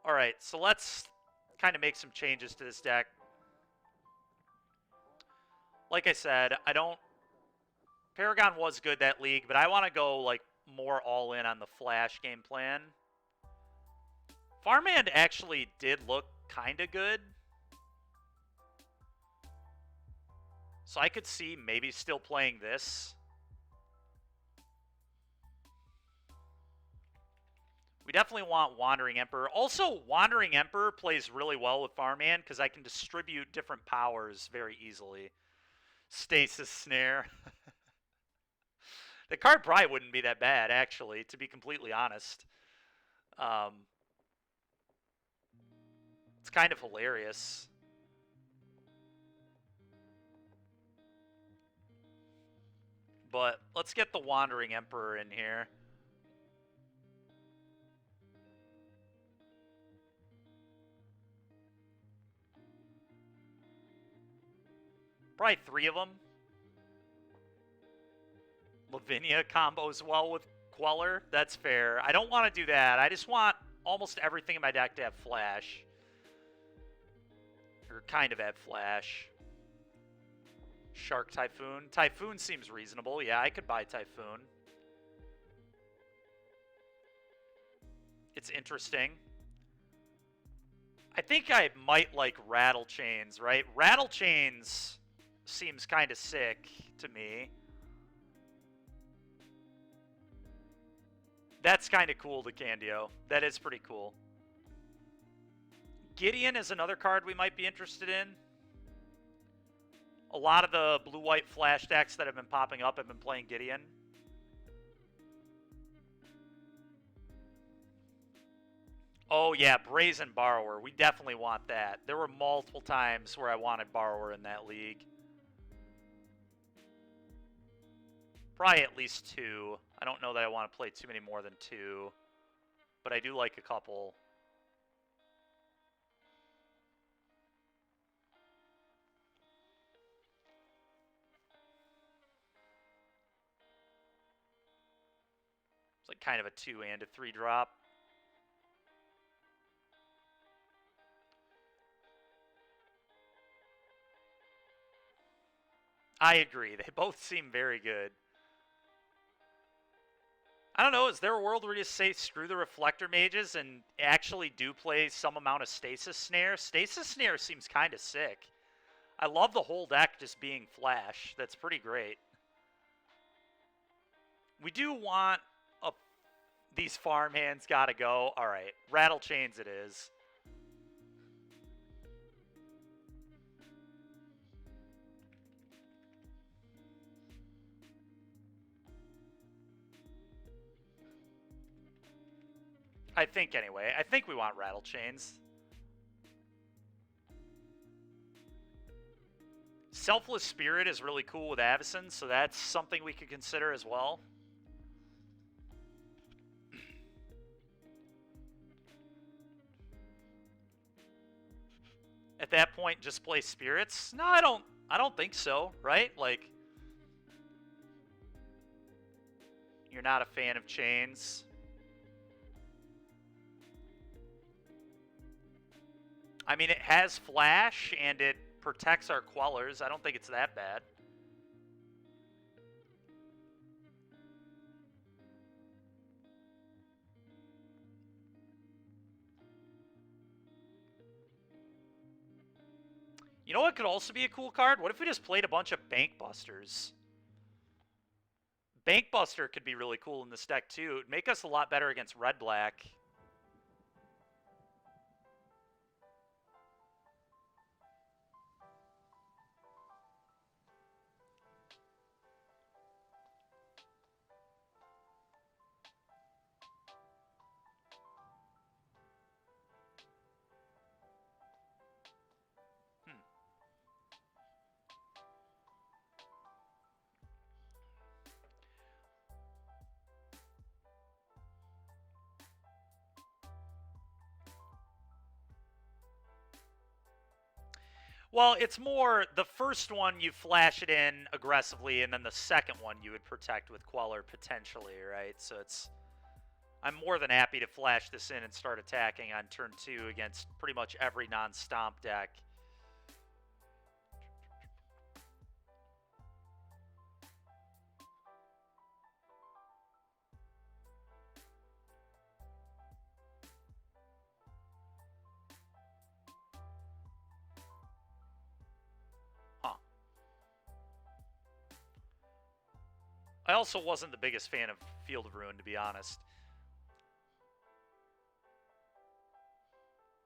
Alright, so let's kind of make some changes to this deck. Like I said, I don't... Paragon was good that league, but I want to go, like, more all-in on the Flash game plan. Farmhand actually did look kind of good. So I could see maybe still playing this. We definitely want Wandering Emperor. Also, Wandering Emperor plays really well with Farmhand because I can distribute different powers very easily. Stasis Snare. The card probably wouldn't be that bad, actually, to be completely honest. It's kind of hilarious. But let's get the Wandering Emperor in here. Probably 3 of them. Lavinia combos well with Queller. That's fair. I don't want to do that. I just want almost everything in my deck to have Flash. Or kind of have Flash. Shark Typhoon. Typhoon seems reasonable. Yeah, I could buy Typhoon. It's interesting. I think I might like Rattle Chains, right? Rattle Chains seems kind of sick to me. That's kind of cool to Candio. That is pretty cool. Gideon is another card we might be interested in. A lot of the blue-white Flash decks that have been popping up have been playing Gideon. Oh, yeah, Brazen Borrower. We definitely want that. There were multiple times where I wanted Borrower in that league. Probably at least 2. I don't know that I want to play too many more than 2. But I do like a couple. It's like kind of a 2 and a 3 drop. I agree. They both seem very good. I don't know, is there a world where you just say screw the Reflector Mages and actually do play some amount of Stasis Snare? Stasis Snare seems kind of sick. I love the whole deck just being Flash. That's pretty great. We do want these farmhands gotta go. Alright, Rattle Chains it is. I think, anyway. I think we want Rattle Chains. Selfless Spirit is really cool with Avacyn, so that's something we could consider as well. At that point, just play Spirits? No, I don't think so, right? Like, you're not a fan of Chains. I mean, it has Flash, and it protects our Quellers. I don't think it's that bad. You know what could also be a cool card? What if we just played a bunch of Bank Busters? Bank Buster could be really cool in this deck, too. It'd make us a lot better against Red-Black. Well, it's more, the first one you flash it in aggressively, and then the second one you would protect with Queller potentially, right? So it's, I'm more than happy to flash this in and start attacking on turn 2 against pretty much every non-stomp deck. I also wasn't the biggest fan of Field of Ruin, to be honest.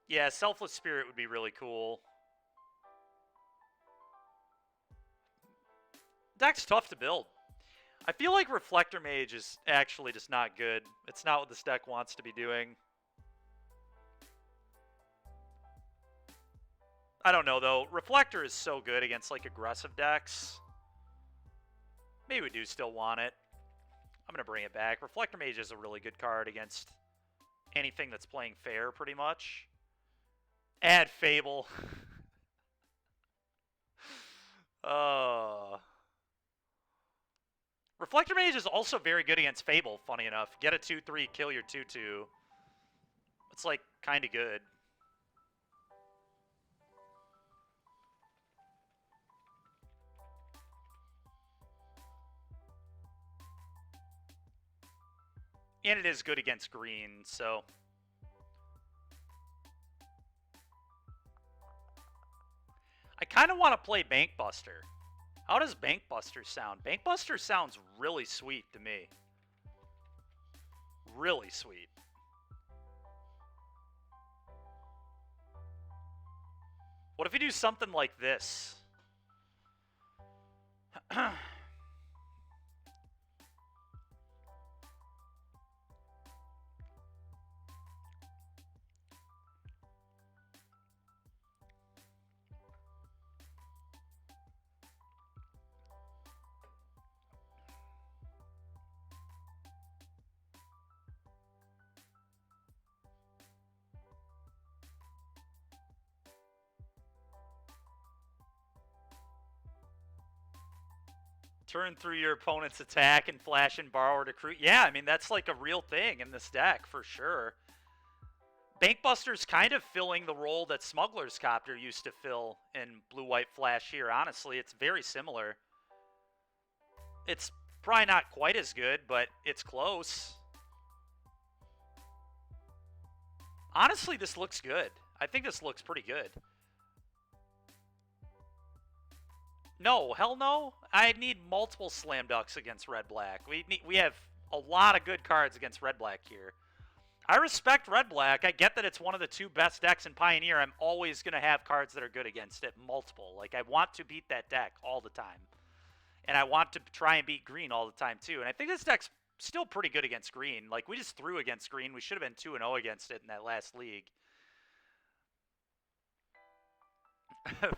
Yeah, Selfless Spirit would be really cool. Deck's tough to build. I feel like Reflector Mage is actually just not good. It's not what this deck wants to be doing. I don't know, though. Reflector is so good against, like, aggressive decks. Maybe we do still want it. I'm going to bring it back. Reflector Mage is a really good card against anything that's playing fair, pretty much. Add Fable. Reflector Mage is also very good against Fable, funny enough. Get a 2-3, kill your 2-2. It's, like, kind of good. And it is good against green, so... I kind of want to play Bankbuster. How does Bankbuster sound? Bankbuster sounds really sweet to me. Really sweet. What if we do something like this? Turn through your opponent's attack and flash and borrow to recruit. Yeah, I mean, that's like a real thing in this deck, for sure. Bankbuster's kind of filling the role that Smuggler's Copter used to fill in Blue-White Flash here, honestly. It's very similar. It's probably not quite as good, but it's close. Honestly, this looks good. I think this looks pretty good. No, hell no. I need multiple Slam Ducks against Red-Black. We have a lot of good cards against Red-Black here. I respect Red-Black. I get that it's one of the 2 best decks in Pioneer. I'm always going to have cards that are good against it, multiple. Like, I want to beat that deck all the time. And I want to try and beat green all the time, too. And I think this deck's still pretty good against green. Like, we just threw against green. We should have been 2-0 against it in that last league.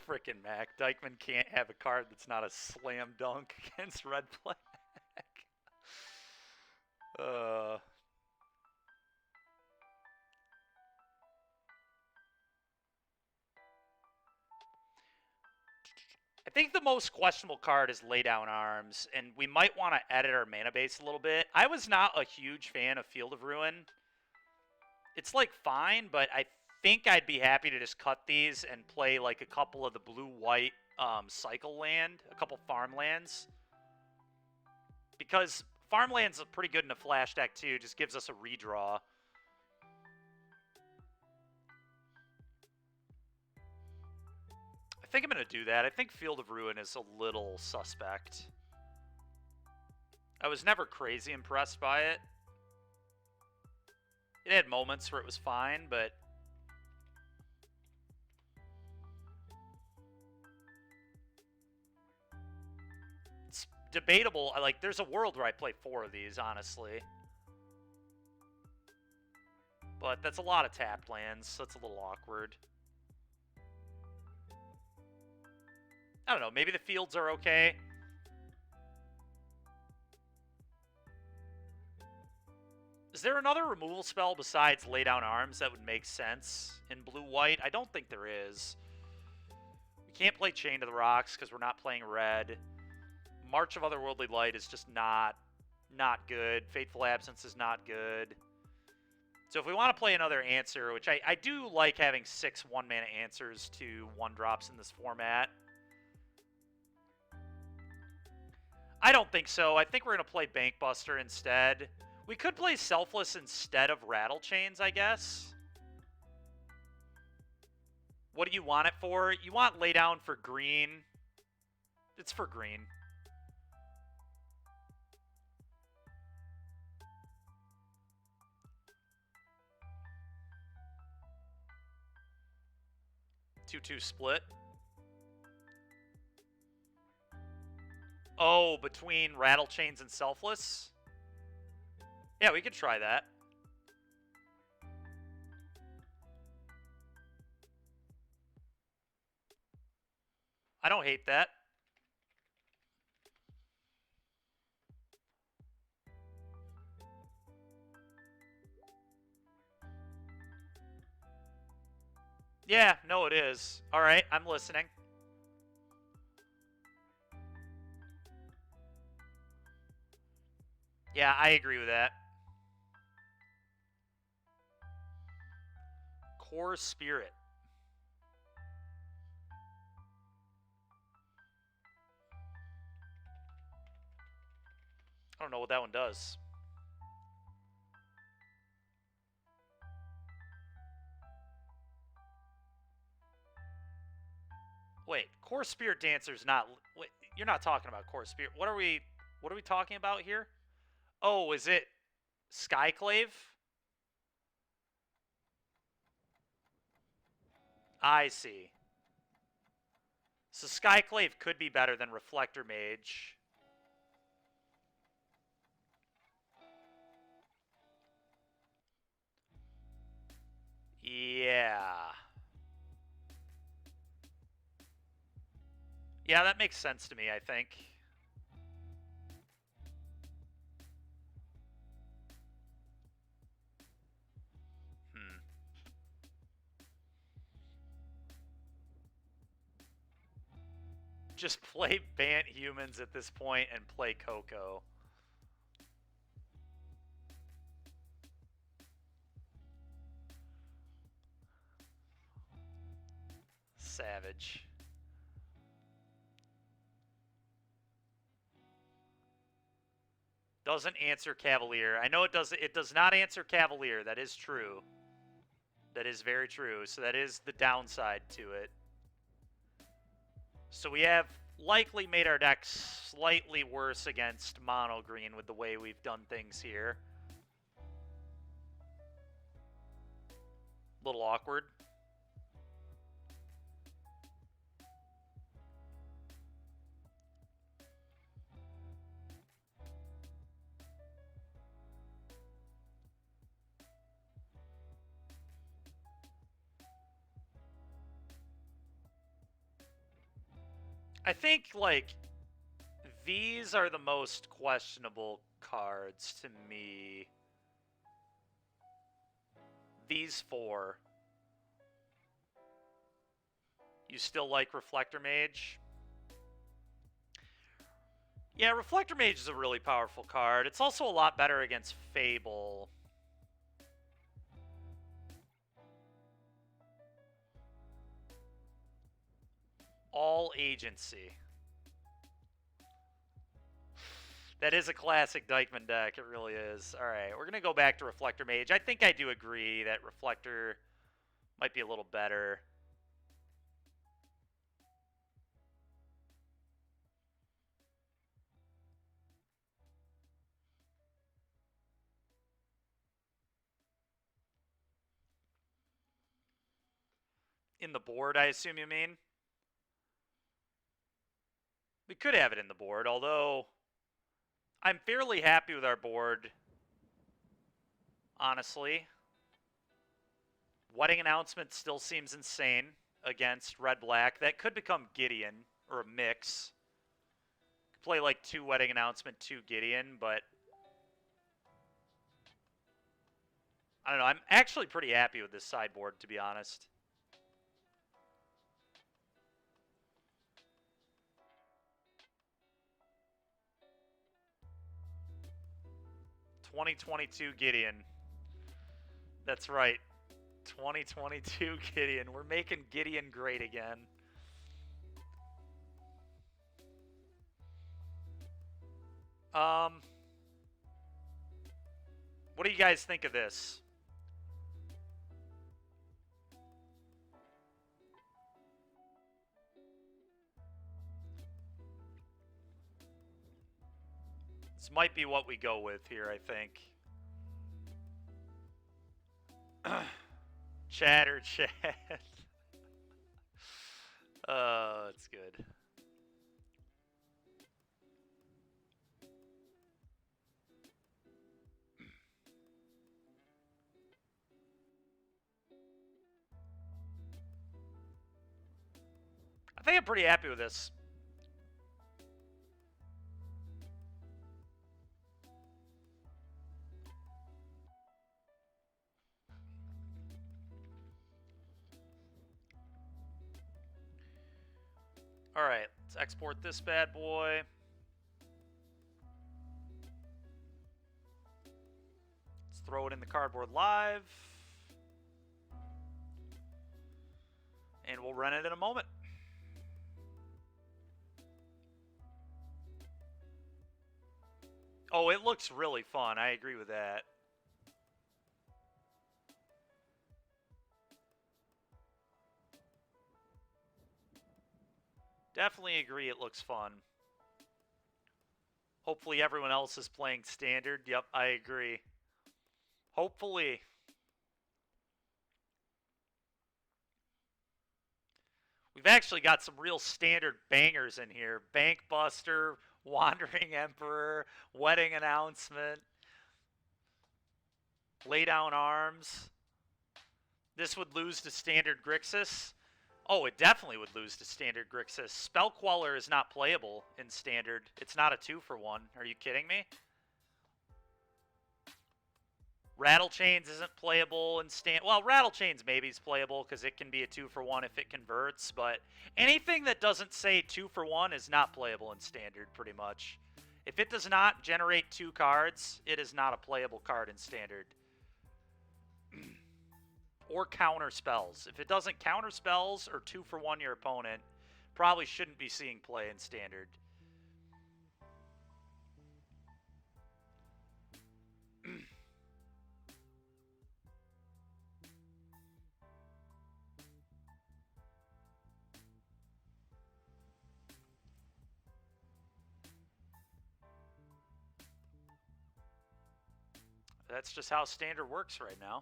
Frickin' Mac. Dykeman can't have a card that's not a slam dunk against Red-Black. I think the most questionable card is Lay Down Arms, and we might want to edit our mana base a little bit. I was not a huge fan of Field of Ruin. It's, like, fine, but I think I'd be happy to just cut these and play, like, a couple of the blue-white cycle land, a couple farmlands. Because farmlands are pretty good in a flash deck, too. Just gives us a redraw. I think I'm going to do that. I think Field of Ruin is a little suspect. I was never crazy impressed by it. It had moments where it was fine, but... it's debatable. Like, there's a world where I play 4 of these, honestly. But that's a lot of tapped lands, so it's a little awkward. I don't know, maybe the fields are okay. Is there another removal spell besides Lay Down Arms that would make sense in blue-white? I don't think there is. We can't play Chain to the Rocks because we're not playing red. March of Otherworldly Light is just not good. Fateful Absence is not good. So if we want to play another answer, which I do like having 6 1-mana answers to 1-drops in this format. I don't think so. I think we're going to play Bankbuster instead. We could play Selfless instead of Rattle Chains, I guess. What do you want it for? You want Laydown for green. It's for green. Two split. Oh, between Rattle Chains and Selfless? Yeah, we could try that. I don't hate that. Yeah, no, it is. All right, I'm listening. Yeah, I agree with that. Core Spirit. I don't know what that one does. Wait, Core Spirit Dancer's not... Wait, you're not talking about Core Spirit. What are we talking about here? Oh, is it Skyclave? I see. So Skyclave could be better than Reflector Mage. Yeah. Yeah, that makes sense to me, I think. Just play Bant Humans at this point and play Coco. Savage. Doesn't answer Cavalier. I know it does. It does not answer Cavalier. That is true. That is very true. So that is the downside to it. So we have likely made our deck slightly worse against mono green with the way we've done things here. A little awkward. I think, like, these are the most questionable cards to me. These 4. You still like Reflector Mage? Yeah, Reflector Mage is a really powerful card. It's also a lot better against Fable. All Agency. That is a classic Dykeman deck. It really is. All right, we're going to go back to Reflector Mage. I think I do agree that Reflector might be a little better. In the board, I assume you mean? We could have it in the board, although I'm fairly happy with our board, honestly. Wedding Announcement still seems insane against Red-Black. That could become Gideon, or a mix. Could play like 2 Wedding Announcement, 2 Gideon, but I don't know. I'm actually pretty happy with this sideboard, to be honest. '22 Gideon. That's right. 2022 Gideon. We're making Gideon great again. What do you guys think of this? This might be what we go with here, I think. Chatter chat. It's good. I think I'm pretty happy with this. Alright, let's export this bad boy. Let's throw it in the cardboard live. And we'll run it in a moment. Oh, it looks really fun. I agree with that. Definitely agree it looks fun. Hopefully everyone else is playing standard. Yep, I agree. Hopefully. We've actually got some real standard bangers in here. Bank Buster, Wandering Emperor, Wedding Announcement, Lay Down Arms. This would lose to standard Grixis. Oh, it definitely would lose to standard Grixis. Spell Queller is not playable in standard. It's not a 2-for-1. Are you kidding me? Rattle Chains isn't playable in standard. Well, Rattle Chains maybe is playable because it can be a 2-for-1 if it converts, but anything that doesn't say 2-for-1 is not playable in standard pretty much. If it does not generate 2 cards, it is not a playable card in standard. Or counter spells. If it doesn't counter spells or 2-for-1 your opponent, probably shouldn't be seeing play in standard. That's just how standard works right now.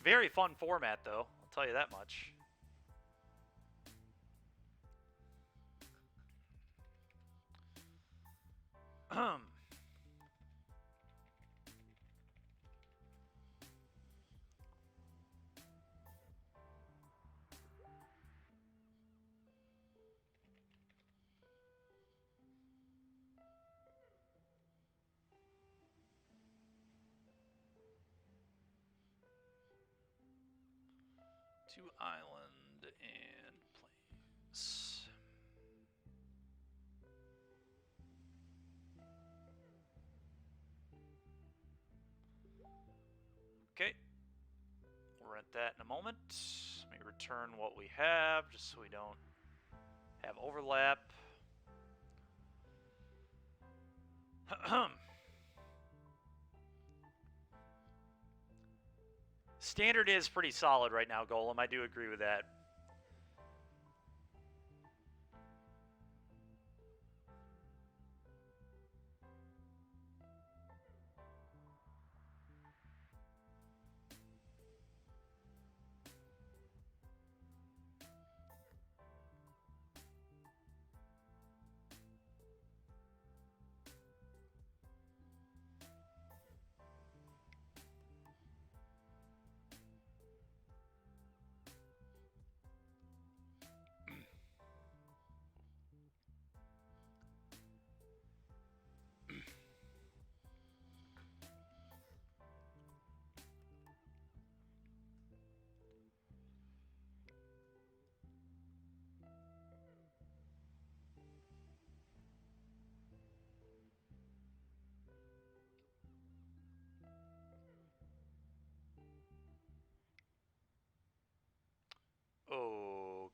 Very fun format, though. I'll tell you that much. To island and plains. Okay. We'll rent that in a moment. Let me return what we have just so we don't have overlap. Standard is pretty solid right now, Golem. I do agree with that.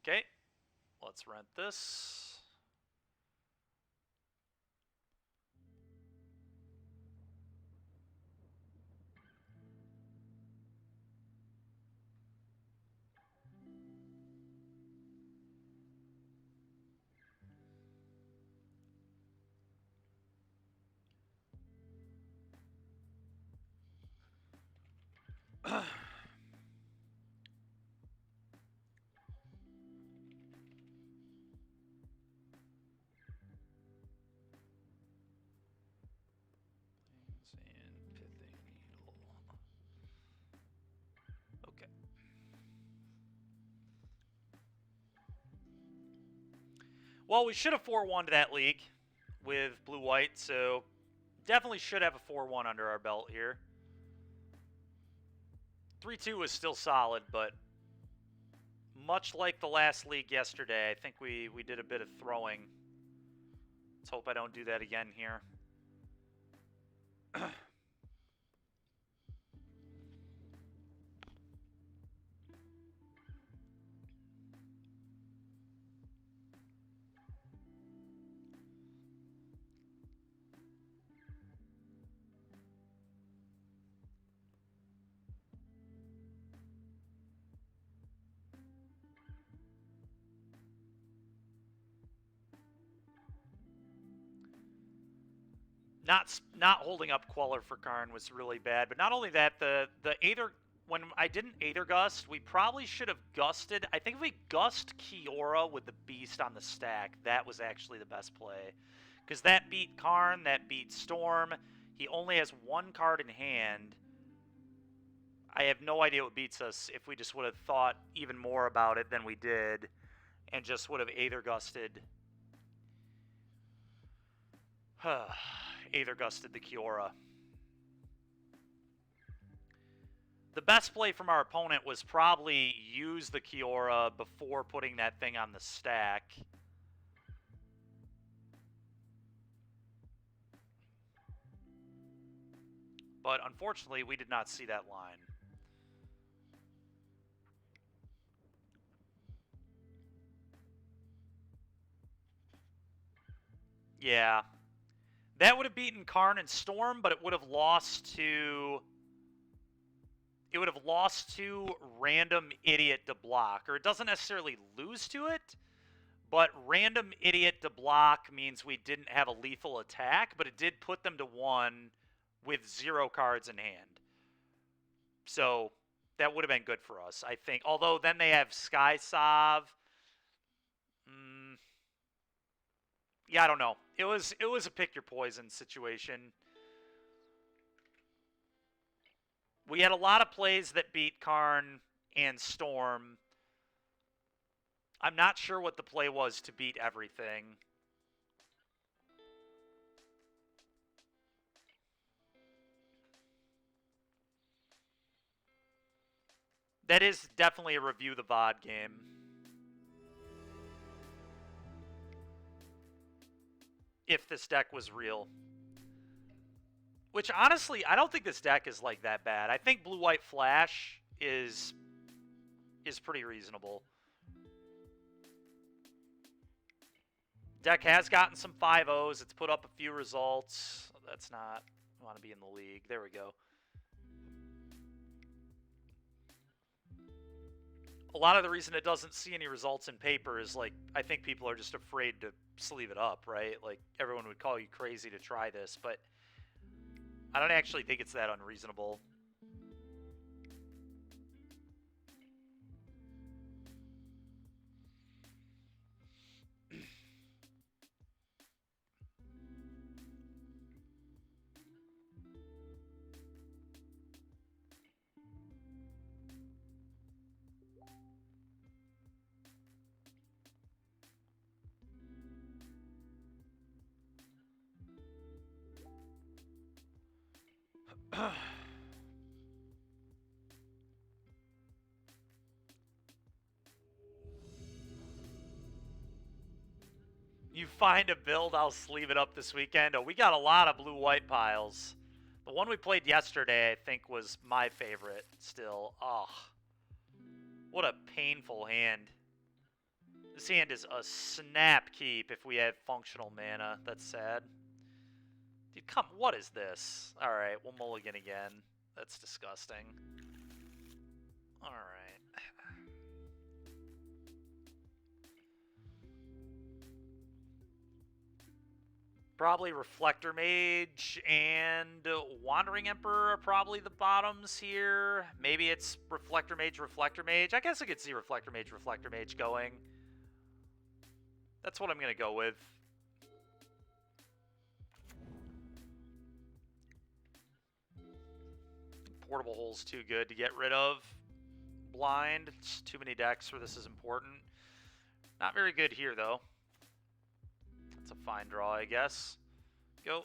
Okay, let's rent this. And pithing needle. Okay. Well, we should have 4-1 to that league with blue-white, so definitely should have a 4-1 under our belt here. 3-2 was still solid, but much like the last league yesterday, I think we did a bit of throwing. Let's hope I don't do that again here. Not holding up Queller for Karn was really bad, but not only that, the Aether, when I didn't Aether Gust, we probably should have gusted. I think if we gust Kiora with the Beast on the stack, that was actually the best play. Because that beat Karn, that beat Storm. He only has one card in hand. I have no idea what beats us if we just would have thought even more about it than we did and just would have Aether Gusted. Aether Gusted the Kiora. The best play from our opponent was probably use the Kiora before putting that thing on the stack. But unfortunately, we did not see that line. Yeah. That would have beaten Karn and Storm, but it would have lost to... It would have lost to Random Idiot to block. Or it doesn't necessarily lose to it, but Random Idiot to block means we didn't have a lethal attack, but it did put them to 1 with 0 cards in hand. So that would have been good for us, I think. Although then they have Sky Sov. Yeah, I don't know. It was a pick your poison situation. We had a lot of plays that beat Karn and Storm. I'm not sure what the play was to beat everything. That is definitely a review the VOD game. If this deck was real. Which, honestly, I don't think this deck is, like, that bad. I think Blue-White Flash is pretty reasonable. Deck has gotten some 5-0s. It's put up a few results. That's not... I want to be in the league. There we go. A lot of the reason it doesn't see any results in paper is, like, I think people are just afraid to sleeve it up, right? Like, everyone would call you crazy to try this, but I don't actually think it's that unreasonable. You find a build, I'll sleeve it up this weekend. Oh, we got a lot of blue-white piles. The one we played yesterday, I think, was my favorite still. Oh, what a painful hand. This hand is a snap keep if we have functional mana. That's sad. Dude, come, what is this? Alright, we'll mulligan again. That's disgusting. Alright. Probably Reflector Mage and Wandering Emperor are probably the bottoms here. Maybe it's Reflector Mage, Reflector Mage. I guess I could see Reflector Mage going. That's what I'm going to go with. Portable Hole's too good to get rid of. Blind. It's too many decks where this is important. Not very good here, though. That's a fine draw, I guess. Go.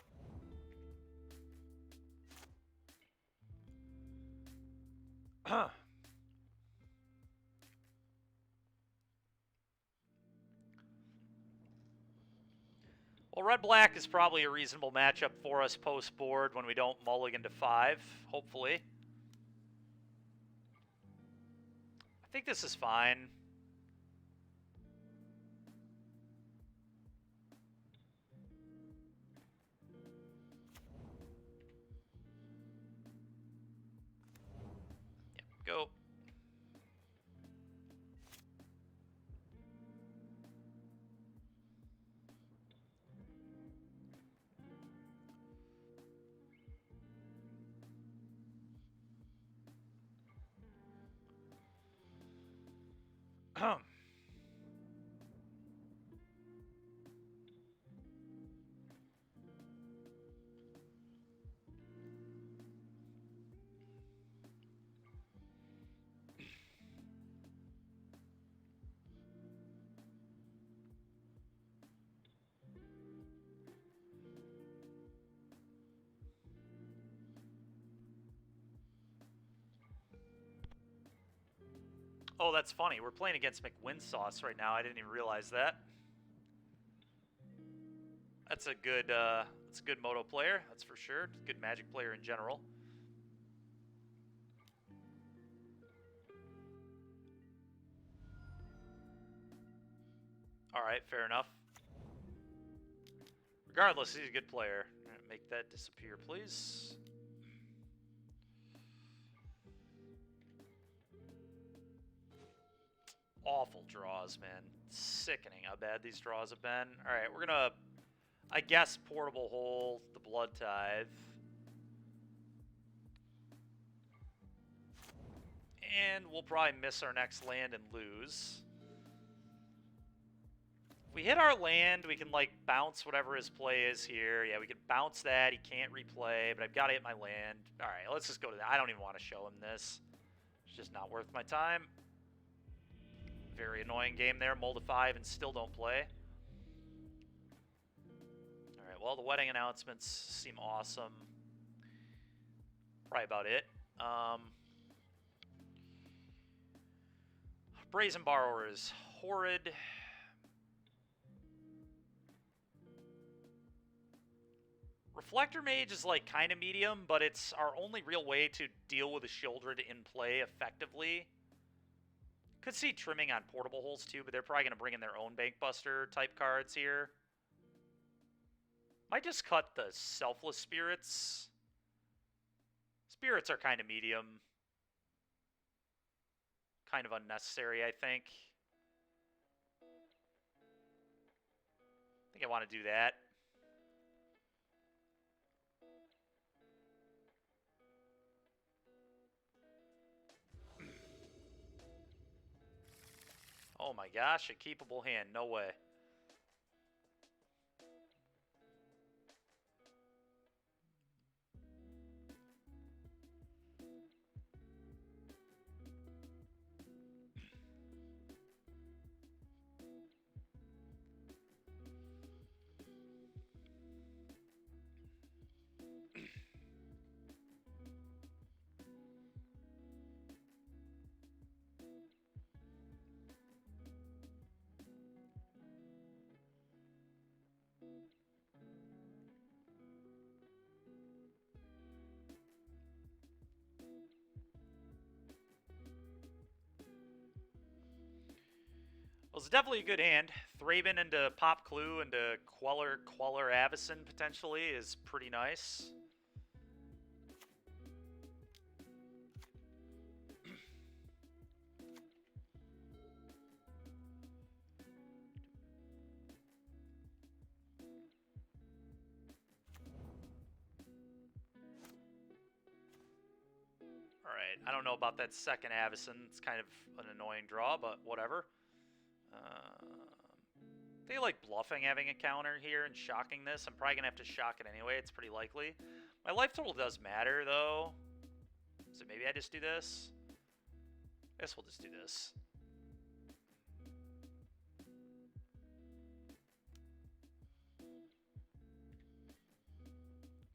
Well, red-black is probably a reasonable matchup for us post-board when we don't mulligan to 5, hopefully. I think this is fine. Go. Oh, that's funny. We're playing against McWinsauce right now. I didn't even realize that. That's a good Moto player, that's for sure. Good Magic player in general. Alright, fair enough. Regardless, he's a good player. Make that disappear, please. Awful draws, man. Sickening how bad these draws have been. Alright, we're gonna, I guess, Portable Hole, the Blood Tithe. And we'll probably miss our next land and lose. If we hit our land, we can, like, bounce whatever his play is here. Yeah, we can bounce that. He can't replay, but I've got to hit my land. Alright, let's just go to that. I don't even want to show him this. It's just not worth my time. Very annoying game there. Mull to 5 and still don't play. Alright, well, the wedding announcements seem awesome. Probably about it. Brazen Borrower is horrid. Reflector Mage is, like, kind of medium, but it's our only real way to deal with a Sheoldred in play effectively. Could see trimming on Portable Holes, too, but they're probably going to bring in their own Bankbuster type cards here. Might just cut the Selfless Spirits. Spirits are kind of medium. Kind of unnecessary, I think. I think I want to do that. Oh my gosh, a keepable hand. No way. Well, it's definitely a good hand. Thraben into Pop Clue into Queller Avacyn potentially is pretty nice. Alright, I don't know about that second Avacyn. It's kind of an annoying draw, but whatever. They like bluffing having a counter here and shocking this. I'm probably going to have to shock it anyway. It's pretty likely. My life total does matter, though. So maybe I just do this? I guess we'll just do this.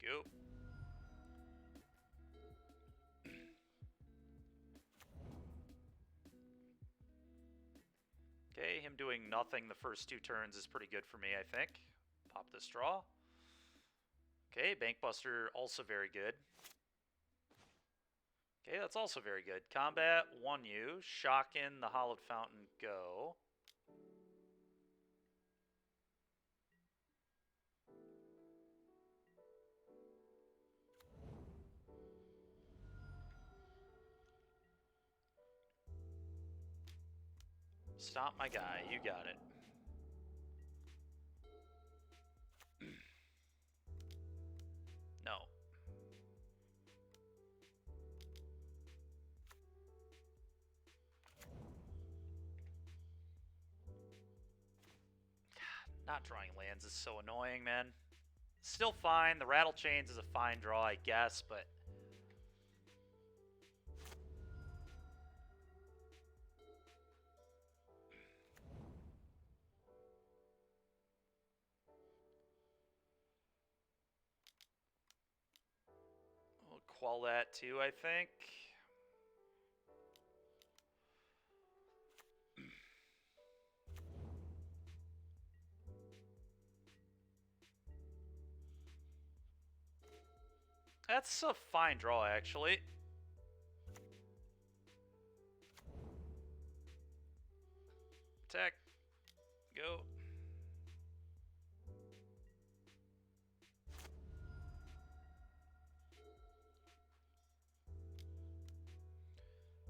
Go. Okay, him doing nothing the first 2 turns is pretty good for me, I think. Pop this draw. Okay, Bankbuster also very good. Okay, that's also very good. Combat, 1U. Shock in the Hollowed Fountain, go. Stop my guy, you got it. No. God, not drawing lands is so annoying, man. Still fine. The Rattle Chains is a fine draw, I guess, but... we'll quell that too, I think. That's a fine draw, actually. Attack. Go.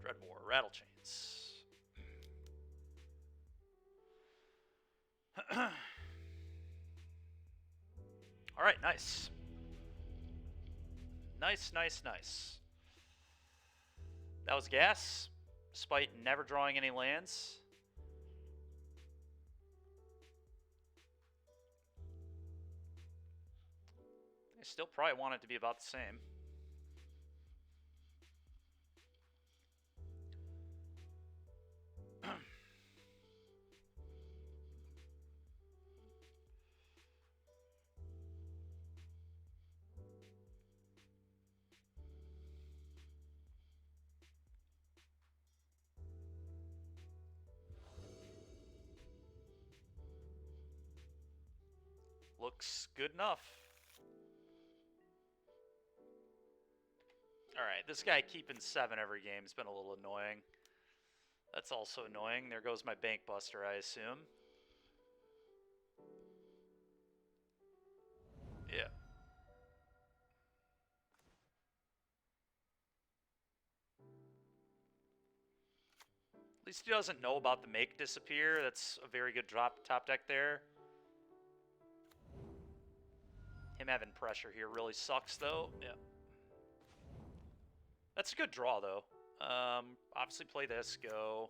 Dreadbore, Rattle Chains. Alright, nice. Nice. That was gas, despite never drawing any lands. I still probably want it to be about the same. Looks good enough. Alright, this guy keeping 7 every game has been a little annoying. That's also annoying. There goes my Bankbuster, I assume. Yeah. At least he doesn't know about the Make Disappear. That's a very good top deck there. Him having pressure here really sucks, though. Yeah. That's a good draw, though. Obviously play this, go.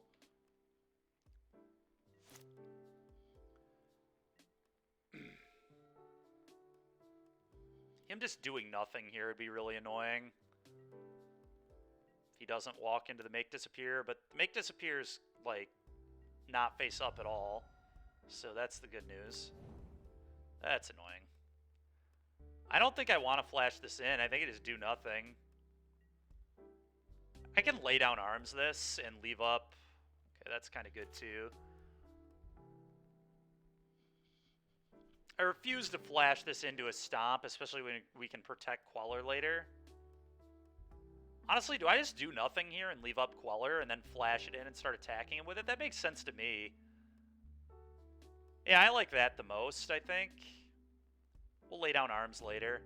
Him just doing nothing here would be really annoying. If he doesn't walk into the Make Disappear, but the Make Disappear is, like, not face up at all. So that's the good news. That's annoying. I don't think I want to flash this in. I think it just do nothing. I can lay down arms this and leave up. Okay, that's kind of good too. I refuse to flash this into a stomp, especially when we can protect Queller later. Honestly, do I just do nothing here and leave up Queller and then flash it in and start attacking him with it? That makes sense to me. Yeah, I like that the most, I think. We'll lay down arms later.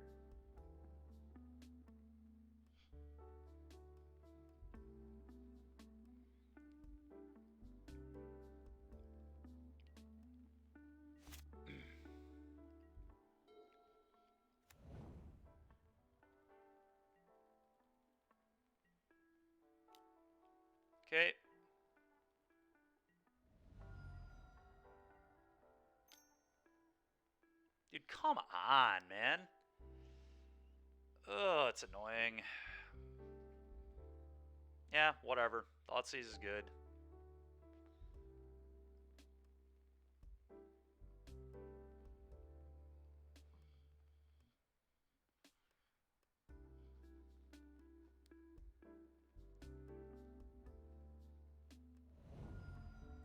Okay. Dude, come on, man. Ugh, it's annoying. Yeah, whatever. Thoughtseize is good.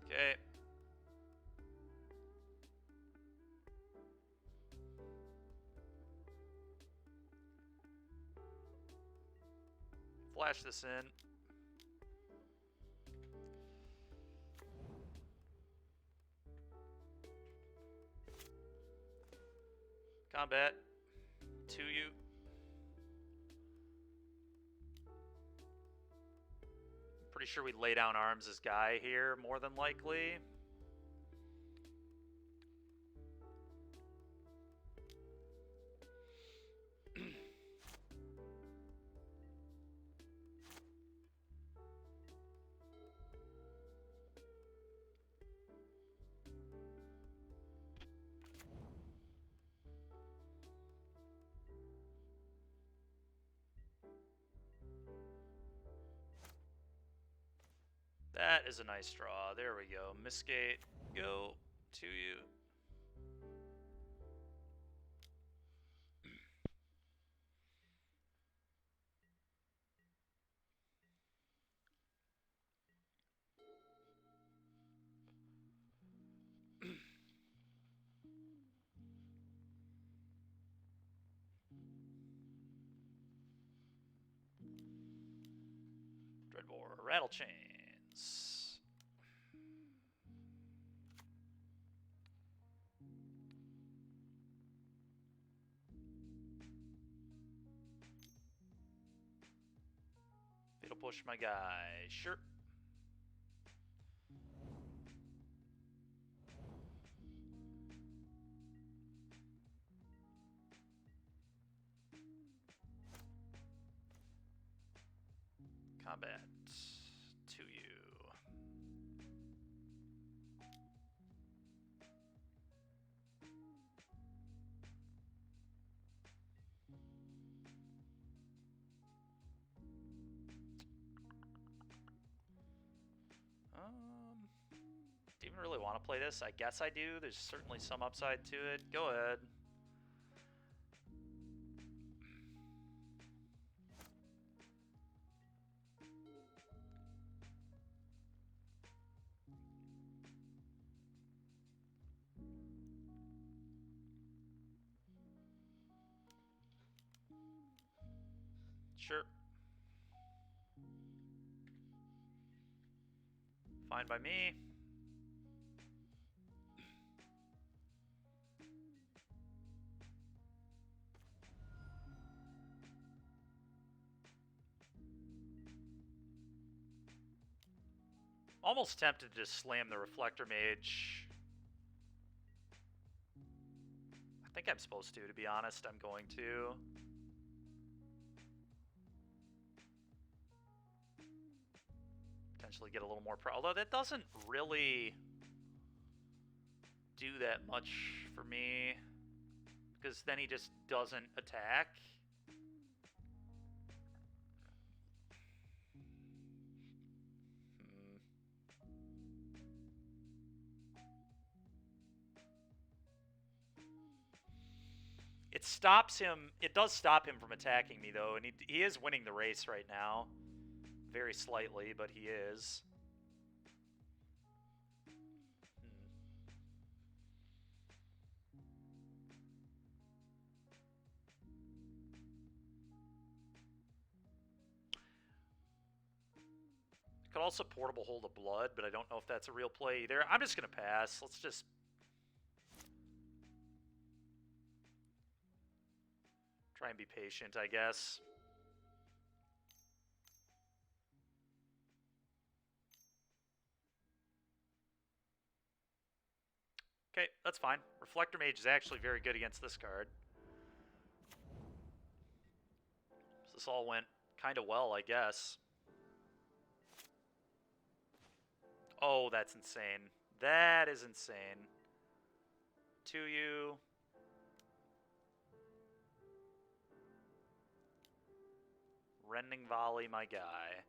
Okay. Flash this in. Combat. To you. Pretty sure we lay down arms as guy here, more than likely. That is a nice draw. There we go. Misgate. Go to you. Dreadbore. Rattle chains. It'll push my guy. Sure. Combat. To you. Do you even really want to play this? I guess I do. There's certainly some upside to it. Go ahead. Sure. Fine by me. Almost tempted to just slam the Reflector Mage. I think I'm supposed to be honest. I'm going to. Potentially get a little more although that doesn't really do that much for me. Because then he just doesn't attack. It stops him. It does stop him from attacking me, though, and he is winning the race right now. Very slightly, but he is. Could also Portable Hold of Blood, but I don't know if that's a real play either. I'm just going to pass. Let's just Try and be patient, I guess. Okay, that's fine. Reflector Mage is actually very good against this card. So this all went kind of well, I guess. Oh, that's insane. That is insane. To you. Rending Volley, my guy.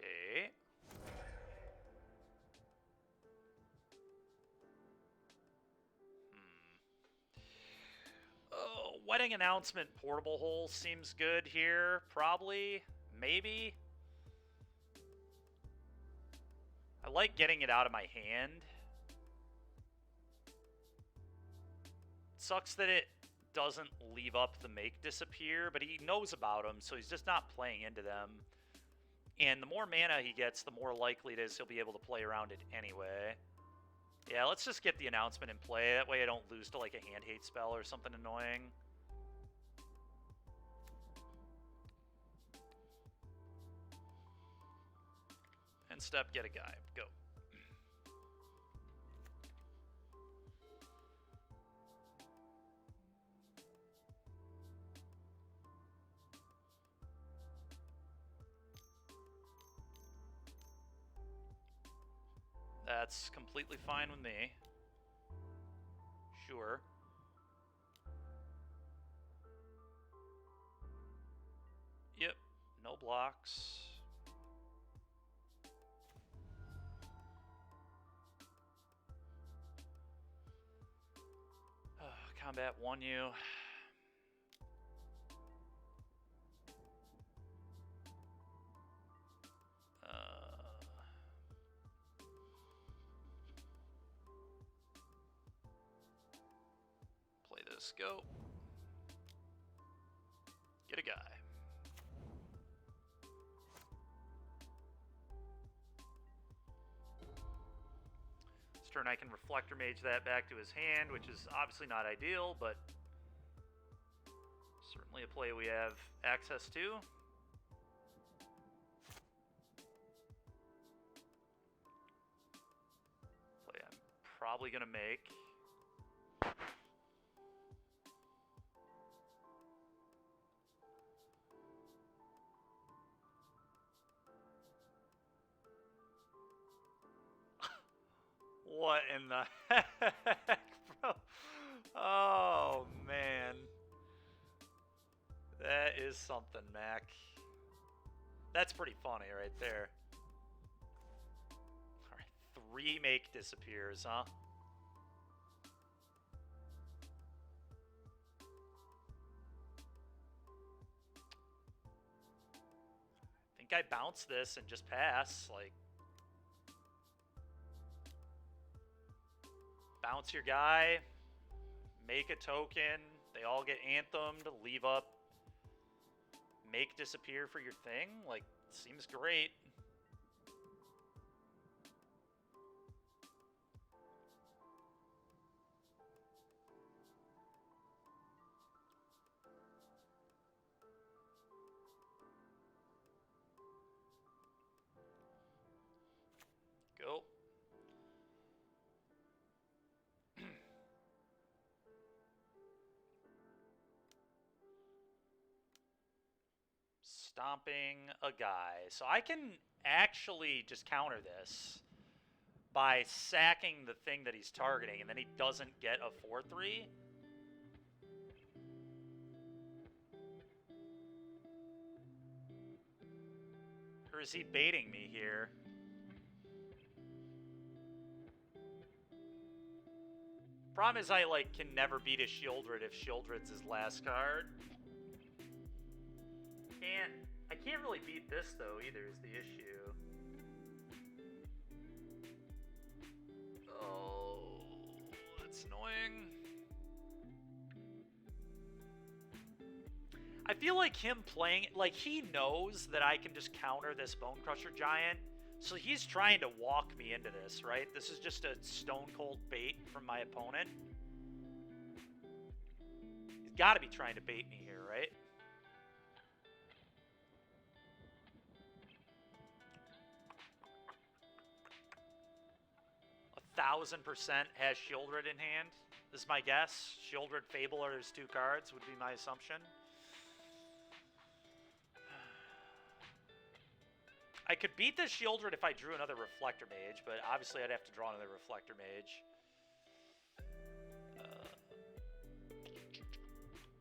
Okay. Oh, Wedding Announcement Portable Hole seems good here. Probably. Maybe. I like getting it out of my hand. Sucks that it doesn't leave up the Make Disappear, but he knows about them, so he's just not playing into them. And the more mana he gets, the more likely it is he'll be able to play around it anyway. Yeah, let's just get the announcement in play. That way I don't lose to like a hand hate spell or something annoying. End step, get a guy. Go. That's completely fine with me. Sure. Yep, no blocks. Combat won you. Play this. Go. Get a guy. This turn I can Reflector Mage that back to his hand, which is obviously not ideal, but certainly a play we have access to. Play I'm probably going to make. What in the heck, bro? Oh, man. That is something, Mac. That's pretty funny right there. Alright, 3 Make Disappears, huh? I think I bounce this and just pass, like... Bounce your guy, make a token, they all get anthemed, leave up, Make Disappear for your thing? Like, seems great. Go. Stomping a guy. So I can actually just counter this by sacking the thing that he's targeting, and then he doesn't get a 4/3. Or is he baiting me here? Problem is I like can never beat a Shieldred if Shieldred's his last card. I can't really beat this though either is the issue. Oh, that's annoying. I feel like him playing, like he knows that I can just counter this Bone Crusher Giant, so he's trying to walk me into this, right? This is just a stone cold bait from my opponent. gotta be trying to bait me here, right? A 1000% has Shieldred in hand, is my guess. Shieldred, Fable are his 2 cards, would be my assumption. I could beat this Shieldred if I drew another Reflector Mage, but obviously I'd have to draw another Reflector Mage.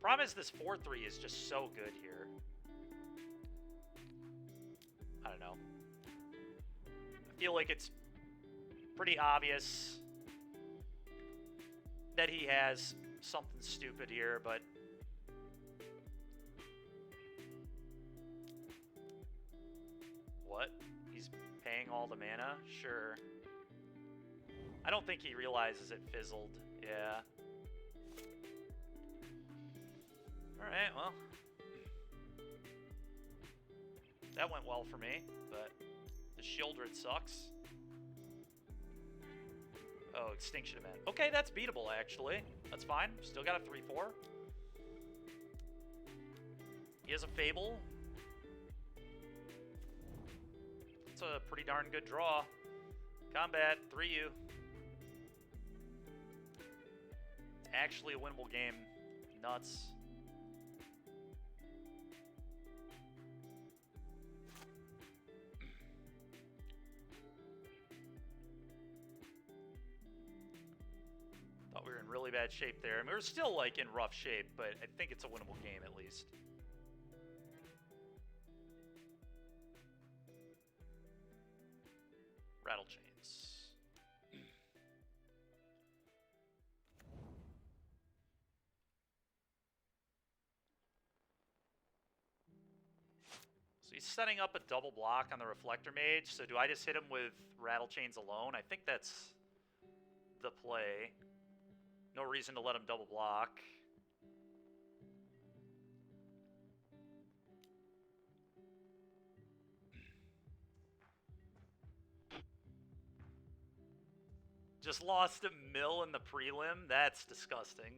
Problem is this 4-3 is just so good here. I don't know. I feel like it's pretty obvious that he has something stupid here, but... What? He's paying all the mana? Sure. I don't think he realizes it fizzled. Yeah. Alright, well. That went well for me, but the Shieldred sucks. Oh, Extinction Event. Okay, that's beatable, actually. That's fine. Still got a 3-4. He has a Fable. It's a pretty darn good draw. Combat, 3U. It's actually a winnable game. Nuts. Thought we were in really bad shape there. I mean, we're still, like, in rough shape, but I think it's a winnable game at least. Rattle Chains. So he's setting up a double block on the Reflector Mage, so do I just hit him with Rattle Chains alone? I think that's the play. No reason to let him double block. Just lost a mill in the prelim? That's disgusting.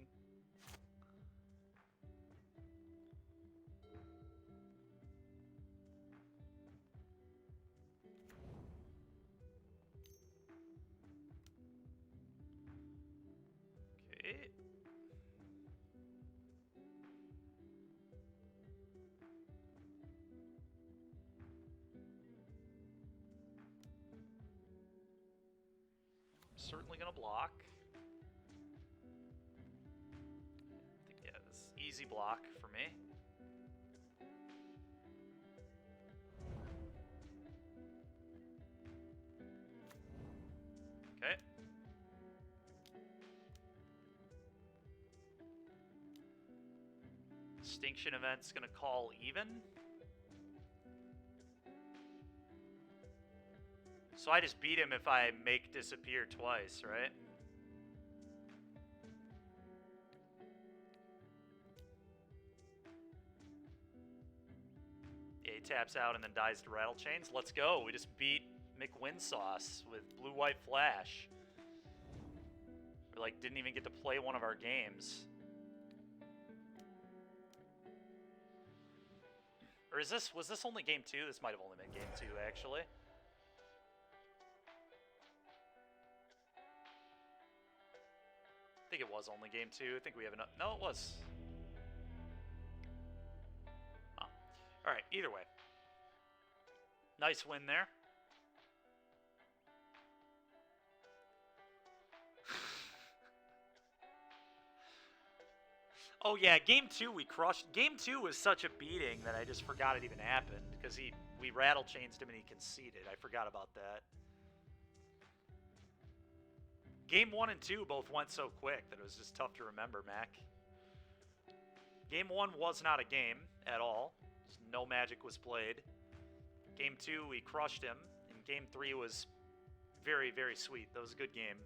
Okay. Certainly gonna block. I think, yeah, this is easy block for me. Okay. Extinction Event's gonna call even. So I just beat him if I make disappear twice, right? Yeah, he taps out and then dies to Rattle Chains. Let's go. We just beat McWinsauce with Blue-White Flash. We, like, didn't even get to play one of our games. Or is this, was this only game 2? This might have only been game 2, actually. I think it was only game 2. I think we have enough. No, it was. Oh. Alright, either way. Nice win there. Oh yeah, game 2 we crushed. Game 2 was such a beating that I just forgot it even happened. Because we rattle chainsed him and he conceded. I forgot about that. Game 1 and 2 both went so quick that it was just tough to remember, Mac. Game 1 was not a game at all. Just no Magic was played. Game 2, we crushed him. And Game 3 was very, very sweet. That was a good game.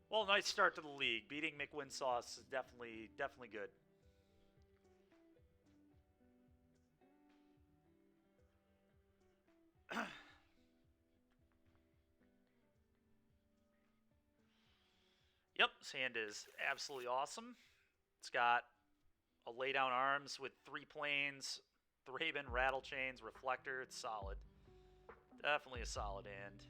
Well, nice start to the league. Beating McWinsauce is definitely good. Yep, this hand is absolutely awesome. It's got a lay down arms with 3 planes, Thraben, Rattle Chains, Reflector. It's solid. Definitely a solid hand.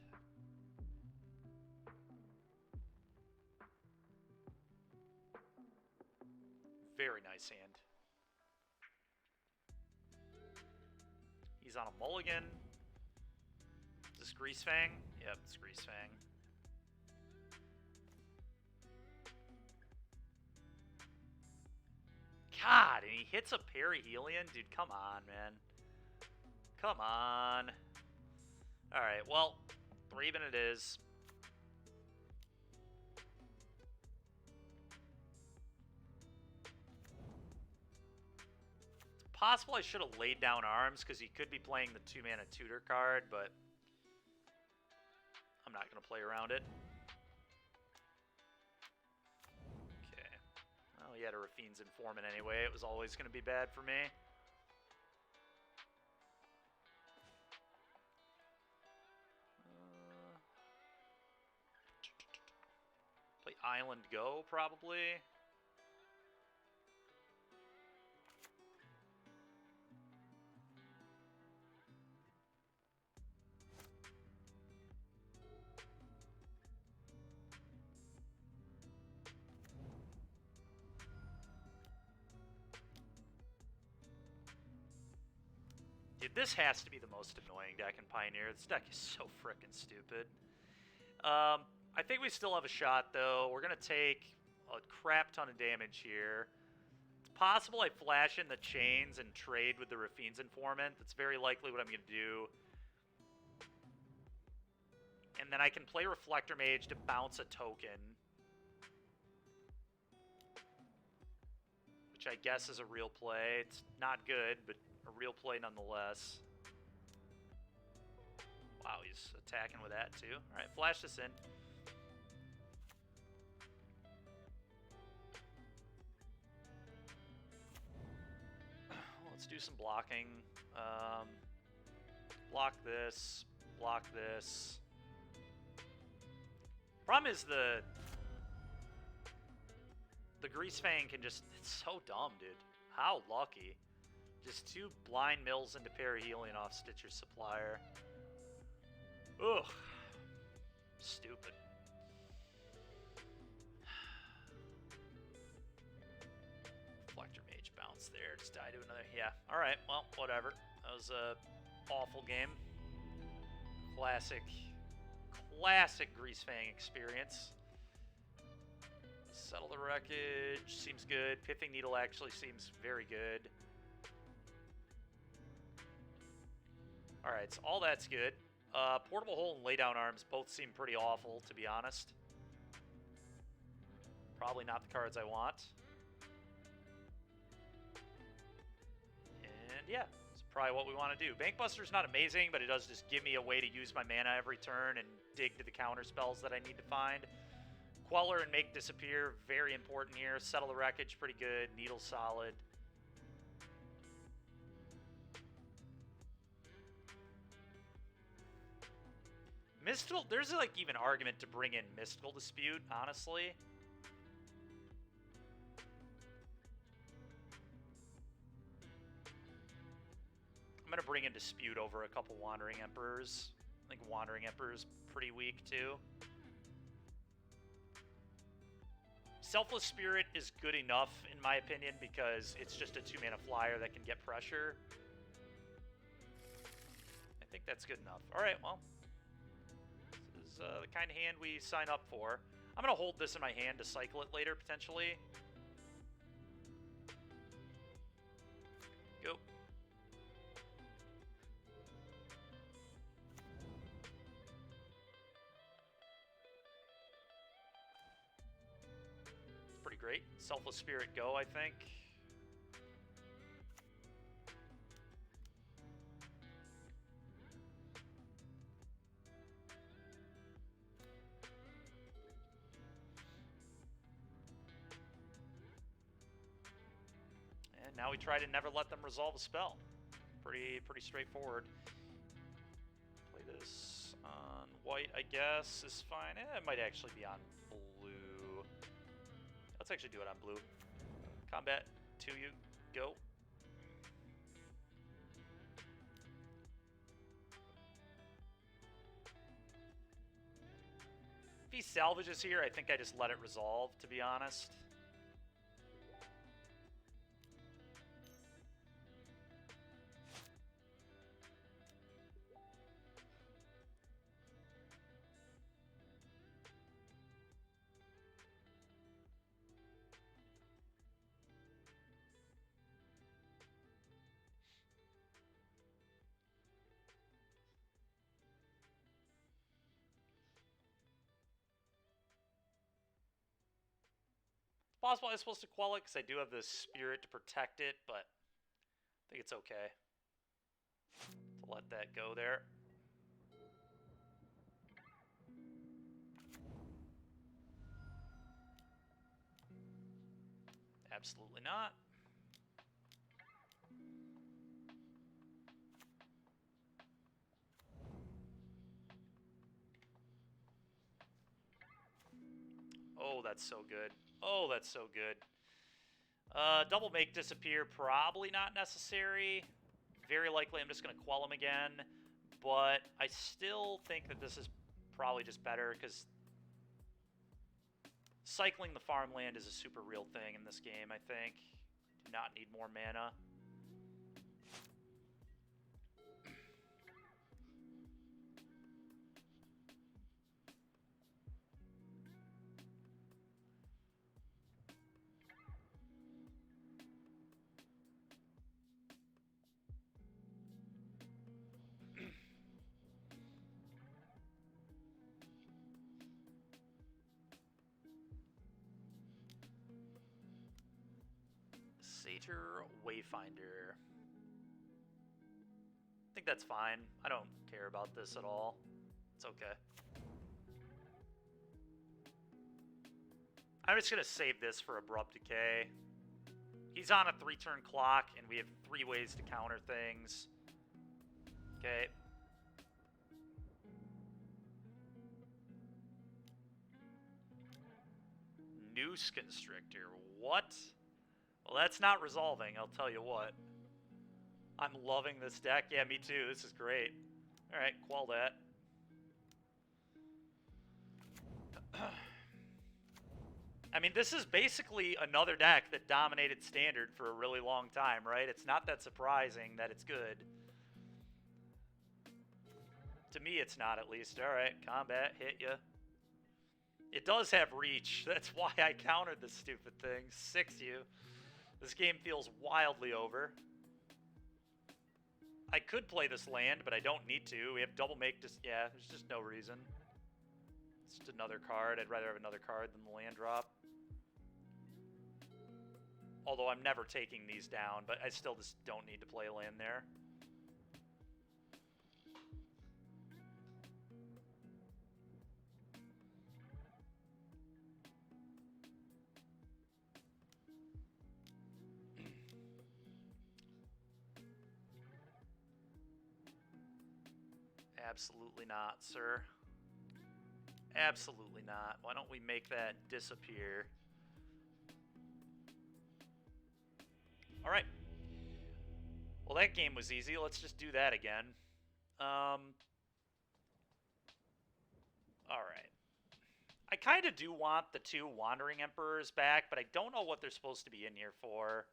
Very nice hand. He's on a mulligan. Is this Greasefang? Yep, it's Greasefang. God, and he hits a Perihelion? Dude, come on, man. Come on. Alright, well, Thraben it is. It's possible I should have laid down arms, because he could be playing the 2-mana tutor card, but I'm not going to play around it. Okay. Well, he had a Rafine's Informant anyway. It was always going to be bad for me. Play Island Go, probably. Dude, this has to be the most annoying deck in Pioneer. This deck is so frickin' stupid. I think we still have a shot, though. We're going to take a crap ton of damage here. It's possible I flash in the chains and trade with the Rafine's Informant. That's very likely what I'm going to do. And then I can play Reflector Mage to bounce a token. Which I guess is a real play. It's not good, but a real play nonetheless. Wow, he's attacking with that too. Alright, flash this in. Let's do some blocking. Block this. Block this. Problem is the Greasefang can just... It's so dumb, dude. How lucky. Just 2 blind mills into Perihelion off Stitcher's Supplier. Ugh. Stupid. Reflector Mage bounce there. Just die to another... Yeah. Alright, well, whatever. That was a awful game. Classic Greasefang experience. Settle the Wreckage seems good. Pithing Needle actually seems very good. Alright, so all that's good. Portable Hole and Lay Down Arms both seem pretty awful, to be honest. Probably not the cards I want. And yeah, it's probably what we want to do. Bankbuster's not amazing, but it does just give me a way to use my mana every turn and dig to the counter spells that I need to find. Queller and Make Disappear, very important here. Settle the Wreckage, pretty good. Needle solid. Mystical, there's like even argument to bring in Mystical Dispute, honestly. I'm going to bring in Dispute over a couple Wandering Emperors. I think Wandering Emperor's pretty weak, too. Selfless Spirit is good enough, in my opinion, because it's just a 2-mana flyer that can get pressure. I think that's good enough. Alright, well. This is the kind of hand we sign up for. I'm going to hold this in my hand to cycle it later, potentially. Go. Pretty great. Selfless Spirit go, I think. now we try to never let them resolve a spell. Pretty straightforward. Play this on white, I guess, is fine. It might actually be on blue. Let's actually do it on blue. Combat, 2 you, go. If he salvages here, I think I just let it resolve, to be honest. Possible I was supposed to quell it because I do have the spirit to protect it, but I think it's okay to let that go there. Absolutely not. Oh, that's so good. Oh, that's so good. Double make disappear, probably not necessary. Very likely I'm just going to quell him again. But I still think that this is probably just better because cycling the farmland is a super real thing in this game, I think. Do not need more mana. Satyr Wayfinder. I think that's fine. I don't care about this at all. It's okay. I'm just going to save this for Abrupt Decay. He's on a 3-turn clock, and we have 3 ways to counter things. Okay. Noose Constrictor. What? Well, that's not resolving, I'll tell you what. I'm loving this deck. Yeah, me too. This is great. Alright, quell that. I mean, this is basically another deck that dominated Standard for a really long time, right? It's not that surprising that it's good. To me, it's not, at least. Alright, combat, hit ya. It does have reach. That's why I countered this stupid thing. 6 you. This game feels wildly over. I could play this land, but I don't need to. We have double make. Yeah, there's just no reason. It's just another card. I'd rather have another card than the land drop. Although I'm never taking these down, but I still just don't need to play a land there. Absolutely not, sir. Absolutely not. Why don't we make that disappear? Alright. Well, that game was easy. Let's just do that again. Alright. I kind of do want the 2 Wandering Emperors back, but I don't know what they're supposed to be in here for.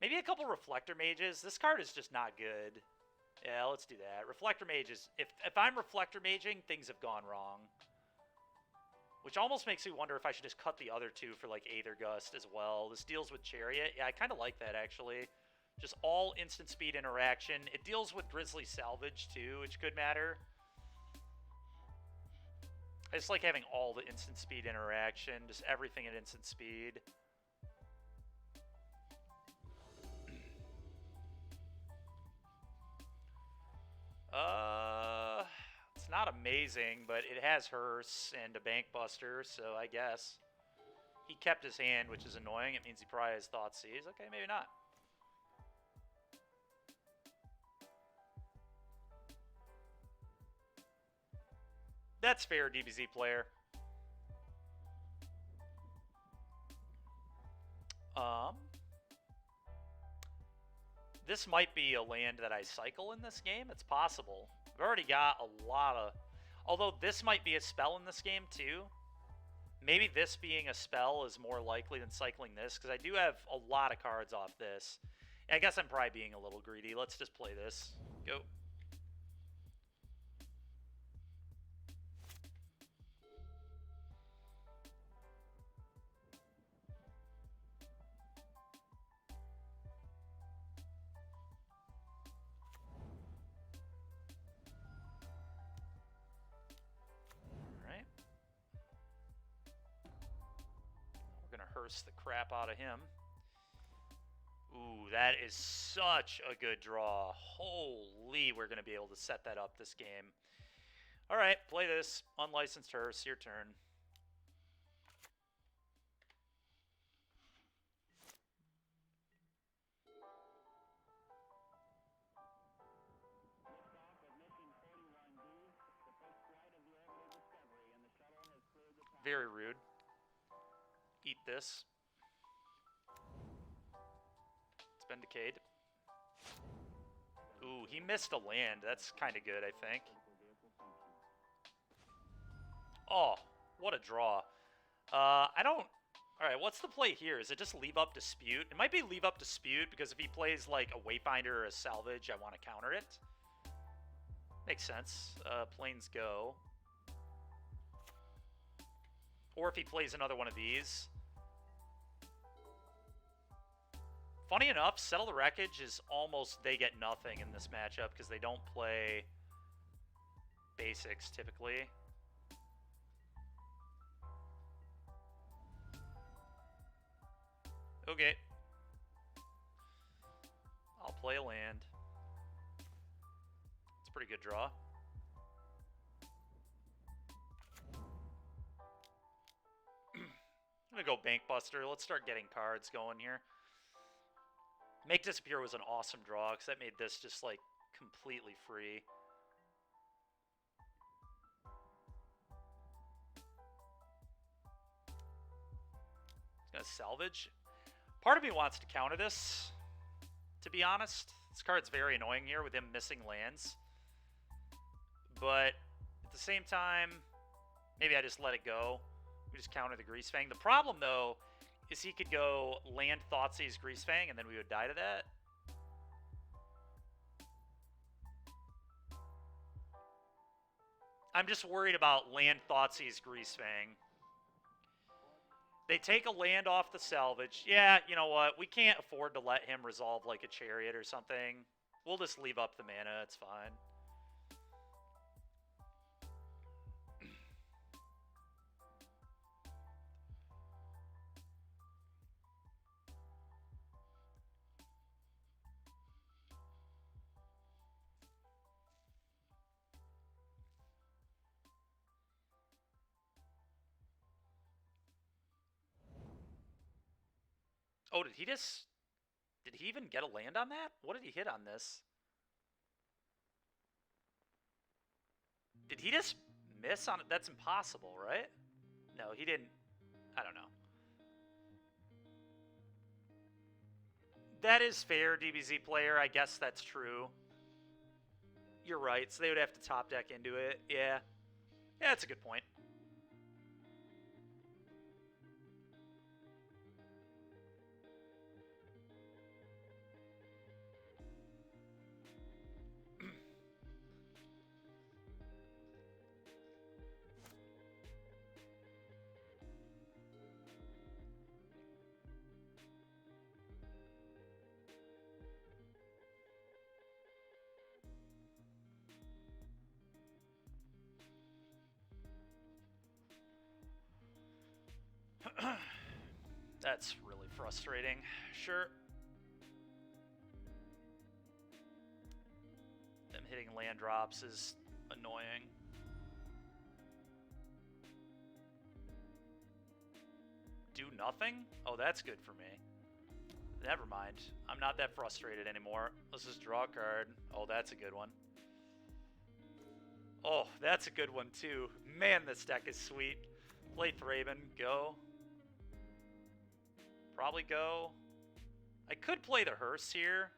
Maybe a couple Reflector Mages. This card is just not good. Yeah, let's do that. Reflector Mages. If I'm Reflector Maging, things have gone wrong. Which almost makes me wonder if I should just cut the other 2 for, like, Aether Gust as well. This deals with Chariot. Yeah, I kind of like that, actually. Just all instant speed interaction. It deals with Grizzly Salvage, too, which could matter. I just like having all the instant speed interaction. Just everything at instant speed. It's not amazing, but it has Hearse and a Bank Buster, so I guess. He kept his hand, which is annoying. It means he probably has Thoughtseize. Okay, maybe not. That's fair, DBZ player. This might be a land that I cycle in this game. It's possible. I've already got a lot of... Although this might be a spell in this game, too. Maybe this being a spell is more likely than cycling this, because I do have a lot of cards off this. I guess I'm probably being a little greedy. Let's just play this. Go. Alright. We're going to hearse the crap out of him. Ooh, that is such a good draw. Holy, we're going to be able to set that up this game. All right, play this. Unlicensed hearse, your turn. Very rude. Eat this. It's been decayed. Ooh, he missed a land. That's kind of good, I think. Oh, what a draw. I don't... Alright, what's the play here? Is it just leave up Dispute? It might be leave up Dispute, because if he plays, like, a Wayfinder or a Salvage, I want to counter it. Makes sense. Plains go. Or if he plays another one of these. Funny enough, Settle the Wreckage is almost they get nothing in this matchup because they don't play basics typically. Okay. I'll play a land. It's a pretty good draw. I'm going to go Bank Buster. Let's start getting cards going here. Make Disappear was an awesome draw because that made this just like completely free. It's going to Salvage. Part of me wants to counter this, to be honest. This card's very annoying here with him missing lands. But at the same time, maybe I just let it go. We just counter the Greasefang. The problem, though, is he could go land Thoughtseize Greasefang, and then we would die to that. I'm just worried about land Thoughtseize Greasefang. They take a land off the salvage. Yeah, you know what? We can't afford to let him resolve like a Chariot or something. We'll just leave up the mana. It's fine. Oh, did he just... Did he even get a land on that? What did he hit on this? Did he just miss on it? That's impossible, right? No, he didn't. I don't know. That is fair, DBZ player. I guess that's true. You're right. So they would have to top deck into it. Yeah. Yeah, that's a good point. That's really frustrating. Sure. Them hitting land drops is annoying. Do nothing? Oh, that's good for me. Never mind. I'm not that frustrated anymore. Let's just draw a card. Oh, that's a good one. Oh, that's a good one too. Man, this deck is sweet. Play Thraben, go. Probably go. I could play the Hearse here.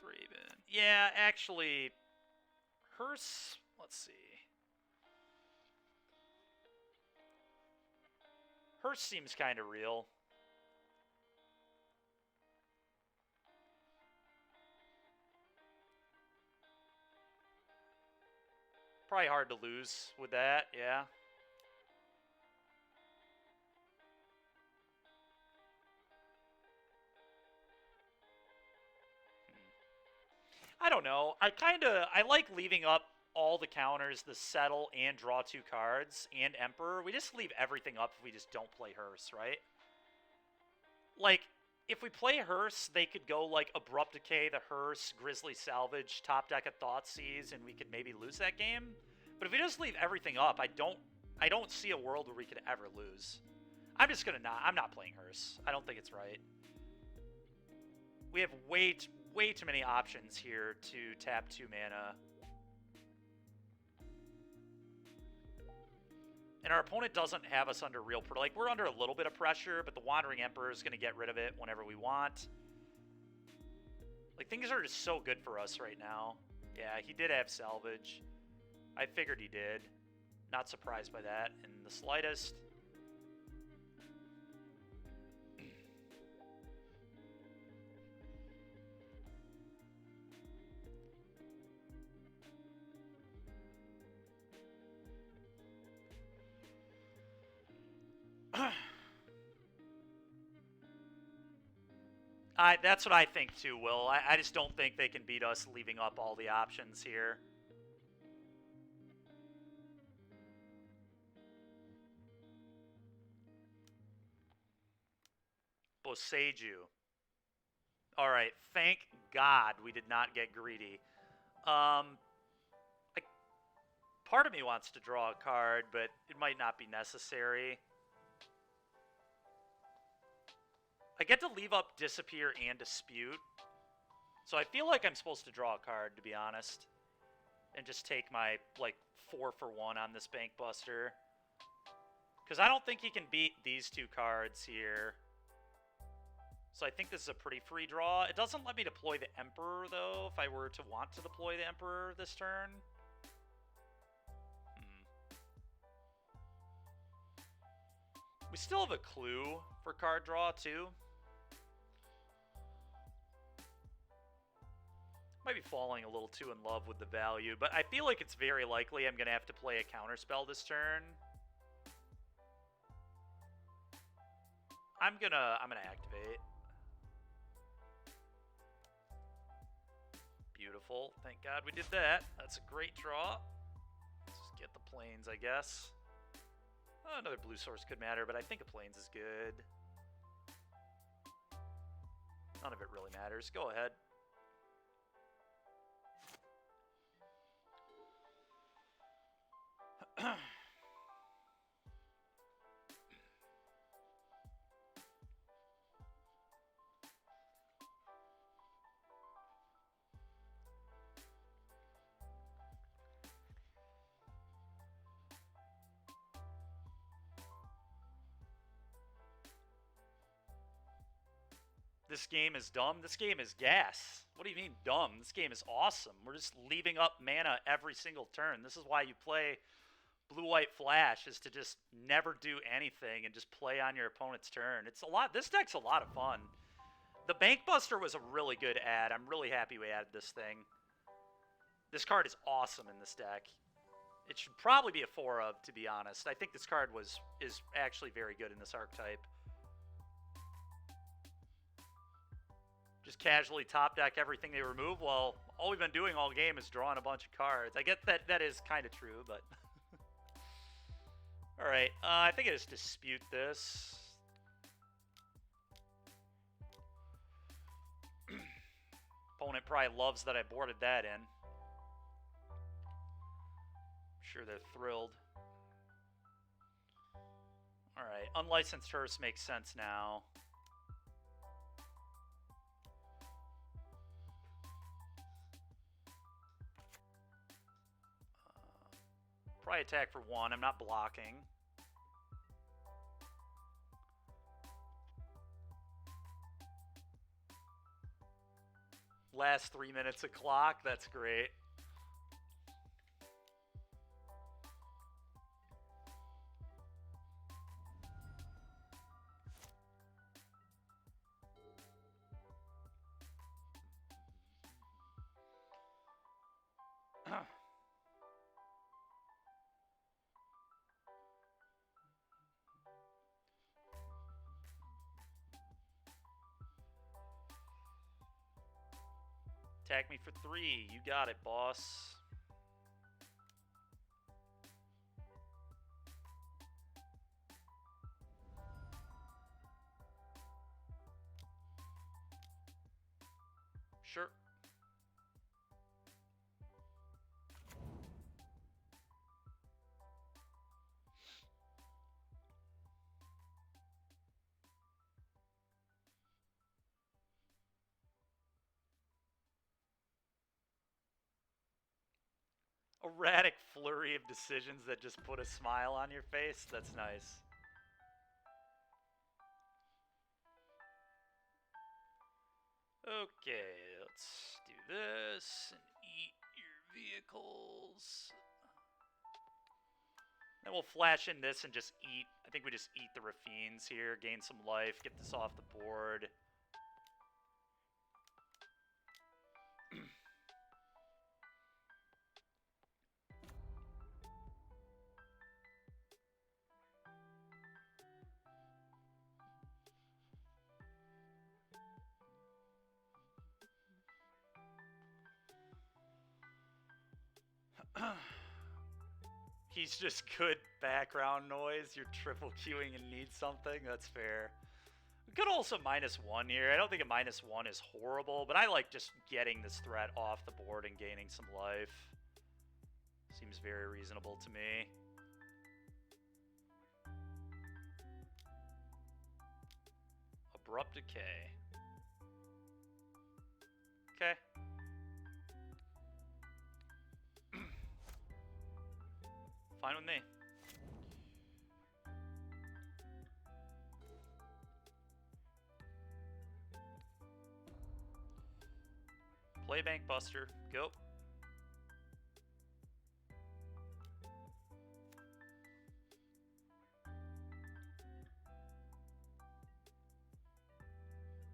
Thraben. Yeah, actually, Hearse, let's see. Hearse seems kind of real. Probably hard to lose with that, yeah. I don't know. I like leaving up all the counters, the settle and draw 2 cards, and Emperor. We just leave everything up if we just don't play Hearse, right? Like, if we play Hearse, they could go like Abrupt Decay, the Hearse, Grizzly Salvage, top deck of Thoughtseize, and we could maybe lose that game. But if we just leave everything up, I don't see a world where we could ever lose. I'm not playing Hearse. I don't think it's right. We have way too many options here to tap 2 mana. And our opponent doesn't have us under real... Like, we're under a little bit of pressure, but the Wandering Emperor is going to get rid of it whenever we want. Like, things are just so good for us right now. Yeah, he did have Salvage. I figured he did. Not surprised by that in the slightest. That's what I think too, Will. I just don't think they can beat us leaving up all the options here. Boseiju. Alright, thank God we did not get greedy. Part of me wants to draw a card, but it might not be necessary. I get to leave up Disappear and Dispute. So I feel like I'm supposed to draw a card, to be honest. And just take my, like, 4-for-1 on this Bank Buster. Because I don't think he can beat these 2 cards here. So I think this is a pretty free draw. It doesn't let me deploy the Emperor, though, if I were to want to deploy the Emperor this turn. We still have a clue for card draw, too. Might be falling a little too in love with the value, but I feel like it's very likely I'm going to have to play a counterspell this turn. I'm gonna activate. Beautiful. Thank God we did that. That's a great draw. Let's just get the Plains, I guess. Another blue source could matter, but I think a Plains is good. None of it really matters. Go ahead. This game is dumb. This game is gas. What do you mean dumb? This game is awesome. We're just leaving up mana every single turn. This is why you play Blue-White Flash, is to just never do anything and just play on your opponent's turn. It's a lot. This deck's a lot of fun. The Bank Buster was a really good add. I'm really happy we added this thing. This card is awesome in this deck. It should probably be a 4-of, to be honest. I think this card is actually very good in this archetype. Just casually top deck everything they remove. Well, all we've been doing all game is drawing a bunch of cards. I get that is kind of true, but... Alright, I think I just dispute this. Opponent probably loves that I boarded that in. I'm sure they're thrilled. Alright, Unlicensed Hearse makes sense now. probably attack for 1. I'm not blocking. Last 3 minutes of clock. That's great. Attack me for 3. You got it, boss. Sure. Erratic flurry of decisions that just put a smile on your face. That's nice. Okay, let's do this and eat your vehicles. Then we'll flash in this and just eat. I think we just eat the Rafines here, gain some life, get this off the board. He's just good background noise. You're triple queuing and need something. That's fair. We could also -1 here. I don't think a -1 is horrible, but I like just getting this threat off the board and gaining some life. Seems very reasonable to me. Abrupt Decay. Okay. Fine with me. Play Bank Buster. Go.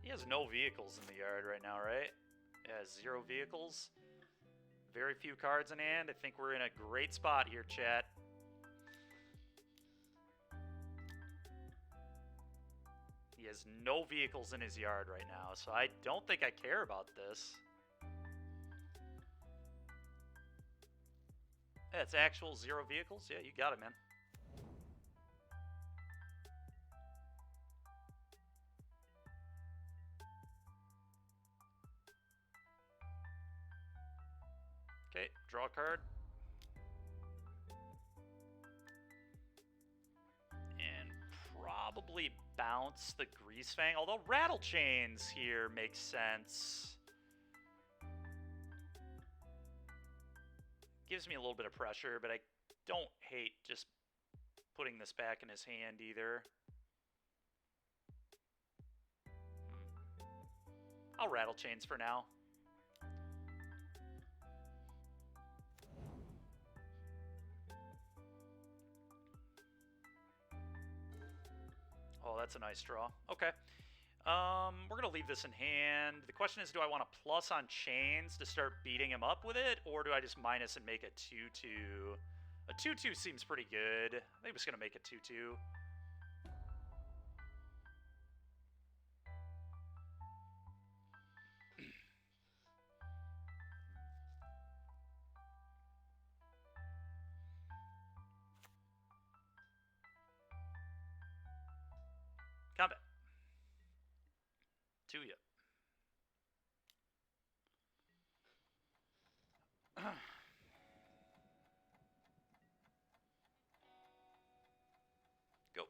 He has no vehicles in the yard right now, right? He has 0 vehicles. Very few cards in hand. I think we're in a great spot here, chat. He has no vehicles in his yard right now, so I don't think I care about this. Yeah, it's actual 0 vehicles? Yeah, you got it, man. Okay, draw a card. And probably bounce the Greasefang, although Rattle Chains here makes sense. Gives me a little bit of pressure, but I don't hate just putting this back in his hand either. I'll Rattle Chains for now. Oh, that's a nice draw. Okay. We're going to leave this in hand. The question is, do I want a plus on chains to start beating him up with it, or do I just minus and make a 2-2? A 2-2 seems pretty good. I think I'm just going to make a 2-2. Combat. To you. Go.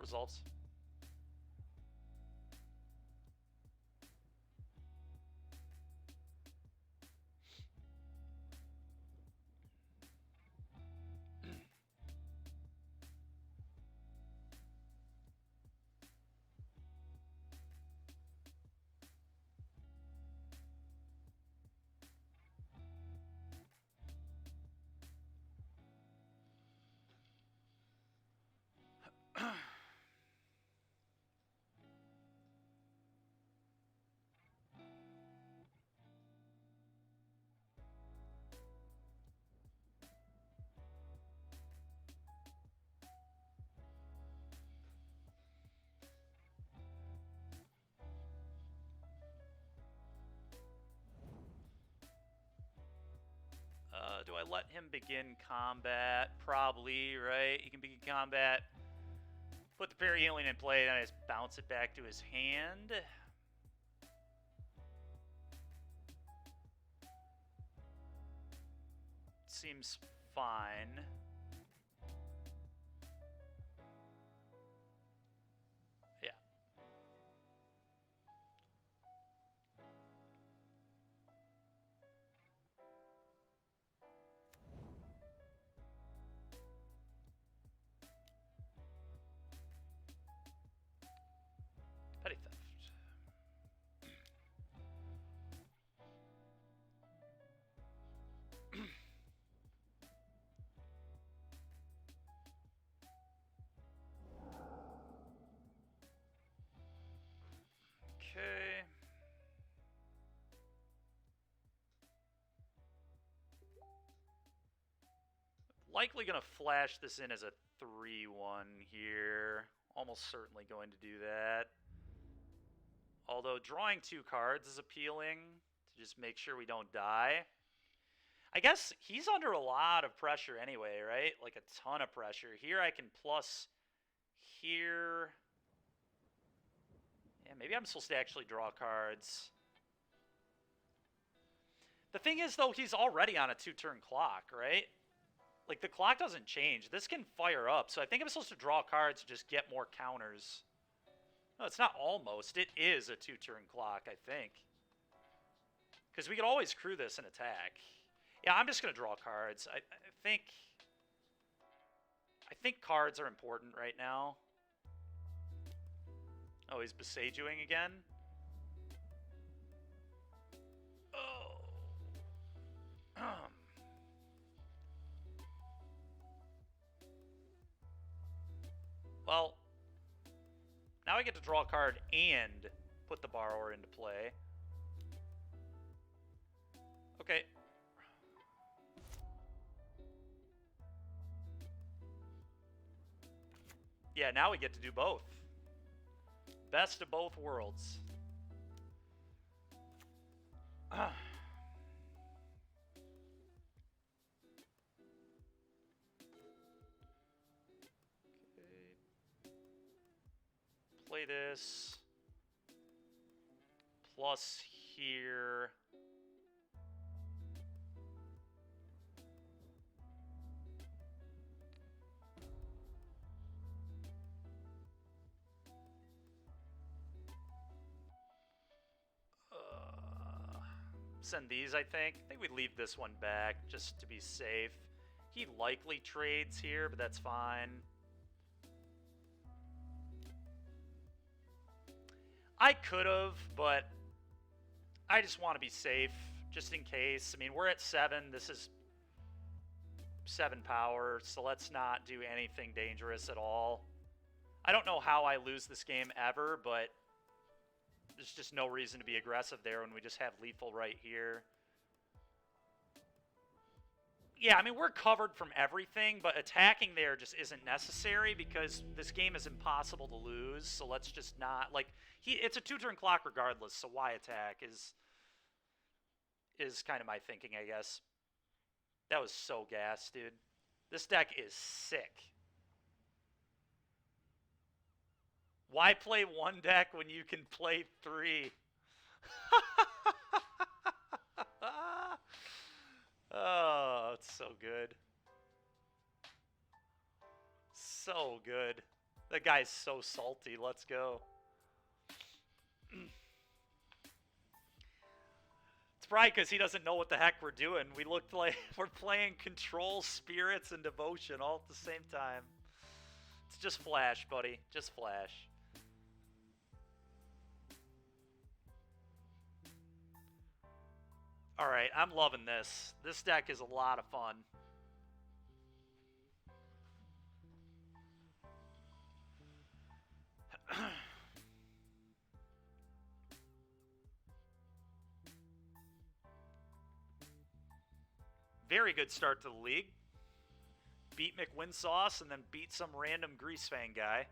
resolves. Do I let him begin combat? Probably, right? He can begin combat. Put the parry healing in play, then I just bounce it back to his hand. Seems fine. Yeah. Petty theft. Okay. Likely going to flash this in as a 3-1 here. Almost certainly going to do that. Although drawing 2 cards is appealing to just make sure we don't die. I guess he's under a lot of pressure anyway, right? Like a ton of pressure. Here I can plus here. Yeah, maybe I'm supposed to actually draw cards. The thing is, though, he's already on a 2-turn clock, right? Like, the clock doesn't change. This can fire up, so I think I'm supposed to draw cards to just get more counters. No, it's not almost. It is a 2-turn clock, I think. Because we could always crew this and attack. Yeah, I'm just going to draw cards. I think cards are important right now. Oh, he's Besejuing again? Oh. Well, now I get to draw a card and put the Borrower into play. Okay. Yeah, now we get to do both. Best of both worlds. Okay. Play this. Plus here. Send these, I think. I think we leave this one back just to be safe. He likely trades here, but that's fine. I could have, but I just want to be safe, just in case. I mean, we're at 7. This is 7 power, so let's not do anything dangerous at all. I don't know how I lose this game ever, but there's just no reason to be aggressive there when we just have lethal right here. Yeah, I mean, we're covered from everything, but attacking there just isn't necessary because this game is impossible to lose, so let's just not... Like, it's a 2-turn clock regardless, so why attack is kind of my thinking, I guess. That was so gas, dude. This deck is sick. Why play one deck when you can play 3? Oh, it's so good. So good. That guy's so salty. Let's go. It's probably because he doesn't know what the heck we're doing. We looked like we're playing Control, Spirits, and Devotion all at the same time. It's just Flash, buddy. Just Flash. Alright, I'm loving this. This deck is a lot of fun. Very good start to the league. Beat McWinsauce and then beat some random Greasefang guy.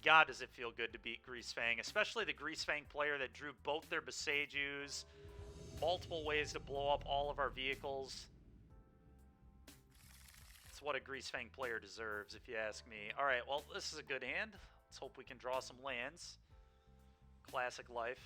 God, does it feel good to beat Greasefang, especially the Greasefang player that drew both their Boseijus, multiple ways to blow up all of our vehicles. It's what a Greasefang player deserves, if you ask me. Alright, well, this is a good hand. Let's hope we can draw some lands. Classic life.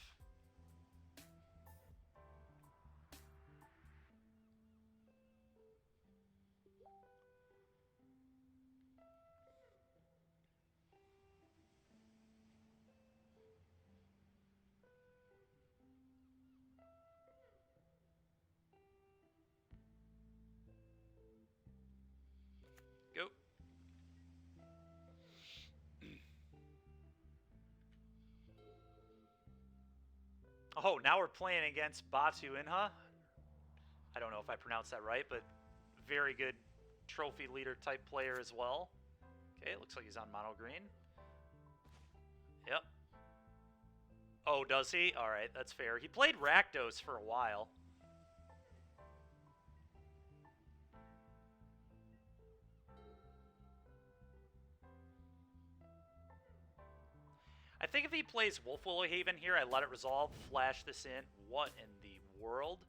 Go. Oh, now we're playing against Batu Inha. I don't know if I pronounced that right, but very good trophy leader type player as well. Okay, looks like he's on mono green. Yep. Oh, does he? Alright, that's fair. He played Rakdos for a while. I think if he plays Wolf Willowhaven here, I let it resolve, flash this in. What in the world?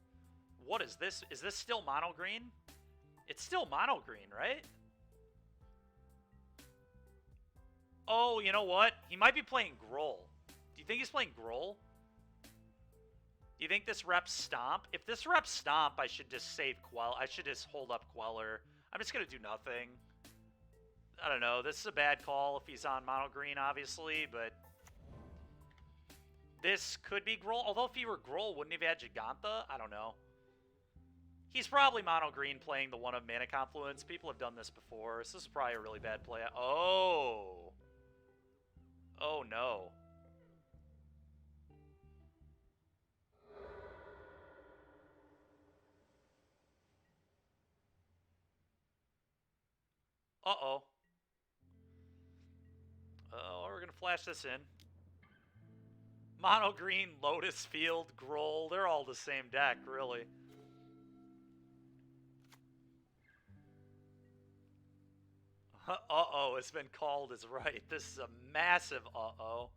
What is this? Is this still mono green? It's still mono green, right? Oh, you know what? He might be playing Groll. Do you think he's playing Groll? Do you think this reps Stomp? If this reps Stomp, I should just save Quell. I should just hold up Queller. I'm just going to do nothing. I don't know. This is a bad call if he's on mono green, obviously, but this could be Groll. Although if he were Groll, wouldn't he have had Giganta? I don't know. He's probably mono green playing the one of Mana Confluence. People have done this before, so this is probably a really bad play. Oh. Oh, no. Uh-oh. Uh-oh, we're going to flash this in. Mono green, Lotus Field, Groll. They're all the same deck, really. Uh-oh, it's been called as right. This is a massive uh-oh.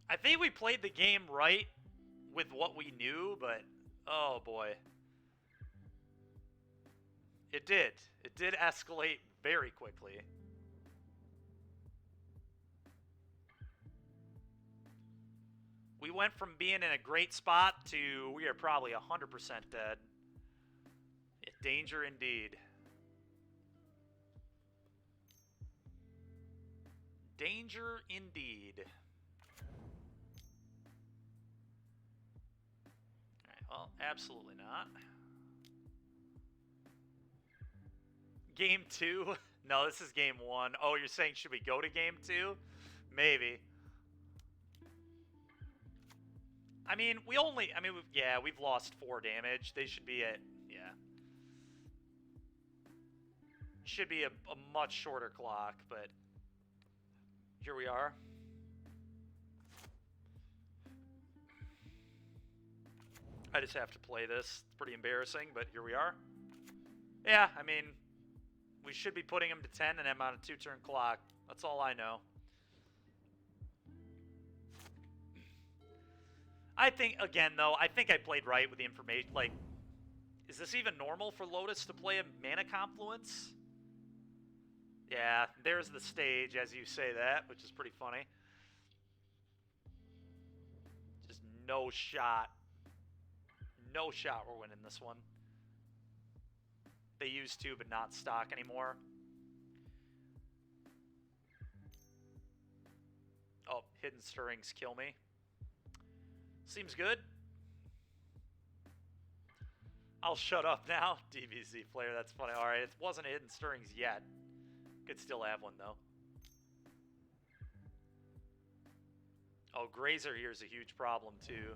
I think we played the game right with what we knew, but oh boy. It did. It did escalate very quickly. We went from being in a great spot to we are probably 100% dead. Danger indeed. Danger indeed. Alright, well, absolutely not. Game 2? No, this is game 1. Oh, you're saying should we go to game 2? Maybe. I mean, yeah, we've lost 4 damage. They should be at, yeah. Should be a much shorter clock, but here we are. I just have to play this. It's pretty embarrassing, but here we are. Yeah, I mean, we should be putting him to 10 and I'm on a 2-turn clock. That's all I know. I think, again, though, I think I played right with the information. Like, is this even normal for Lotus to play a Mana Confluence? Yeah, there's the stage, as you say that, which is pretty funny. Just no shot. No shot we're winning this one. They used to, but not stock anymore. Oh, Hidden Stirrings kill me. Seems good. I'll shut up now. DBZ player, that's funny. Alright, it wasn't a Hidden Stirrings yet. Could still have one, though. Oh, Grazer here is a huge problem, too.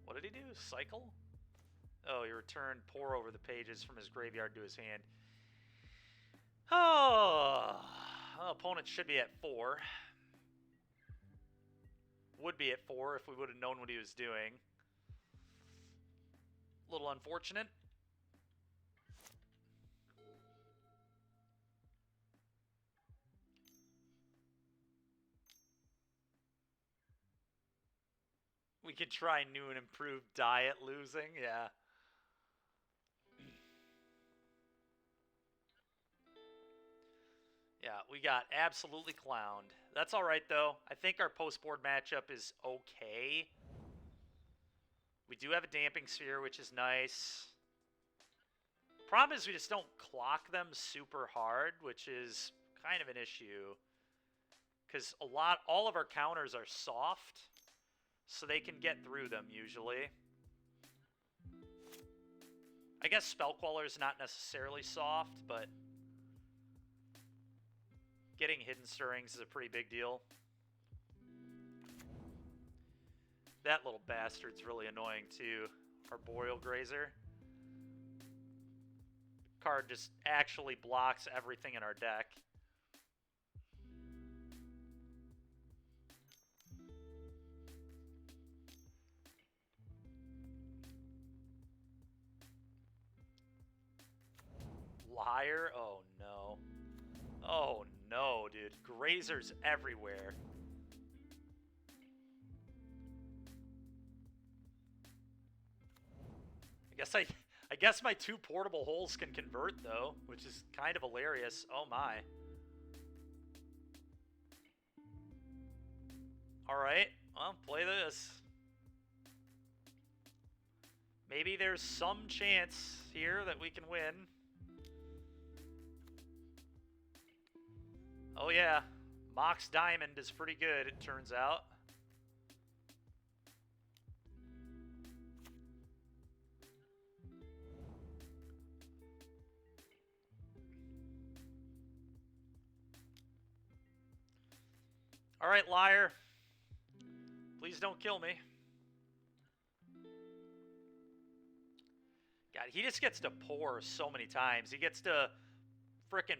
What did he do? Cycle? Oh, he returned pour over the pages from his graveyard to his hand. Oh, well, opponent should be at 4. Would be at 4 if we would have known what he was doing. A little unfortunate. We could try new and improved diet losing, yeah. Yeah, we got absolutely clowned. That's all right, though. I think our post-board matchup is okay. We do have a Damping Sphere, which is nice. Problem is we just don't clock them super hard, which is kind of an issue. Because all of our counters are soft, so they can get through them usually. I guess Spell Queller is not necessarily soft, but getting Hidden Stirrings is a pretty big deal. That little bastard's really annoying too. Arboreal Grazer. Card just actually blocks everything in our deck. Liar? Oh no. Oh no, dude. Grazers everywhere. I guess my 2 portable holes can convert though, which is kind of hilarious. Oh my. Alright, well, play this. Maybe there's some chance here that we can win. Oh yeah, Mox Diamond is pretty good, it turns out. Alright, liar. Please don't kill me. God, he just gets to pour so many times. He gets to frickin'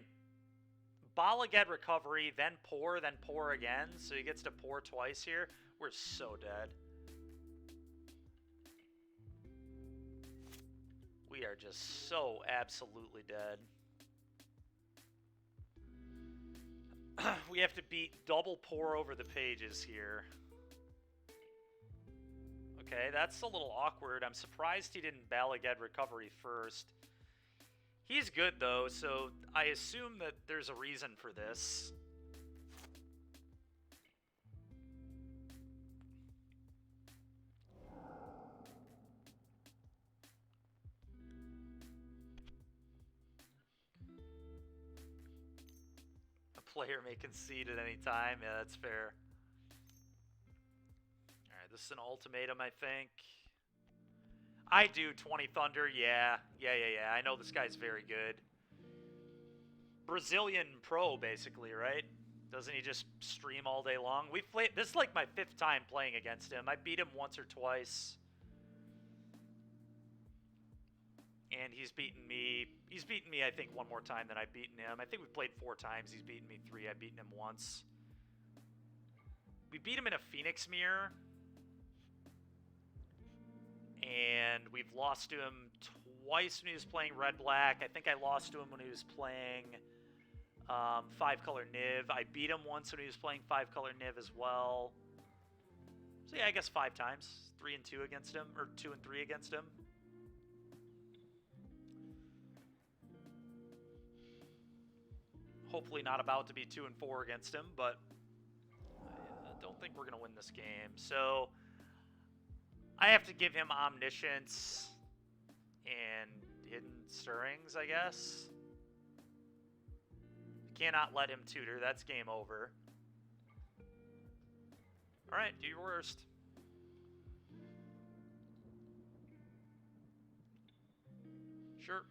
Bala Ged recovery, then pour again. So he gets to pour twice here. We're so dead. We are just so absolutely dead. We have to beat double pour over the pages here. Okay, that's a little awkward. I'm surprised he didn't Bala Ged recovery first. He's good, though, so I assume that there's a reason for this. A player may concede at any time. Yeah, that's fair. Alright, this is an ultimatum, I think. I do 20 Thunder, yeah. Yeah. I know this guy's very good. Brazilian pro, basically, right? Doesn't he just stream all day long? We've played. This is like my 5th time playing against him. I beat him once or twice. And he's beaten me. He's beaten me, I think, one more time than I've beaten him. I think we've played 4 times. He's beaten me 3. I've beaten him once. We beat him in a Phoenix Mirror. And we've lost to him twice when he was playing Red-Black. I think I lost to him when he was playing 5-color Niv. I beat him once when he was playing 5-color Niv as well. So yeah, I guess 5 times. 3 and 2 against him, or 2 and 3 against him. Hopefully not about to be 2 and 4 against him, but I don't think we're going to win this game. So I have to give him Omniscience, and Hidden Stirrings, I guess. Cannot let him tutor. That's game over. Alright, do your worst. Sure.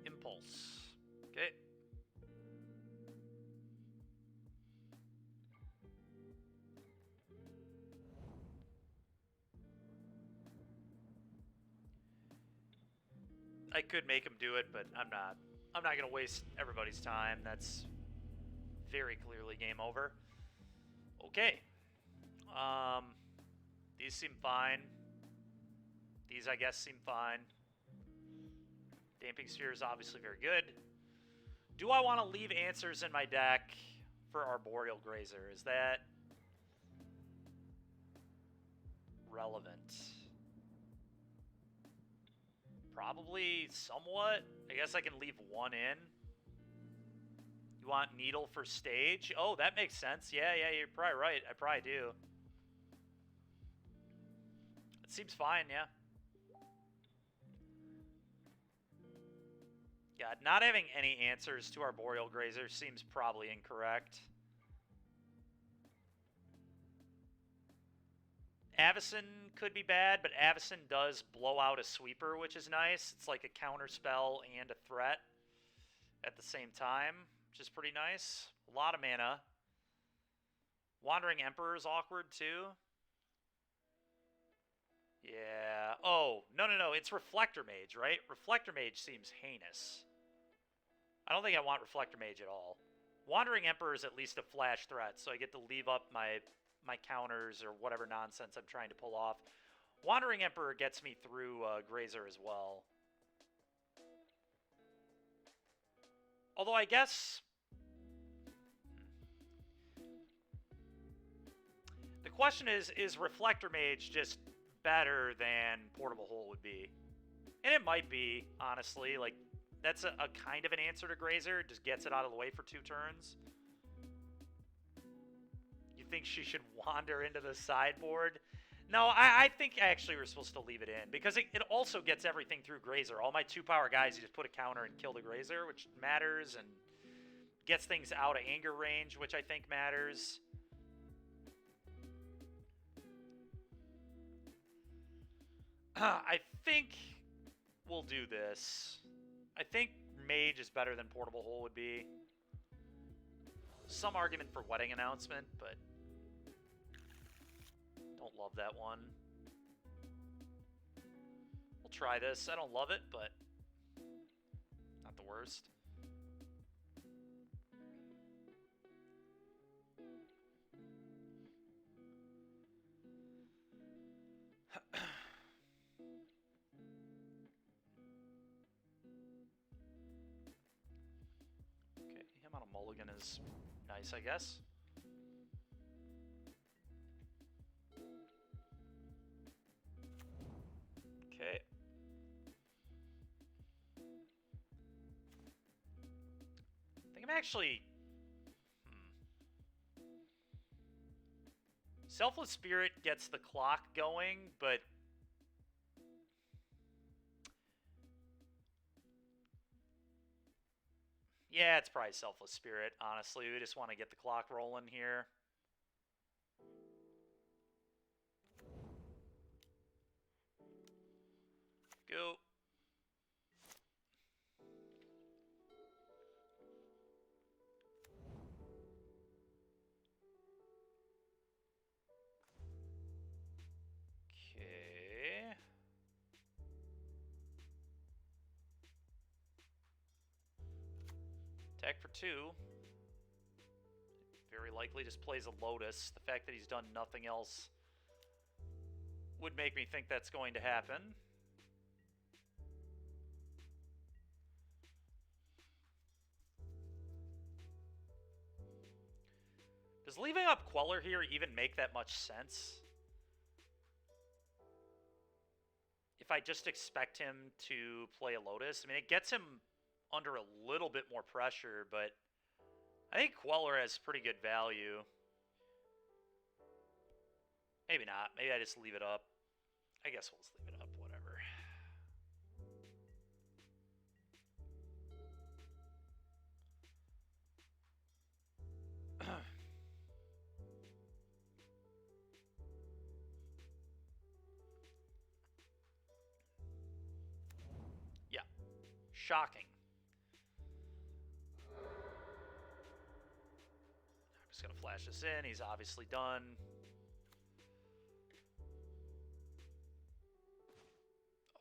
Impulse. Okay. I could make him do it, but I'm not. I'm not going to waste everybody's time. That's very clearly game over. Okay. These seem fine. These, I guess, seem fine. Damping Sphere is obviously very good. Do I want to leave answers in my deck for Arboreal Grazer? Is that relevant? Probably somewhat. I guess I can leave one in. You want Needle for stage? Oh, that makes sense. Yeah, you're probably right. I probably do. It seems fine, yeah. Yeah, not having any answers to Arboreal Grazer seems probably incorrect. Avacyn could be bad, but Avacyn does blow out a sweeper, which is nice. It's like a counter spell and a threat at the same time, which is pretty nice. A lot of mana. Wandering Emperor is awkward, too. Yeah. Oh, no. It's Reflector Mage, right? Reflector Mage seems heinous. I don't think I want Reflector Mage at all. Wandering Emperor is at least a flash threat, so I get to leave up my counters or whatever nonsense I'm trying to pull off. Wandering Emperor gets me through Grazer as well. Although I guess... The question is Reflector Mage just better than Portable Hole would be? And it might be, honestly. Like, that's a kind of an answer to Grazer. It just gets it out of the way for 2 turns. You think she should wander into the sideboard? No, I think actually we're supposed to leave it in. Because it also gets everything through Grazer. All my 2-power guys, you just put a counter and kill the Grazer, which matters. And gets things out of anger range, which I think matters. I think we'll do this. I think Mage is better than Portable Hole would be. Some argument for Wedding Announcement, but don't love that one. We'll try this. I don't love it, but not the worst. Him on a mulligan is nice, I guess. Okay. I think I'm actually... Selfless Spirit gets the clock going, but... Yeah, it's probably Selfless Spirit, honestly. We just want to get the clock rolling here. Go. Okay. Attack for 2. Very likely just plays a Lotus. The fact that he's done nothing else would make me think that's going to happen. Does leaving up Queller here even make that much sense? if I just expect him to play a Lotus. I mean, it gets him under a little bit more pressure, but I think Queller has pretty good value. Maybe not. Maybe I just leave it up. I guess we'll just leave it up, whatever. Yeah. Shocking. I'm just going to flash this in. He's obviously done.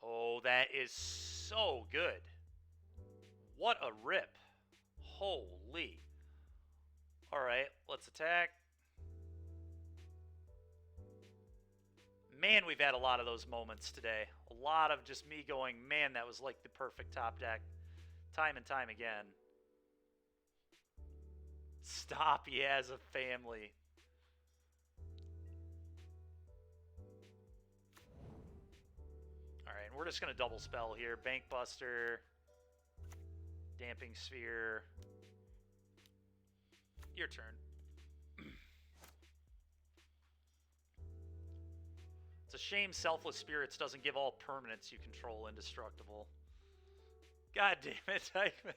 Oh, that is so good. What a rip. Holy. Alright, let's attack. Man, we've had a lot of those moments today. A lot of just me going, man, that was like the perfect top deck. Time and time again. Stop, he has a family. Alright, and we're just going to double spell here. Bank Buster. Damping Sphere. Your turn. It's a shame Selfless Spirits doesn't give all permanents you control indestructible. God damn it, Dykeman.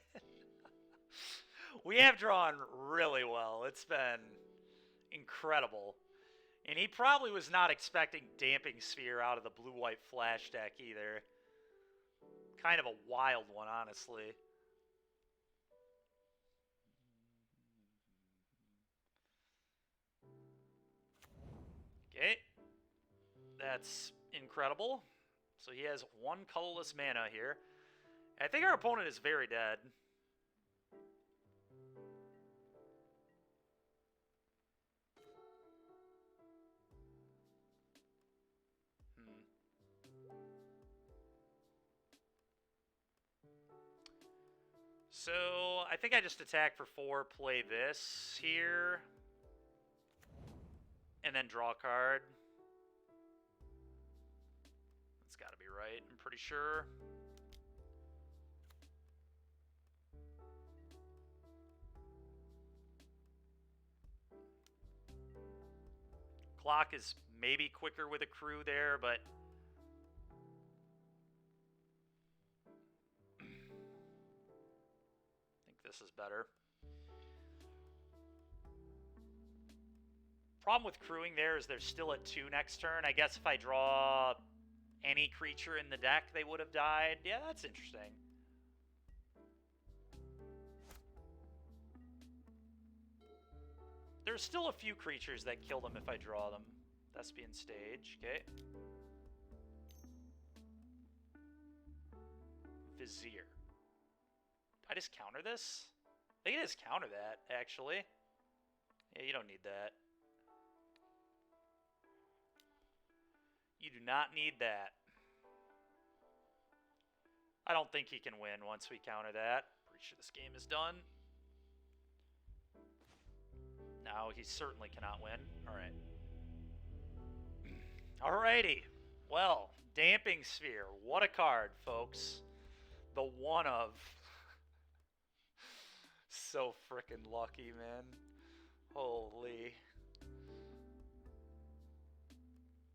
We have drawn really well. It's been incredible. And he probably was not expecting Damping Sphere out of the blue-white flash deck either. Kind of a wild one, honestly. Okay. That's incredible. So he has one colorless mana here. I think our opponent is very dead. So I think I just attack for 4, play this here, and then draw a card. That's got to be right, I'm pretty sure. Clock is maybe quicker with a crew there, but I think this is better. Problem with crewing there is they're still at 2 next turn. I guess if I draw any creature in the deck, they would have died. Yeah, that's interesting. There's still a few creatures that kill them if I draw them. Thespian Stage, okay. Vizier. I just counter this? I think I just counter that, actually. Yeah, you don't need that. You do not need that. I don't think he can win once we counter that. Pretty sure this game is done. No, he certainly cannot win. Alright. Alrighty. Well, Damping Sphere. What a card, folks. The one of. So frickin' lucky, man. Holy.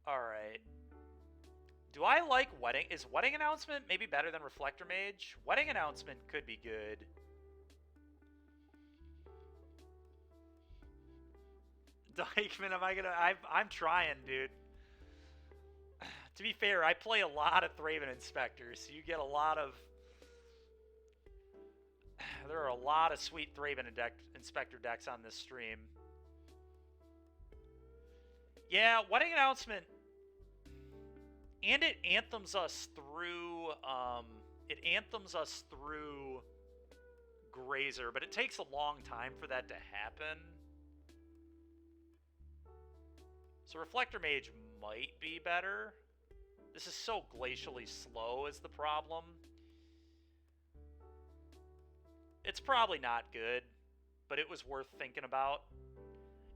Alright. Do I like Wedding? Is Wedding Announcement maybe better than Reflector Mage? Wedding Announcement could be good. Dykeman, am I gonna... I'm trying, dude. To be fair, I play a lot of Thraben Inspectors, so you get a lot of... There are a lot of sweet Thraben Inspector decks on this stream. Yeah, Wedding Announcement... And it anthems us through... It anthems us through Grazer, but it takes a long time for that to happen. So Reflector Mage might be better. This is so glacially slow is the problem. It's probably not good, but it was worth thinking about.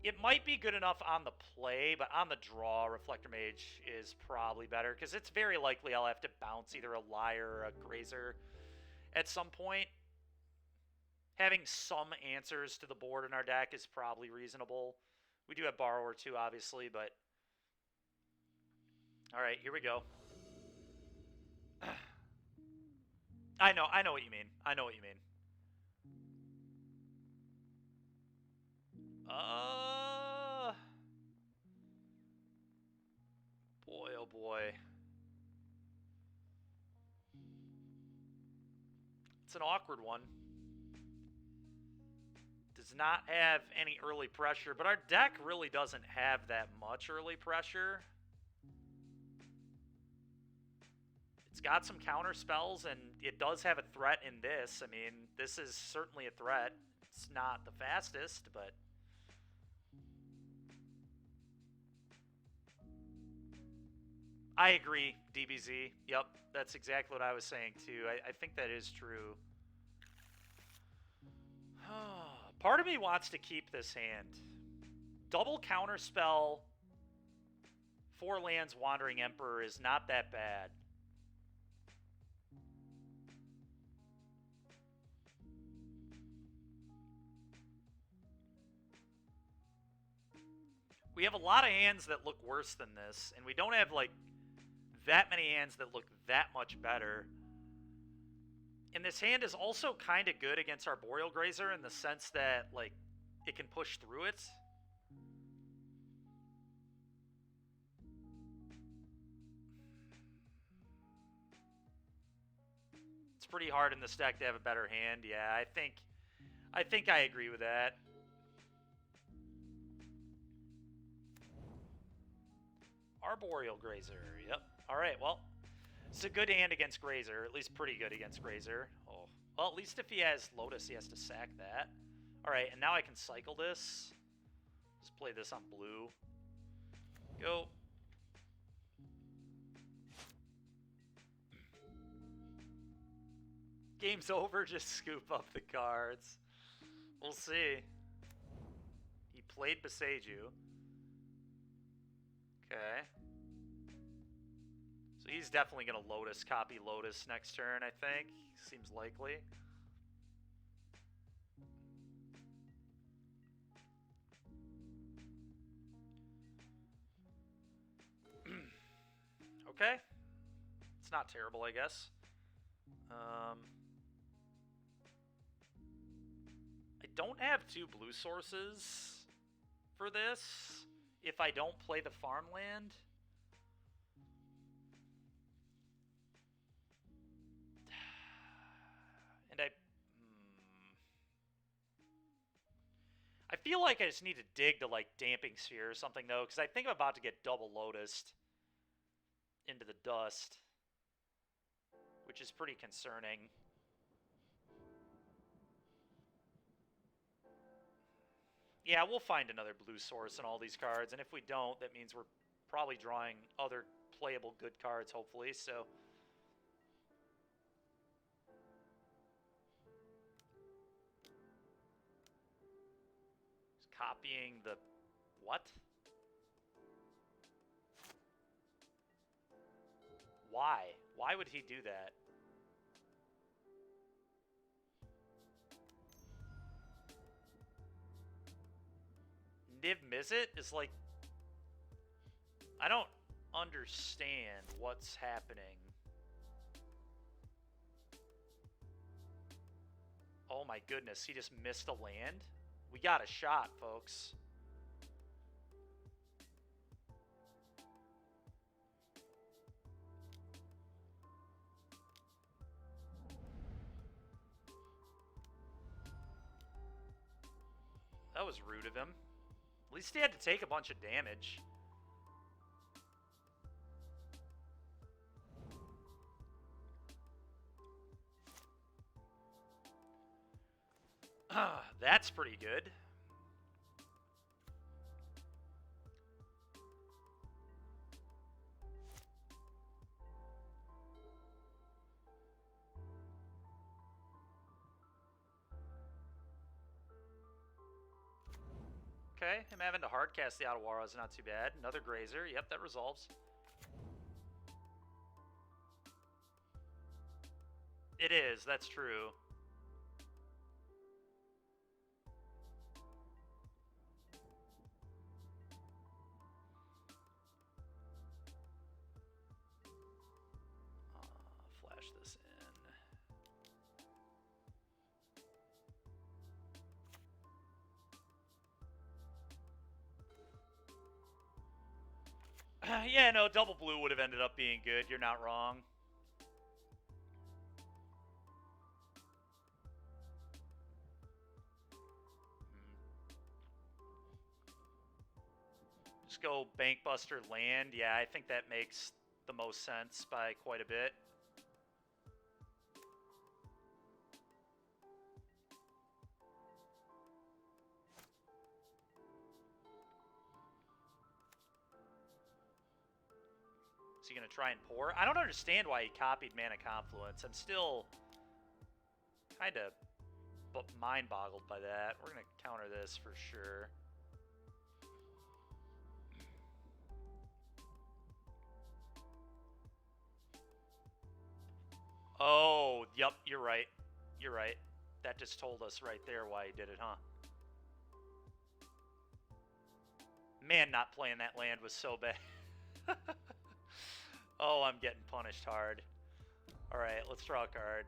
It might be good enough on the play, but on the draw, Reflector Mage is probably better, because it's very likely I'll have to bounce either a Liar or a Grazer at some point. Having some answers to the board in our deck is probably reasonable. We do have Borrower too, obviously, but... Alright, here we go. I know what you mean. I know what you mean. Boy, oh boy. It's an awkward one. Does not have any early pressure, but our deck really doesn't have that much early pressure. It's got some counter spells, and it does have a threat in this. I mean, this is certainly a threat. It's not the fastest, but... I agree, DBZ. Yep, that's exactly what I was saying, too. I think that is true. Part of me wants to keep this hand. Double counterspell, 4 lands, Wandering Emperor is not that bad. We have a lot of hands that look worse than this, and we don't have, like, that many hands that look that much better. And this hand is also kind of good against Arboreal Grazer in the sense that, like, it can push through it. It's pretty hard in this deck to have a better hand. Yeah, I think I agree with that. Arboreal Grazer, yep. Alright, well, it's a good hand against Grazer, at least pretty good against Grazer. Oh, well, at least if he has Lotus, he has to sack that. Alright, and now I can cycle this. Just play this on blue. Go. Game's over, just scoop up the cards. We'll see. He played Boseiju. Okay. So he's definitely going to Lotus, copy Lotus next turn, I think. Seems likely. Okay. It's not terrible, I guess. I don't have 2 blue sources for this if I don't play the farmland. And I feel like I just need to dig to, like, Damping Sphere or something, though, because I think I'm about to get double Lotused into the dust, which is pretty concerning. Yeah, we'll find another blue source in all these cards, and if we don't, that means we're probably drawing other playable good cards, hopefully, so... Just copying the... What? Why? Why would he do that? Niv Mizzet is like... I don't understand what's happening. Oh my goodness, he just missed a land? We got a shot, folks. That was rude of him. At least he had to take a bunch of damage. That's pretty good. Okay. okay. Him having to hardcast the Otawara is not too bad. Another Grazer. Yep, that resolves. It is, that's true. Flash this in. Yeah, no, double blue would have ended up being good. You're not wrong. Just go Bankbuster land. Yeah, I think that makes the most sense by quite a bit. Is he going to try and pour? I don't understand why he copied Mana Confluence. I'm still kind of mind-boggled by that. We're going to counter this for sure. Oh, yep, you're right. You're right. That just told us right there why he did it, huh? Man, not playing that land was so bad. Oh, I'm getting punished hard. Alright, let's draw a card.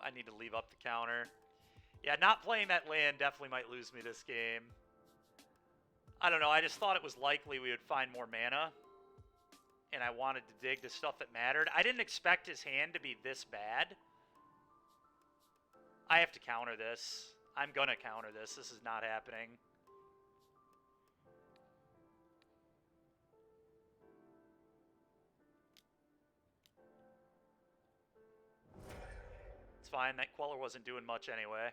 I need to leave up the counter. Yeah, not playing that land definitely might lose me this game. I don't know, I just thought it was likely we would find more mana. And I wanted to dig the stuff that mattered. I didn't expect his hand to be this bad. I have to counter this. I'm gonna counter this. This is not happening. It's fine. That Queller wasn't doing much anyway.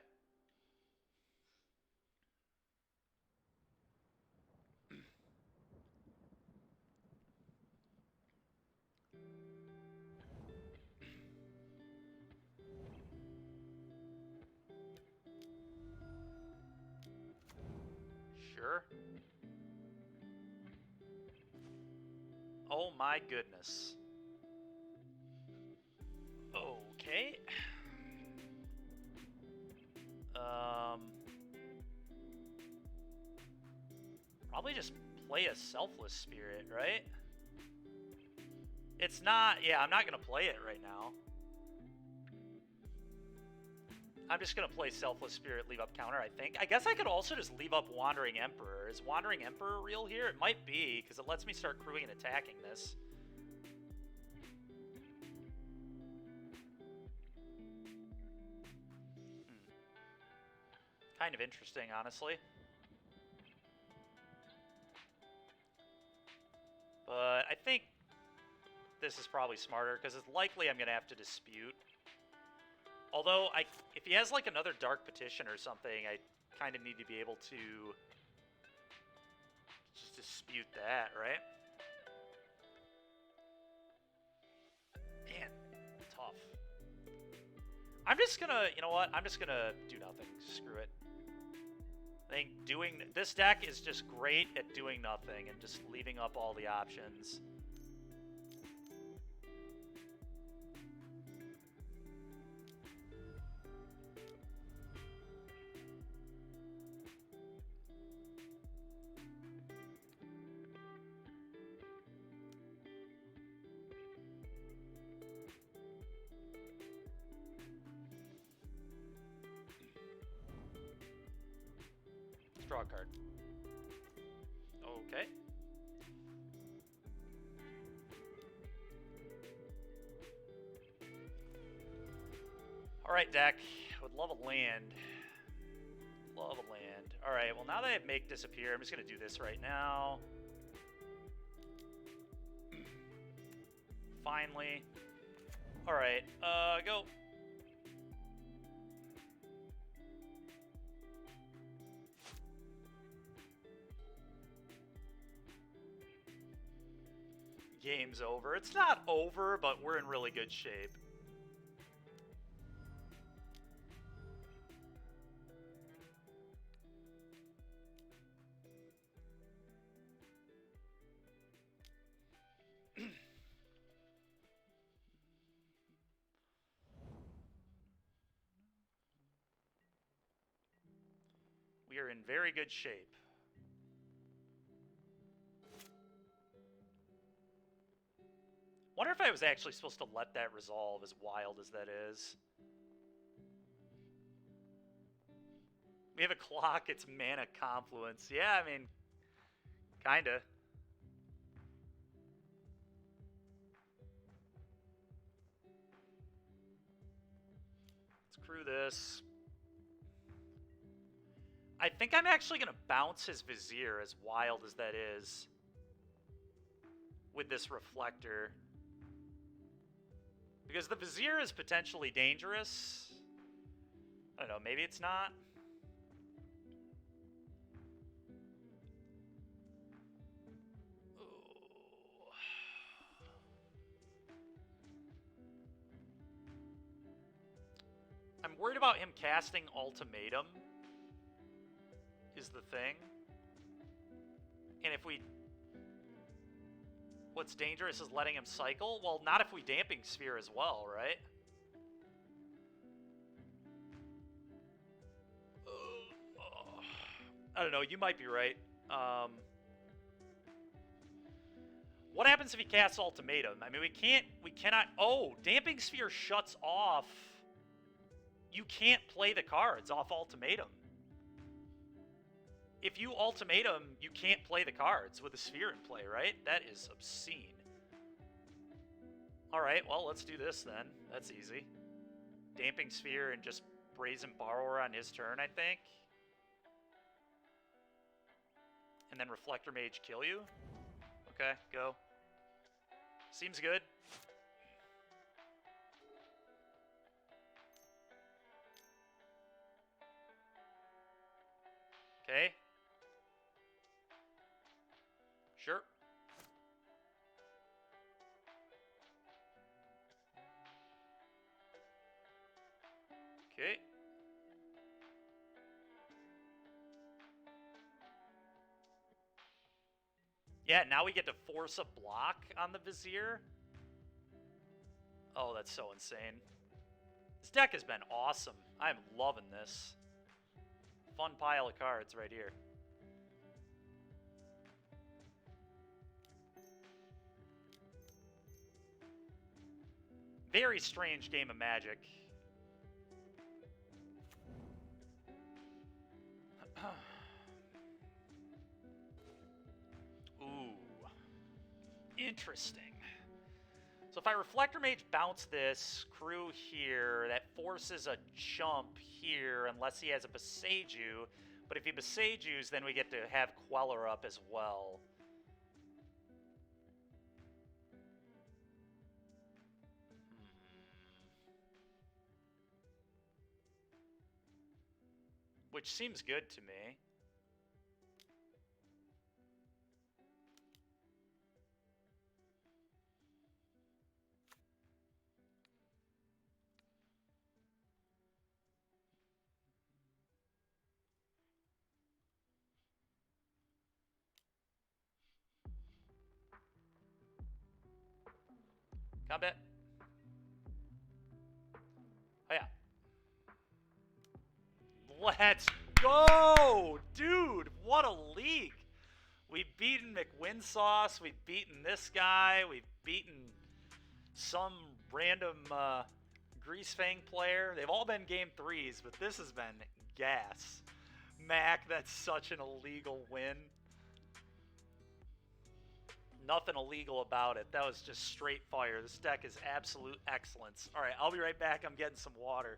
Sure. Oh my goodness. Okay. Probably just play a Selfless Spirit, right? It's not... Yeah, I'm not going to play it right now. I'm just going to play Selfless Spirit, leave up counter, I think. I guess I could also just leave up Wandering Emperor. Is Wandering Emperor real here? It might be, because it lets me start crewing and attacking this. Kind of interesting, honestly. But I think this is probably smarter, because it's likely I'm going to have to dispute. Although, if he has, like, another Dark Petition or something, I kind of need to be able to just dispute that, right? Man, tough. I'm just gonna, you know what? I'm just gonna do nothing. Screw it. I think this deck is just great at doing nothing and just leaving up all the options. Draw a card. Okay. Alright, deck. Would love a land. Love a land. Alright, well now that I have Make Disappear, I'm just going to do this right now. Finally. Alright, go. Game's over. It's not over, but we're in really good shape. we are in very good shape. Wonder if I was actually supposed to let that resolve, as wild as that is. We have a clock, it's Mana Confluence. Yeah, I mean, kinda. Let's crew this. I think I'm actually going to bounce his Vizier, as wild as that is, with this Reflector. Because the Vizier is potentially dangerous. I don't know, maybe it's not. I'm worried about him casting Ultimatum, is the thing. And if we... What's dangerous is letting him cycle? Well, not if we Damping Sphere as well, right? I don't know, you might be right. What happens if he casts Ultimatum? I mean, we cannot... Oh, Damping Sphere shuts off... You can't play the cards off Ultimatum. If you Ultimatum, you can't play the cards with the Sphere in play, right? That is obscene. Alright, well, let's do this then. That's easy. Damping Sphere and just Brazen Borrower on his turn, I think. And then Reflector Mage kill you? Okay, go. Seems good. Okay. Sure. Okay. Yeah, now we get to force a block on the Vizier. Oh, that's so insane. This deck has been awesome. I'm loving this. Fun pile of cards right here. Very strange game of Magic. Ooh. Interesting. So if I Reflector Mage bounce this, crew here, that forces a jump here unless he has a Boseiju. But if he Boseijus, then we get to have Queller up as well. Which seems good to me. Combat. Oh, yeah. Let's go! Dude, what a league! We've beaten McWinsauce, we've beaten this guy, we've beaten some random Greasefang player. They've all been game 3s, but this has been gas. Mac, that's such an illegal win. Nothing illegal about it. That was just straight fire. This deck is absolute excellence. All right, I'll be right back. I'm getting some water.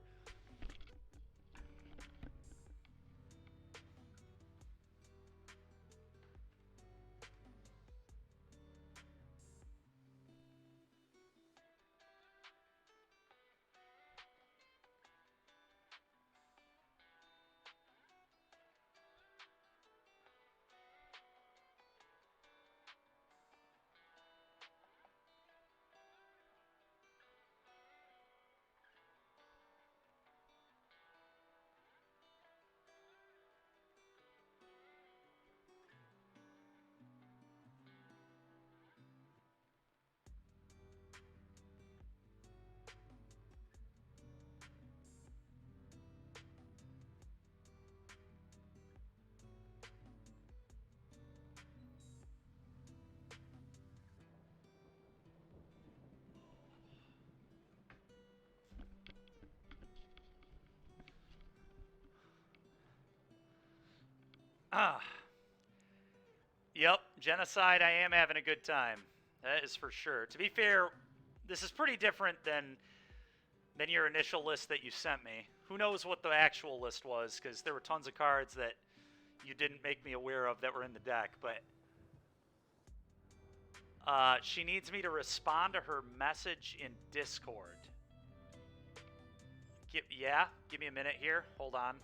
Ah. Yep, Genocide, I am having a good time. That is for sure. To be fair, this is pretty different than your initial list that you sent me. Who knows what the actual list was, because there were tons of cards that you didn't make me aware of that were in the deck, but she needs me to respond to her message in Discord. Yeah, give me a minute here. Hold on.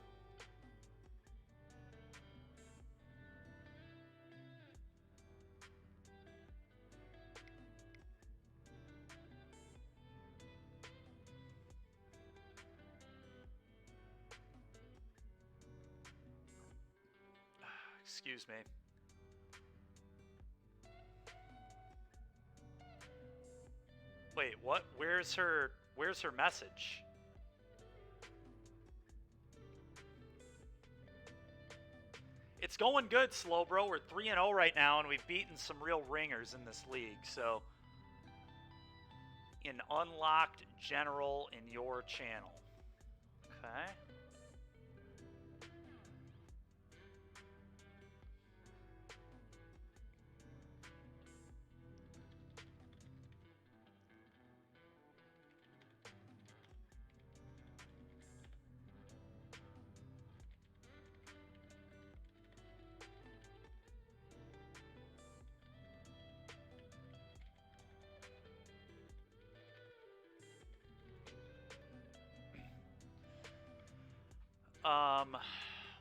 Excuse me. Wait, what? Where's her message? It's going good, Slowbro. We're 3-0 right now, and we've beaten some real ringers in this league. So, in unlocked general in your channel. Okay.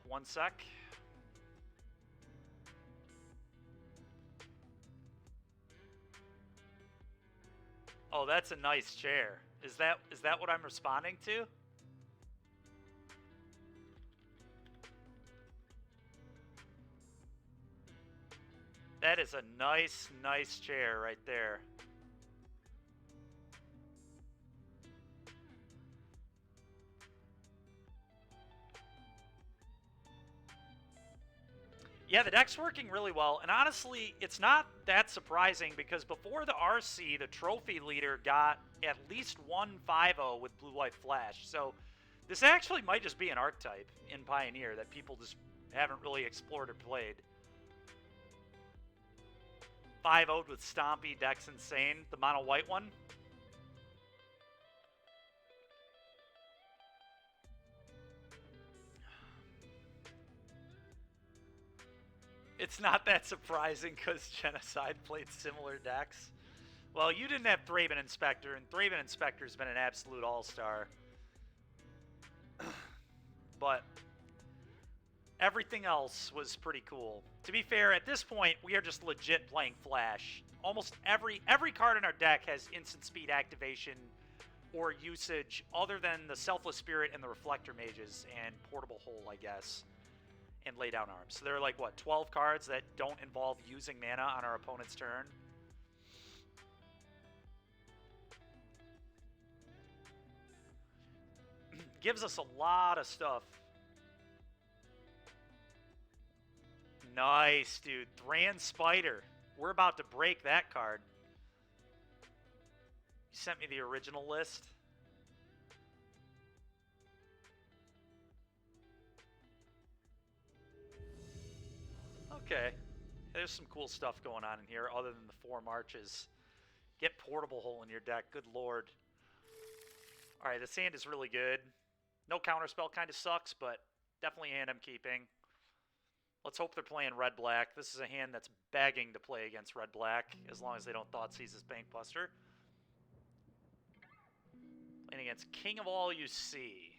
One sec. Oh, that's a nice chair. Is that what I'm responding to? That is a nice chair right there. Yeah, the deck's working really well, and honestly, it's not that surprising because before the RC, the trophy leader got at least one 5-0 with Blue-White Flash, so this actually might just be an archetype in Pioneer that people just haven't really explored or played. 5-0'd with Stompy, deck's insane. The mono white one. It's not that surprising because Genocide played similar decks. Well, you didn't have Thraben Inspector, and Thraben Inspector's been an absolute all-star. But everything else was pretty cool. To be fair, at this point, we are just legit playing Flash. Almost every card in our deck has instant speed activation or usage other than the Selfless Spirit and the Reflector Mages and Portable Hole, I guess, and Lay Down Arms. So there are like, what, 12 cards that don't involve using mana on our opponent's turn? Gives us a lot of stuff. Nice, dude. Thran Spider. We're about to break that card. You sent me the original list. Okay. There's some cool stuff going on in here other than the 4 marches. Get Portable Hole in your deck. Good lord. Alright, the sand is really good. No counterspell kind of sucks, but definitely a hand I'm keeping. Let's hope they're playing red-black. This is a hand that's begging to play against red-black, as long as they don't Thoughtseize Bankbuster. Playing against King of All You See.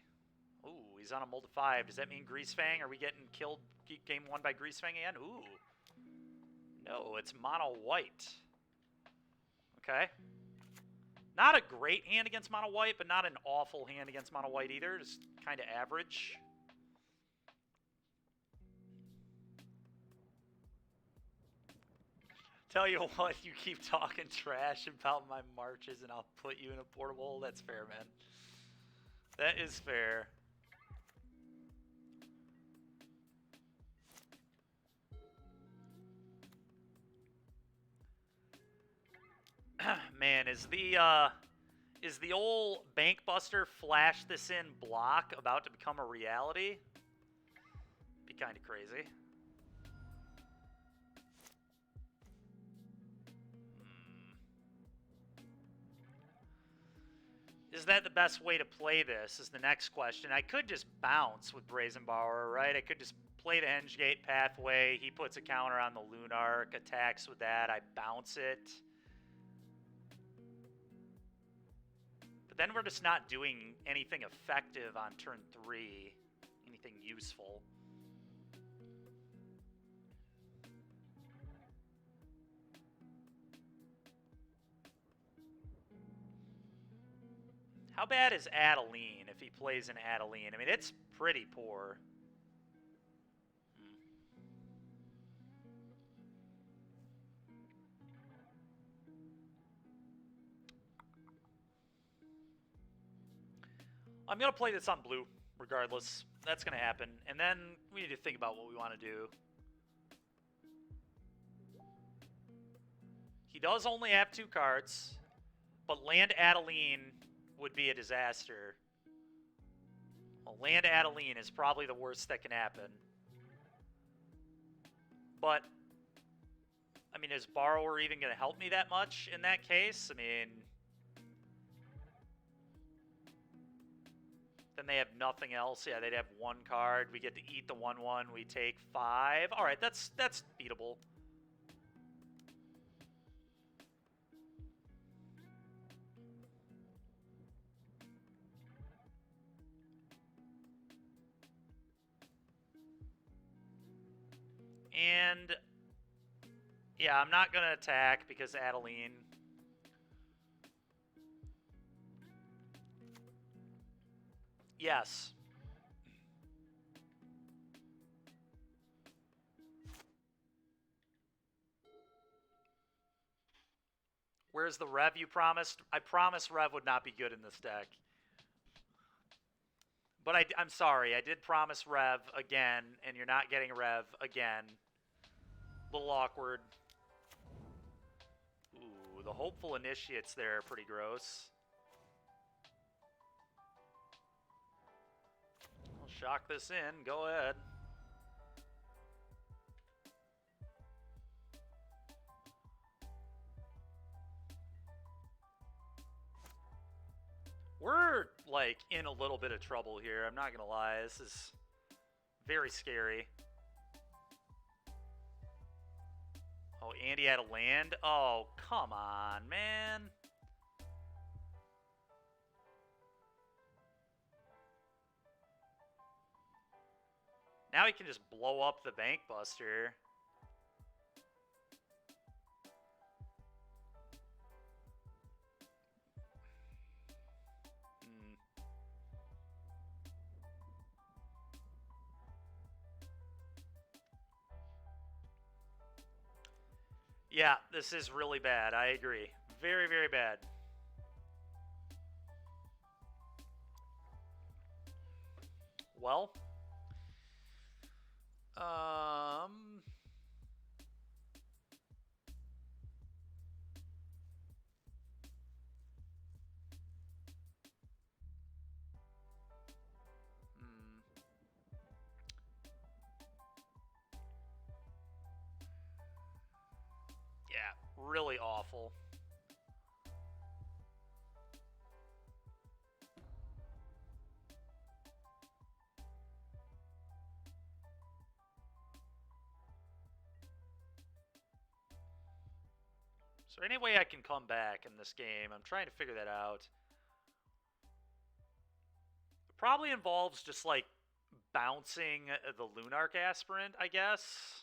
Ooh, he's on a mold of 5. Does that mean Greasefang? Are we getting killed game 1 by Greasefang again? Ooh. No, it's mono white. Okay. Not a great hand against mono white, but not an awful hand against mono white either. Just kind of average. Tell you what, you keep talking trash about my marches and I'll put you in a portable hole. That's fair, man. That is fair. Man, is the old Bankbuster Flash This In block about to become a reality? Be kind of crazy. Is that the best way to play this is the next question. I could just bounce with Brazenbauer, right? I could just play the Hengate pathway. He puts a counter on the Lunark, attacks with that. I bounce it. But then we're just not doing anything effective on turn 3. Anything useful. How bad is Adeline if he plays an Adeline? I mean, it's pretty poor. I'm going to play this on blue, regardless. That's going to happen. And then we need to think about what we want to do. He does only have 2 cards, but land Adeline would be a disaster. Well, land Adeline is probably the worst that can happen. But, I mean, is Borrower even going to help me that much in that case? I mean, then they have nothing else. Yeah, they'd have 1 card. We get to eat the 1/1. We take 5. All right, that's beatable. And, yeah, I'm not going to attack because Adeline. Yes. Where's the Rev you promised? I promised Rev would not be good in this deck. But I'm sorry, I did promise Rev again, and you're not getting Rev again. A little awkward. Ooh, the Hopeful Initiates there are pretty gross. I'll shock this in. Go ahead. We're, like, in a little bit of trouble here. I'm not going to lie. This is very scary. Oh, Andy had a land? Oh, come on, man. Now he can just blow up the Bank Buster. Yeah, this is really bad. I agree. Very, very bad. Well, yeah, really awful. Is there any way I can come back in this game? I'm trying to figure that out. It probably involves just, like, bouncing the Lunark Aspirant, I guess.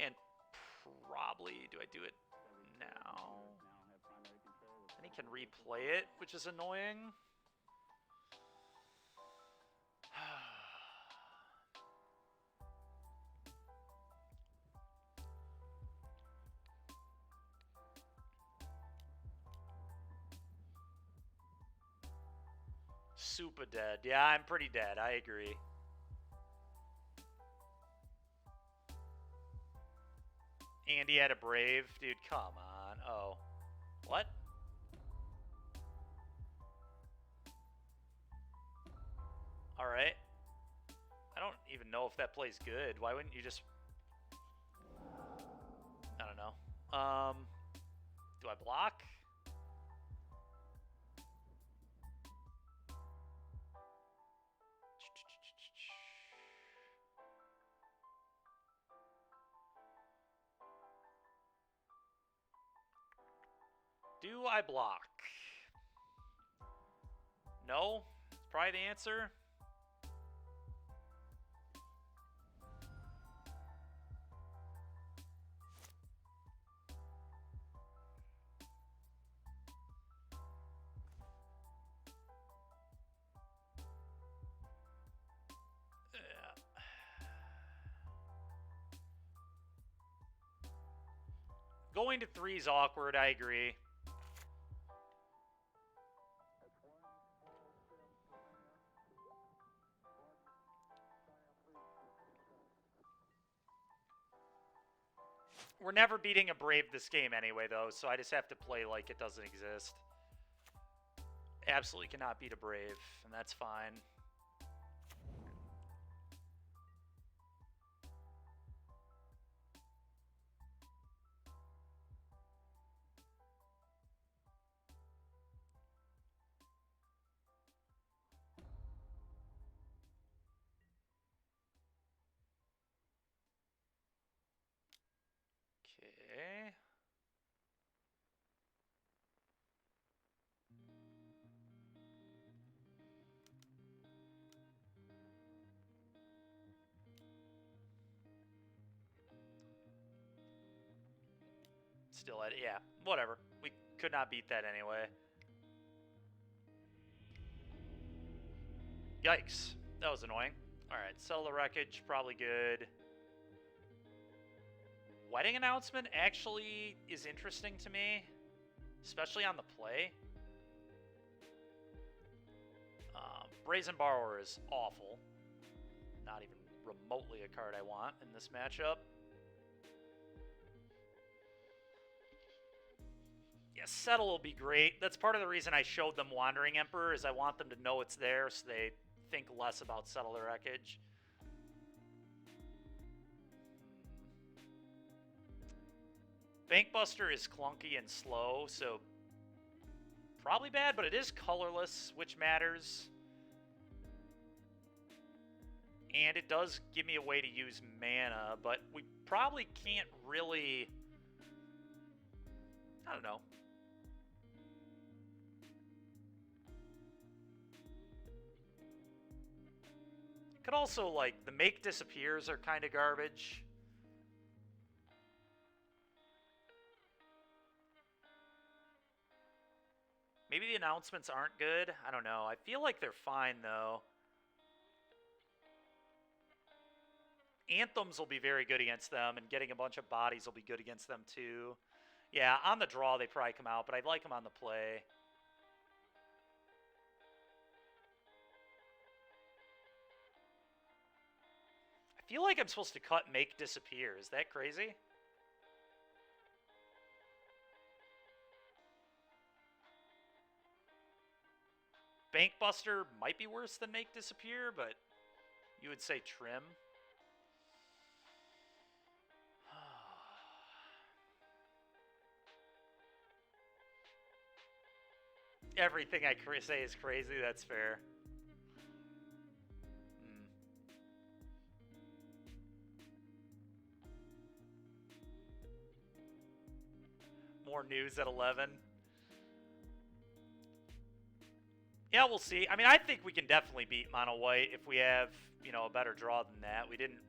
And probably, do I do it now? And he can replay it, which is annoying. Super dead. Yeah, I'm pretty dead. I agree. Andy had a Brave. Dude, come on. Oh. What? Alright. I don't even know if that play's good. Why wouldn't you just... I don't know. Do I block? Do I block? No? It's probably the answer. Going to 3 is awkward, I agree. We're never beating a Brave this game anyway, though, so I just have to play like it doesn't exist. Absolutely cannot beat a Brave, and that's fine. Okay. Still at it. Yeah, whatever. We could not beat that anyway. Yikes. That was annoying. Alright, settle the wreckage. Probably good. Wedding announcement actually is interesting to me, especially on the play. Brazen Borrower is awful. Not even remotely a card I want in this matchup. Yeah, Settle will be great. That's part of the reason I showed them Wandering Emperor, is I want them to know it's there so they think less about Settle the Wreckage. Bankbuster is clunky and slow, so probably bad, but it is colorless, which matters. And it does give me a way to use mana, but we probably can't really... I don't know. Could also, like, the Make Disappears are kind of garbage. Maybe the announcements aren't good. I don't know. I feel like they're fine, though. Anthems will be very good against them, and getting a bunch of bodies will be good against them, too. Yeah, on the draw, they probably come out, but I'd like them on the play. I feel like I'm supposed to cut Make Disappear. Is that crazy? Bankbuster might be worse than Make Disappear, but you would say Trim. Everything I say is crazy, that's fair. More news at 11. Yeah, we'll see. I mean, I think we can definitely beat Mono White if we have, you know, a better draw than that. We didn't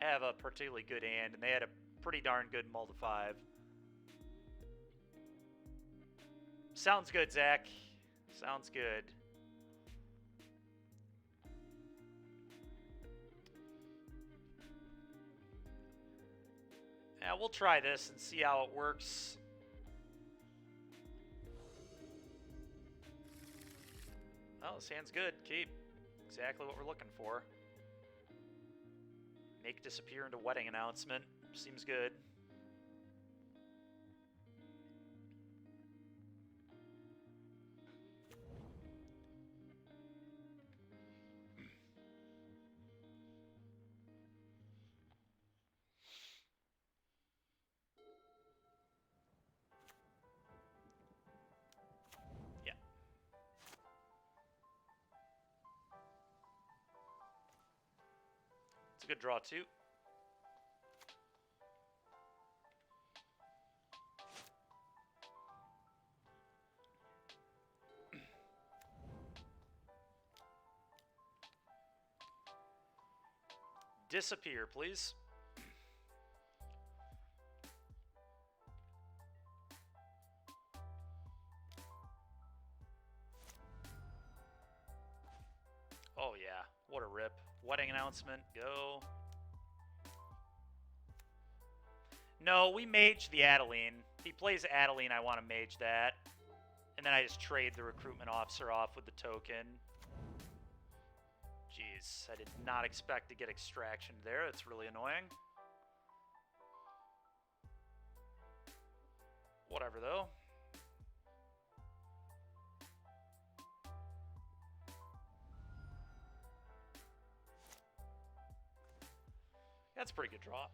have a particularly good hand, and they had a pretty darn good multi-5. Sounds good, Zach. Sounds good. Yeah, we'll try this and see how it works. Oh, this hand's good. Keep. Exactly what we're looking for. Make Disappear into Wedding Announcement. Seems good. good draw too. Disappear, please. Oh yeah, what a rip. Wedding announcement, go. No, we mage the Adeline. If he plays Adeline, I want to mage that. And then I just trade the recruitment officer off with the token. Jeez, I did not expect to get extraction there. That's really annoying. Whatever, though. That's a pretty good draw.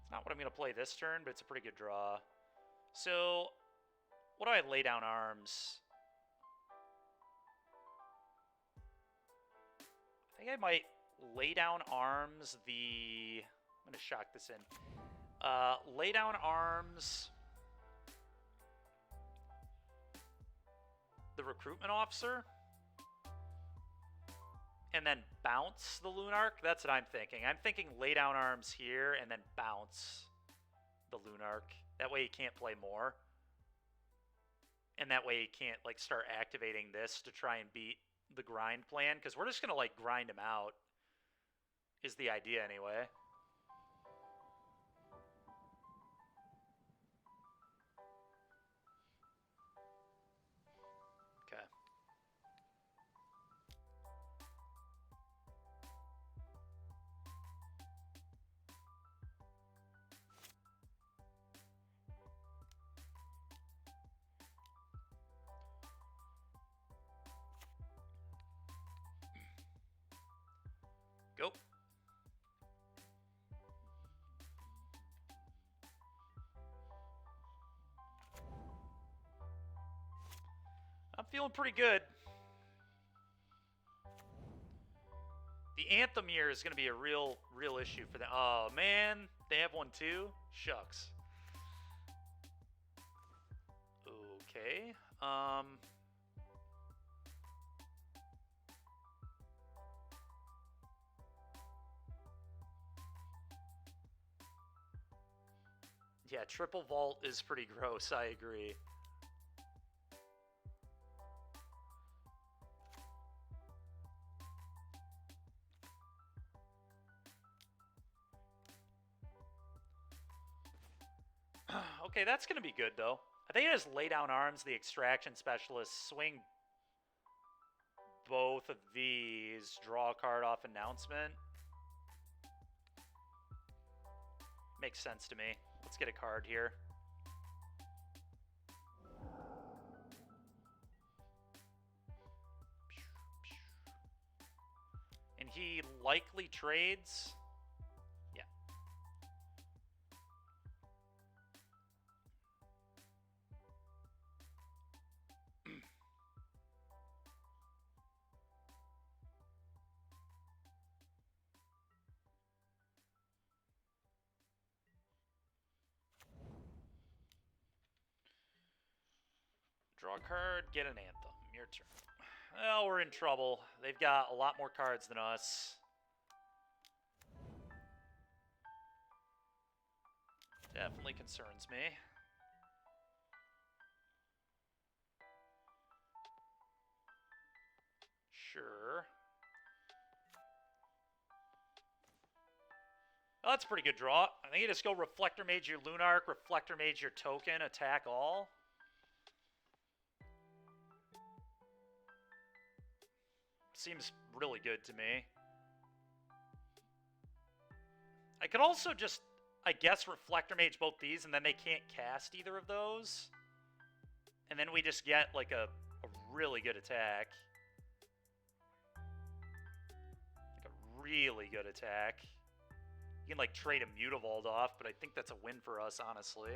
It's not what I'm going to play this turn, but it's a pretty good draw. So, what do I lay down arms? I think I might lay down arms the... I'm going to shock this in. Lay down arms the recruitment officer. And then bounce the Lunarch? That's what I'm thinking. I'm thinking lay down arms here and then bounce the Lunarch. That way he can't play more. And that way he can't, like, start activating this to try and beat the grind plan. Because we're just going to, like, grind him out. Is the idea, anyway. Okay. Go. I'm feeling pretty good. The Anthem year is going to be a real issue for them. Oh, man. They have one too? Shucks. Okay. Yeah, triple vault is pretty gross. I agree. Okay, that's going to be good, though. I think I just lay down arms, the extraction specialist, swing both of these, draw a card off announcement. Makes sense to me. Let's get a card here. And he likely trades. Yeah. Draw a card, get an Anthem. Your turn. Well, we're in trouble. They've got a lot more cards than us. Definitely concerns me. Sure. Oh, that's a pretty good draw. I think you just go Reflector Mage your Lunarch, Reflector Mage your token, attack all. Seems really good to me. I could also just, I guess, Reflector Mage both these, and then they can't cast either of those. And then we just get, like, a really good attack. Like, a really good attack. You can, like, trade a Mutavault off, but I think that's a win for us, honestly.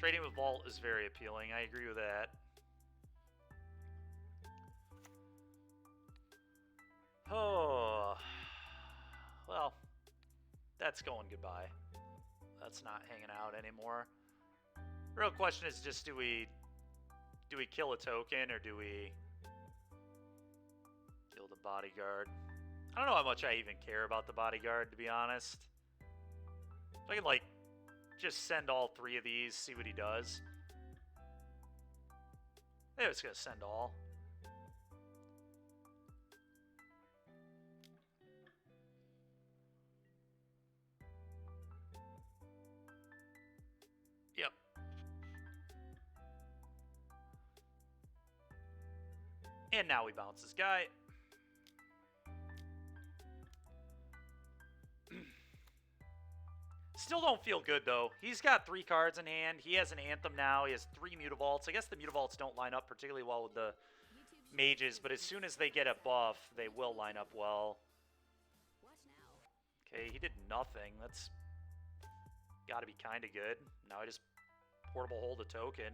Trading with Vault is very appealing. I agree with that. Oh, well, that's going goodbye. That's not hanging out anymore. Real question is just do we kill a token or do we kill the bodyguard? I don't know how much I even care about the bodyguard, to be honest. If I can, like, just send all 3 of these, see what he does. Maybe it's going to send all. Yep. And now we bounce this guy. Still don't feel good, though. He's got 3 cards in hand. He has an Anthem now. He has 3 Mutavaults. I guess the Mutavaults don't line up particularly well with the mages, but as soon as they get a buff, they will line up well. Okay, he did nothing. That's got to be kind of good. Now I just portable hold a token.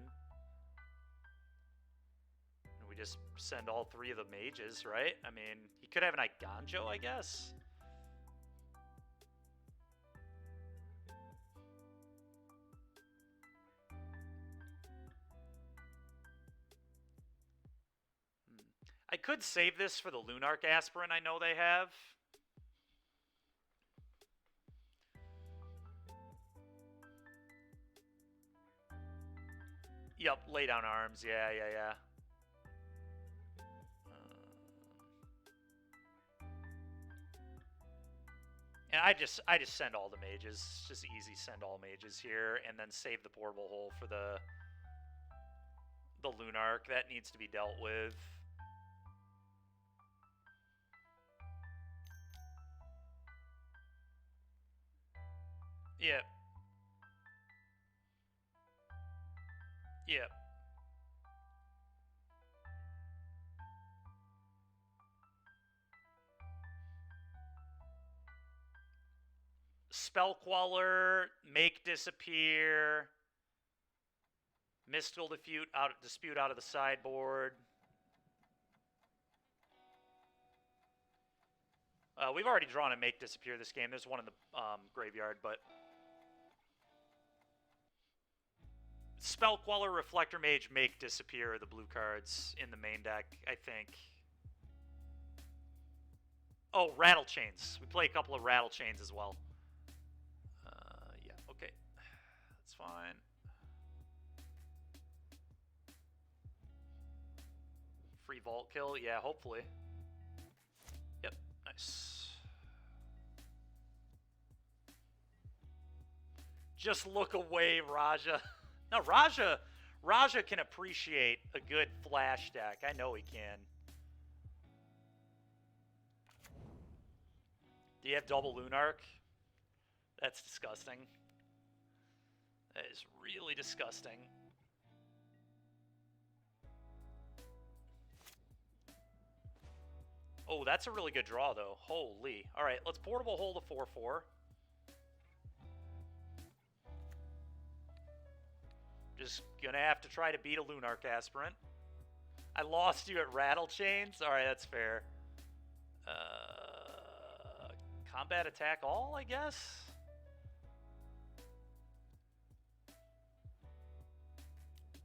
And we just send all 3 of the mages, right? I mean, he could have an Iganjo, I guess. I could save this for the Lunarch Aspirant I know they have. Yep, lay down arms. Yeah. And I just send all the mages. Just easy send all mages here, and then save the portable hole for the Lunarch. That needs to be dealt with. Yep. Yep. Spellqueller, make disappear, mystical dispute out of the sideboard. We've already drawn a make disappear this game. There's one in the graveyard, but Spellqueller, Reflector Mage, make disappear are the blue cards in the main deck, I think. Oh, Rattle Chains. We play a couple of Rattle Chains as well. Yeah, okay. That's fine. Free vault kill? Yeah, hopefully. Yep, nice. Just look away, Raja. Now, Raja can appreciate a good flash deck. I know he can. Do you have double Lunarch? That's disgusting. That is really disgusting. Oh, that's a really good draw, though. Holy. All right, let's portable hold a 4/4. Just gonna have to try to beat a Lunarch Aspirant. I lost you at Rattle Chains? All right, that's fair. Combat attack all, I guess?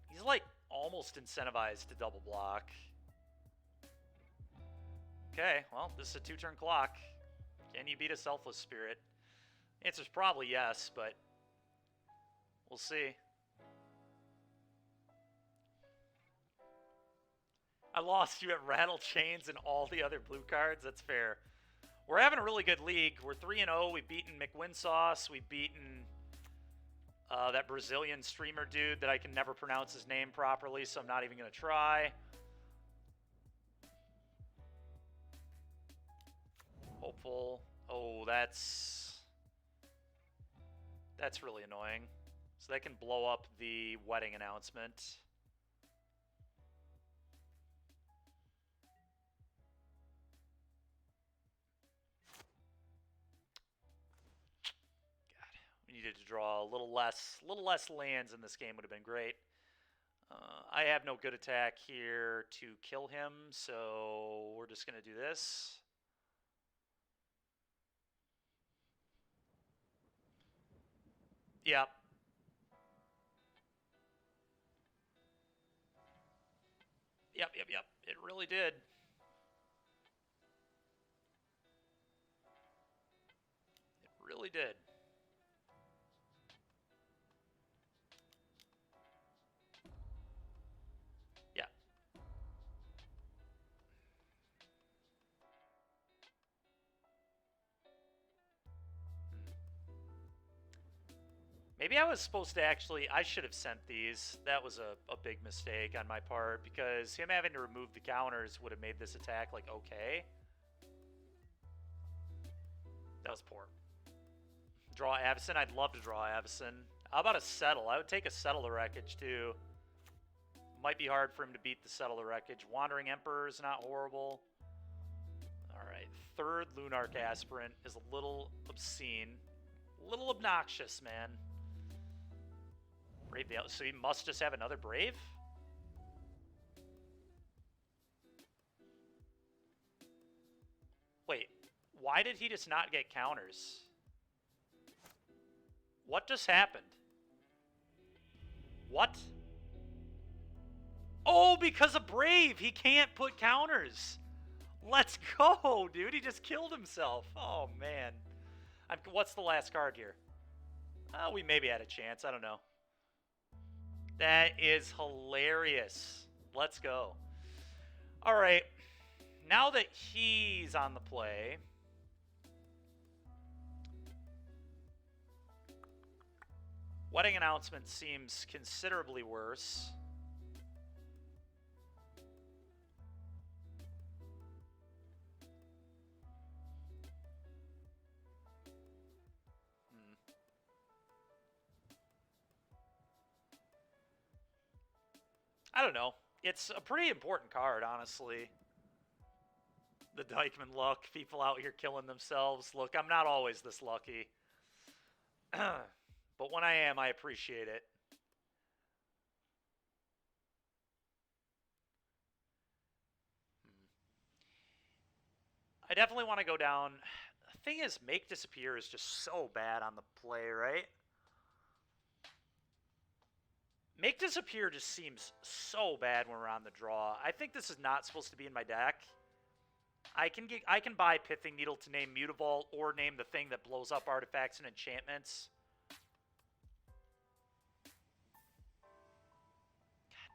He's like almost incentivized to double block. Okay, well, this is a 2-turn clock. Can you beat a Selfless Spirit? Answer's probably yes, but we'll see. I lost you at Rattle Chains and all the other blue cards. That's fair. We're having a really good league. We're 3-0. We've beaten McWinsauce. We've beaten that Brazilian streamer dude that I can never pronounce his name properly, so I'm not even going to try. Hopeful. Oh, that's really annoying. So they can blow up the wedding announcement. We need needed to draw a little less lands in this game would have been great. I have no good attack here to kill him, so we're just going to do this. Yep. Yep. It really did. It really did. Yeah. Maybe I was supposed to actually... I should have sent these. That was a big mistake on my part, because him having to remove the counters would have made this attack, like, okay. That was poor. Draw Avacyn? I'd love to draw Avacyn. How about a Settle? I would take a Settle the Wreckage, too. Might be hard for him to beat the Settle the Wreckage. Wandering Emperor is not horrible. Alright, third Lunarch Aspirant is a little obscene. A little obnoxious, man. Brave the... So he must just have another Brave? Wait, why did he just not get counters? What just happened? What? Oh, because of Brave! He can't put counters! Let's go, dude! He just killed himself! Oh, man. What's the last card here? We maybe had a chance. I don't know. That is hilarious. Let's go. All right. Now that he's on the play... Wedding Announcement seems considerably worse. I don't know. It's a pretty important card, honestly. The Dykeman luck. People out here killing themselves. Look, I'm not always this lucky. But when I am, I appreciate it. I definitely want to go down. The thing is, Make Disappear is just so bad on the play, right? Make Disappear just seems so bad when we're on the draw. I think this is not supposed to be in my deck. I can buy Pithing Needle to name Mutavault or name the thing that blows up artifacts and enchantments.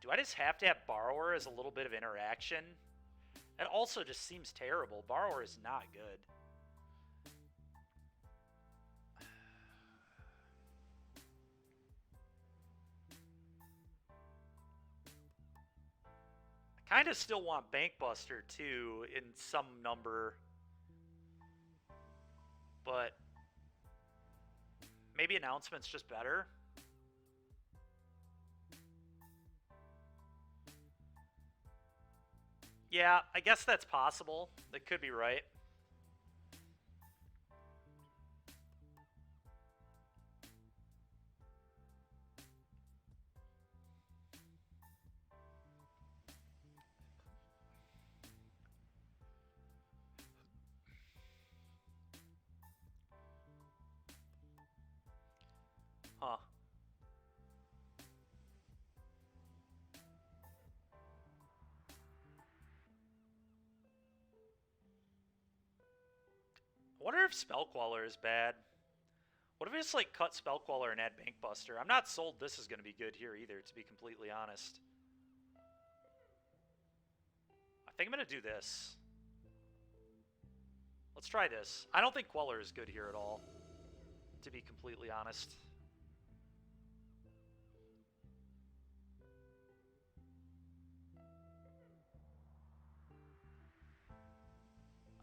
God, do I just have to have Borrower as a little bit of interaction? That also just seems terrible. Borrower is not good. Kind of still want Bankbuster, too, in some number. But maybe Announcement's just better. Yeah, I guess that's possible. That could be right. Huh. I wonder if Spellqueller is bad. What if we just, like, cut Spellqueller and add Bankbuster? I'm not sold this is going to be good here either, to be completely honest. I think I'm going to do this. Let's try this. I don't think Queller is good here at all, to be completely honest.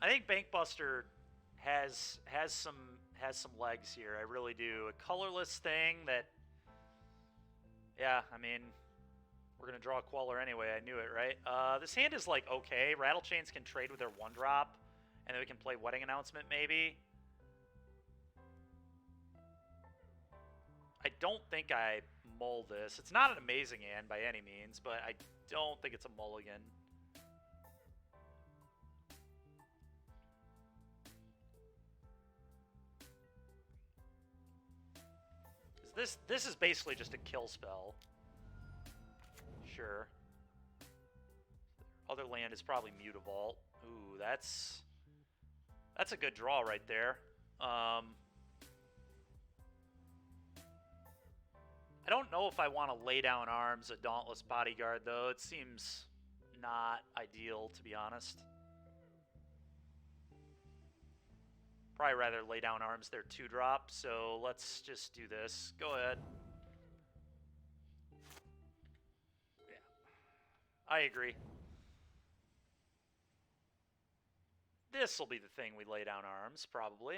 I think Bankbuster has some legs here. I really do. A colorless thing that, yeah, I mean, we're gonna draw a Queller anyway. I knew it, right? This hand is like okay. Rattlechains can trade with their 1-drop, and then we can play Wedding Announcement maybe. I don't think I mull this. It's not an amazing hand by any means, but I don't think it's a mulligan. This is basically just a kill spell. Sure. Other land is probably Mutavault. Ooh, that's a good draw right there. I don't know if I want to lay down arms a Dauntless Bodyguard, though. It seems not ideal, to be honest. Probably rather lay down arms their 2-drop, so let's just do this. Go ahead. Yeah. I agree. This will be the thing we lay down arms, probably.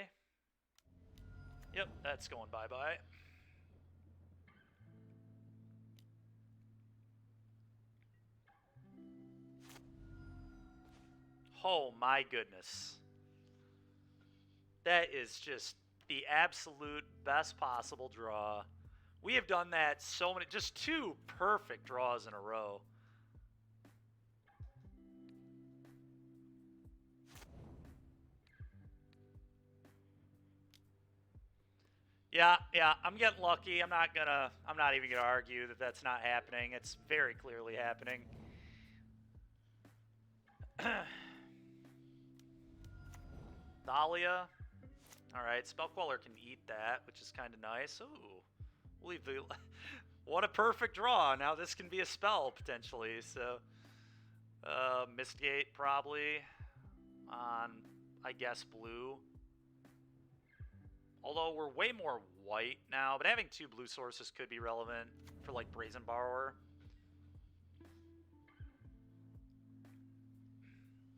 Yep, that's going bye-bye. Oh my goodness. That is just the absolute best possible draw. We have done that so many, just 2 perfect draws in a row. Yeah, I'm getting lucky. I'm not even gonna argue that that's not happening. It's very clearly happening. Thalia. Alright, Spellqueller can eat that, which is kind of nice. Ooh. We'll leave the... What a perfect draw. Now this can be a spell, potentially. So, Mistgate, probably. On, I guess, blue. Although we're way more white now, but having 2 blue sources could be relevant for, like, Brazen Borrower.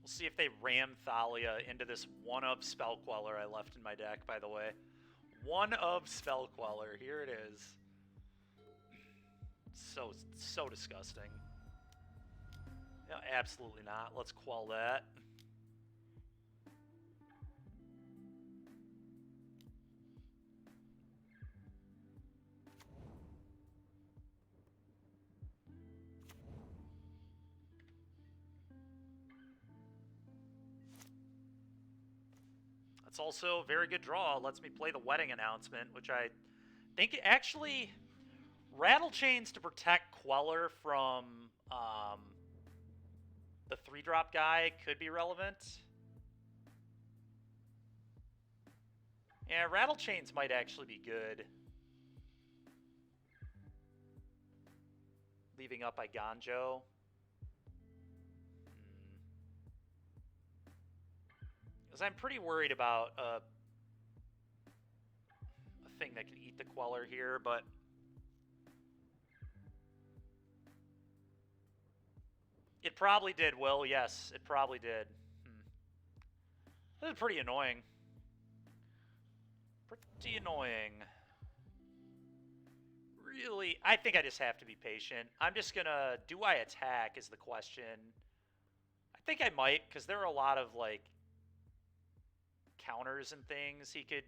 We'll see if they ram Thalia into this 1-of Spellqueller I left in my deck, by the way. 1-of Spellqueller. Here it is. So disgusting. No, absolutely not. Let's quell that. That's also a very good draw. Lets me play the Wedding Announcement, which I think actually... Rattlechains to protect Queller from the 3-drop guy could be relevant. Yeah, Rattlechains might actually be good. Leaving up Eiganjo. Because I'm pretty worried about a thing that can eat the Queller here, but... It probably did, Will. Yes, it probably did. This is pretty annoying. Pretty annoying. Really, I think I just have to be patient. I'm just gonna... Do I attack is the question. I think I might, because there are a lot of, like, counters and things he could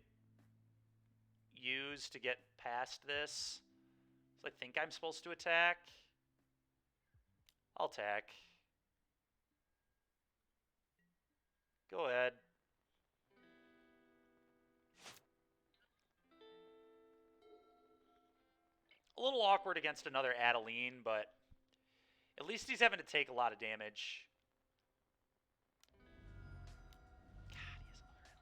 use to get past this. So I think I'm supposed to attack. I'll attack. Go ahead. A little awkward against another Adeline, but at least he's having to take a lot of damage. God, he has another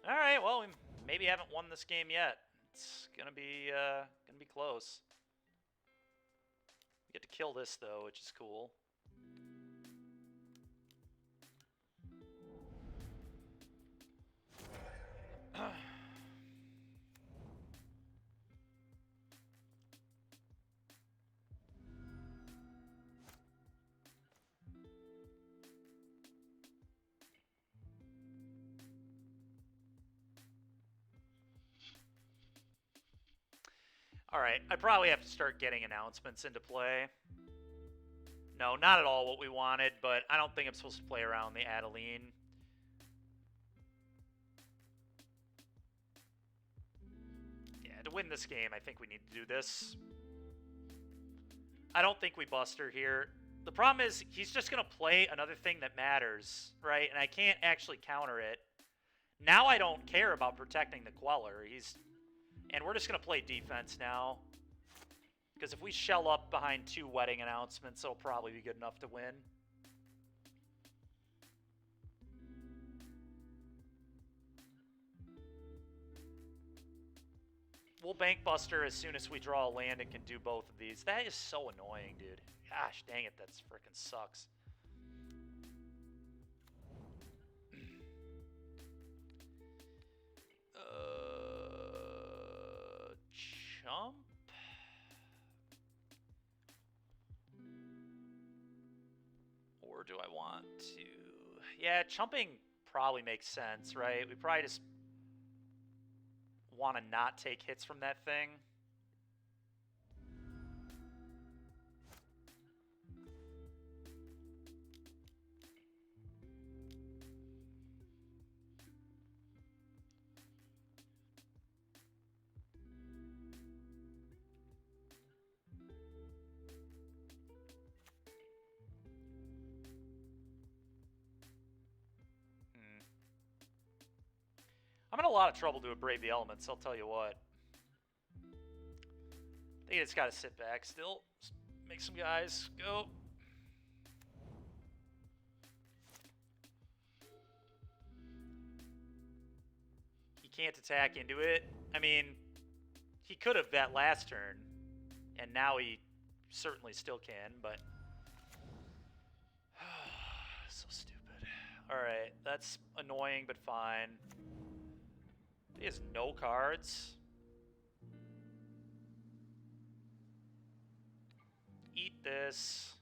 Adeline. All right, well, we maybe haven't won this game yet. It's gonna be close. We get to kill this though, which is cool. Alright, I probably have to start getting announcements into play. No, not at all what we wanted, but I don't think I'm supposed to play around the Adeline. Yeah, to win this game, I think we need to do this. I don't think we bust her here. The problem is he's just going to play another thing that matters, right? And I can't actually counter it. Now I don't care about protecting the Queller. And we're just going to play defense now. Because if we shell up behind 2 wedding announcements, it'll probably be good enough to win. We'll bank buster as soon as we draw a land and can do both of these. That is so annoying, dude. Gosh, dang it, that freaking sucks. Chump? Or do I want to... Yeah, chumping probably makes sense, right? We probably just want to not take hits from that thing. I'm in a lot of trouble to Brave the Elements, I'll tell you what. I think it's got to sit back still. Just make some guys go. He can't attack into it. I mean, he could have that last turn, and now he certainly still can, but... So stupid. Alright, that's annoying, but fine. He has no cards. Eat this.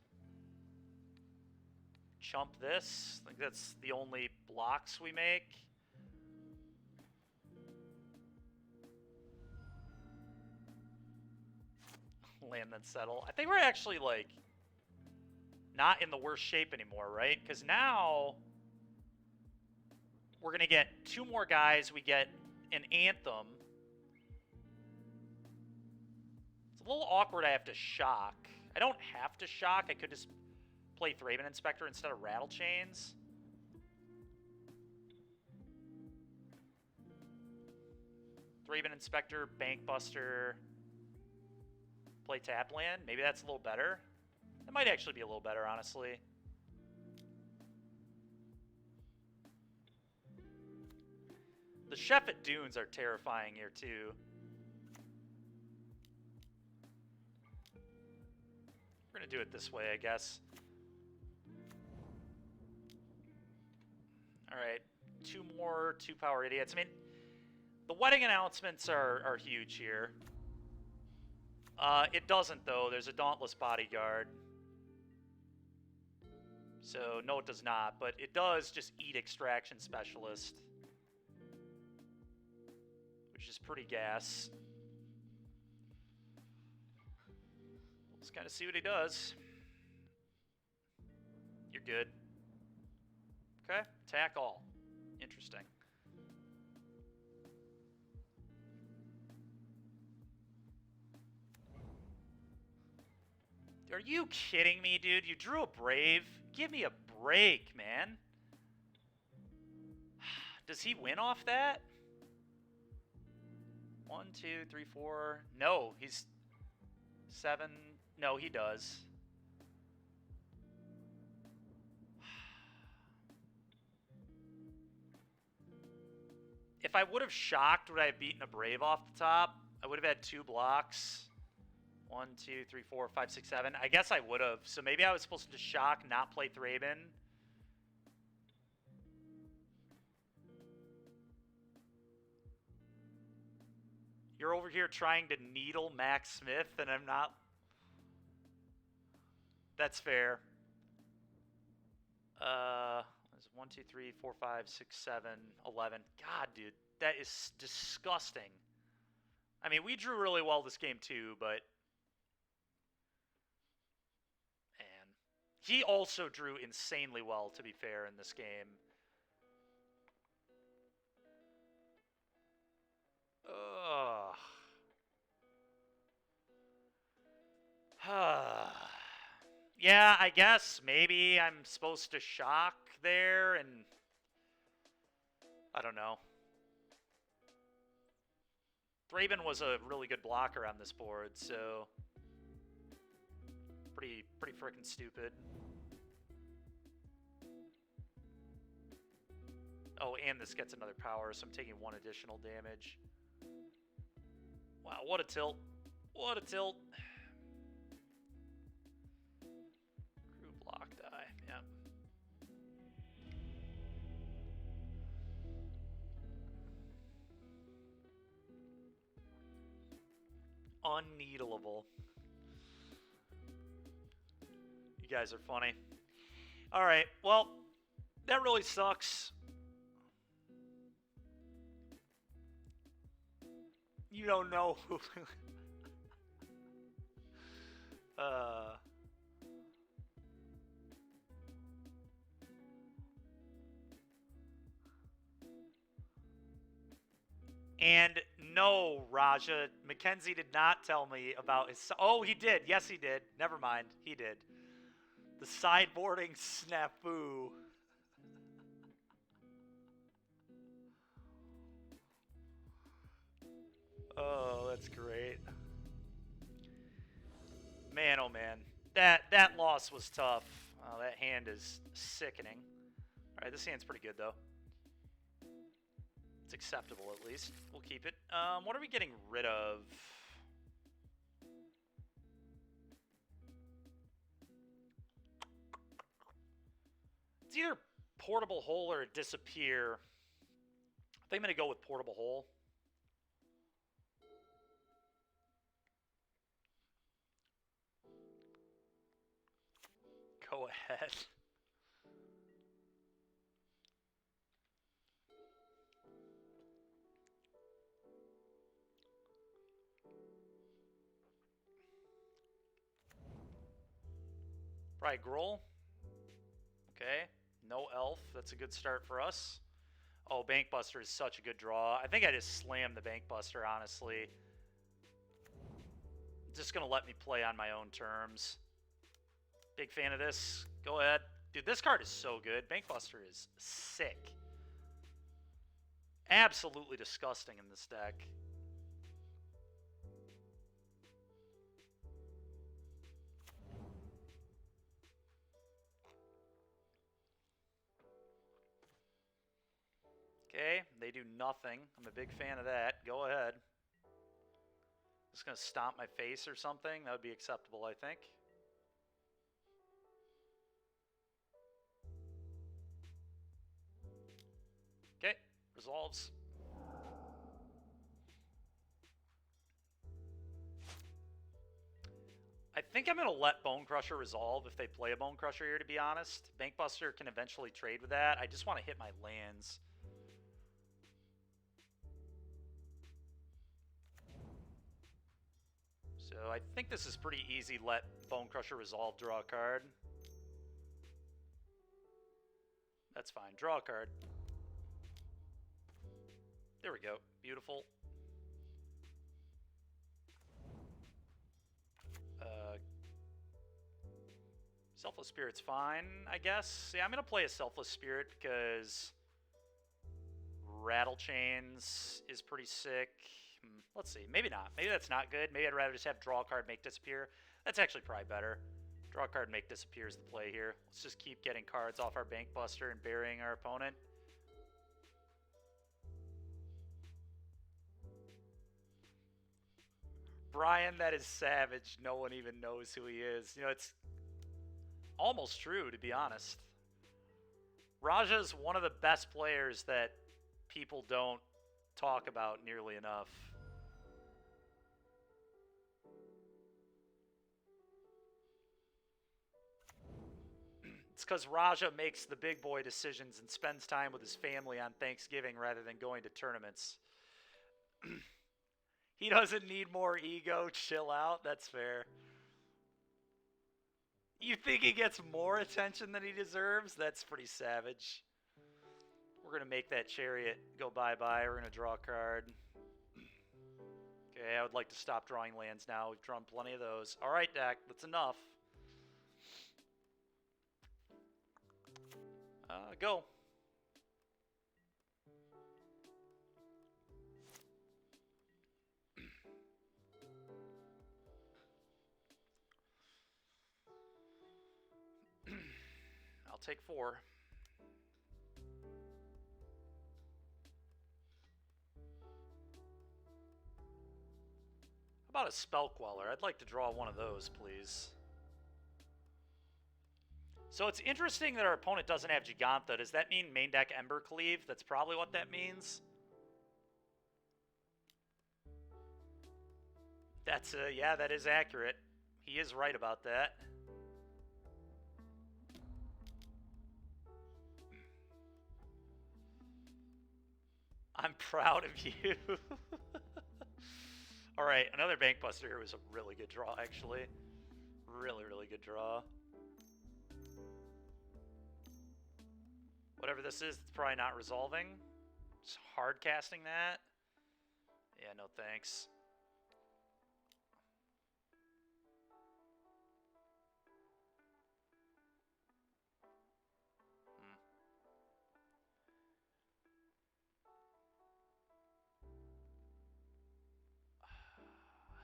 Chump this. I think that's the only blocks we make. Land then settle. I think we're actually, like, not in the worst shape anymore, right? Because now we're going to get 2 more guys. We get an Anthem. It's a little awkward I have to shock. I don't have to shock. I could just play Thraben Inspector instead of Rattle Chains. Thraben Inspector, Bank Buster, play tap land. Maybe that's a little better. That might actually be a little better, honestly. The Chef at Dunes are terrifying here, too. We're going to do it this way, I guess. Alright, 2 more 2-power idiots. I mean, the wedding announcements are huge here. It doesn't, though. There's a Dauntless Bodyguard. So, no, it does not. But it does just eat Extraction Specialist, which is pretty gas. Let's kind of see what he does. You're good. Okay, attack all. Interesting. Are you kidding me, dude? You drew a Brave? Give me a break, man. Does he win off that? 1, 2, 3, 4. No, he's 7. No, he does. If I would have shocked, would I have beaten a Brave off the top? I would have had 2 blocks. 1, 2, 3, 4, 5, 6, 7. I guess I would have. So maybe I was supposed to just shock, not play Thraben. You're over here trying to needle Max Smith, and I'm not. That's fair. 1, 2, 3, 4, 5, 6, 7, 11. God, dude, that is disgusting. I mean, we drew really well this game too, but man, he also drew insanely well, to be fair, in this game. Ugh. Yeah, I guess maybe I'm supposed to shock there, and I don't know. Thraben was a really good blocker on this board, so pretty freaking stupid. Oh, and this gets another power, so I'm taking 1 additional damage. Wow, what a tilt. What a tilt. Crew block die, yeah. Unneedleable. You guys are funny. Alright, well, that really sucks. You don't know who... And no, Raja, Mackenzie did not tell me about his... Oh, he did. Yes, he did. Never mind. He did. The sideboarding snafu. Oh, that's great. Man, oh man. That loss was tough. Oh, that hand is sickening. Alright, this hand's pretty good, though. It's acceptable, at least. We'll keep it. What are we getting rid of? It's either Portable Hole or Disappear. I think I'm going to go with Portable Hole. Go ahead. Probably Grohl. Okay. No Elf. That's a good start for us. Oh, Bankbuster is such a good draw. I think I just slammed the Bankbuster, honestly. Just going to let me play on my own terms. Big fan of this. Go ahead. Dude, this card is so good. Bankbuster is sick. Absolutely disgusting in this deck. Okay, they do nothing. I'm a big fan of that. Go ahead. Just going to stomp my face or something. That would be acceptable, I think. Okay, resolves. I think I'm going to let Bone Crusher resolve if they play a Bone Crusher here, to be honest. Bankbuster can eventually trade with that. I just want to hit my lands. So I think this is pretty easy. Let Bone Crusher resolve, draw a card. That's fine. Draw a card. There we go. Beautiful. Selfless Spirit's fine, I guess. Yeah, I'm going to play a Selfless Spirit because Rattle Chains is pretty sick. Let's see. Maybe not. Maybe that's not good. Maybe I'd rather just have draw a card, make disappear. That's actually probably better. Draw a card, make disappear is the play here. Let's just keep getting cards off our Bankbuster and burying our opponent. Brian, that is savage. No one even knows who he is. You know, it's almost true, to be honest. Raja's one of the best players that people don't talk about nearly enough. It's because Raja makes the big boy decisions and spends time with his family on Thanksgiving rather than going to tournaments. He doesn't need more ego. Chill out. That's fair. You think he gets more attention than he deserves? That's pretty savage. We're going to make that Chariot go bye-bye. We're going to draw a card. Okay, Okay, I would like to stop drawing lands now. We've drawn plenty of those. All right, deck, that's enough. Go. I'll take 4. How about a Spell Queller? I'd like to draw one of those, please. So it's interesting that our opponent doesn't have Giganta. Does that mean main deck Embercleave? That's probably what that means. That's, yeah, that is accurate. He is right about that. I'm proud of you. All right, another Bankbuster here was a really good draw, actually. Really, really good draw. Whatever this is, it's probably not resolving. Just hard casting that. Yeah, no thanks.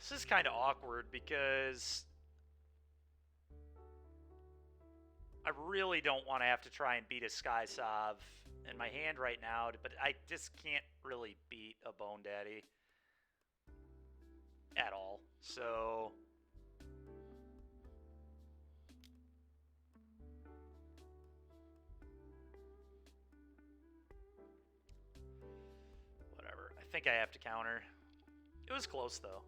This is kind of awkward because I really don't want to have to try and beat a Skysov in my hand right now, but I just can't really beat a Bone Daddy at all. So whatever. I think I have to counter. It was close though.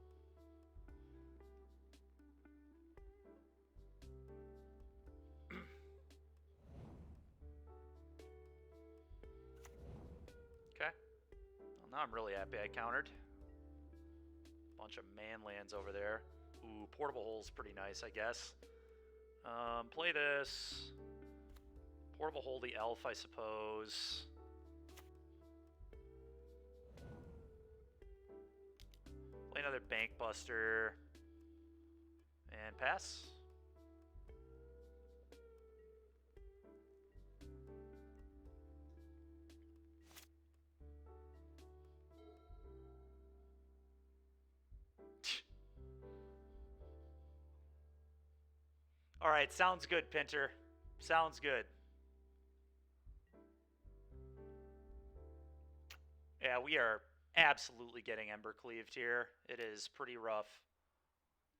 Okay. Well, now I'm really happy I countered. Bunch of man lands over there. Ooh, Portable Hole's pretty nice, I guess. Play this. Portable Hole the Elf, I suppose. Play another Bankbuster. And pass. All right, sounds good, Pinter. Sounds good. Yeah, we are absolutely getting Embercleaved here. It is pretty rough.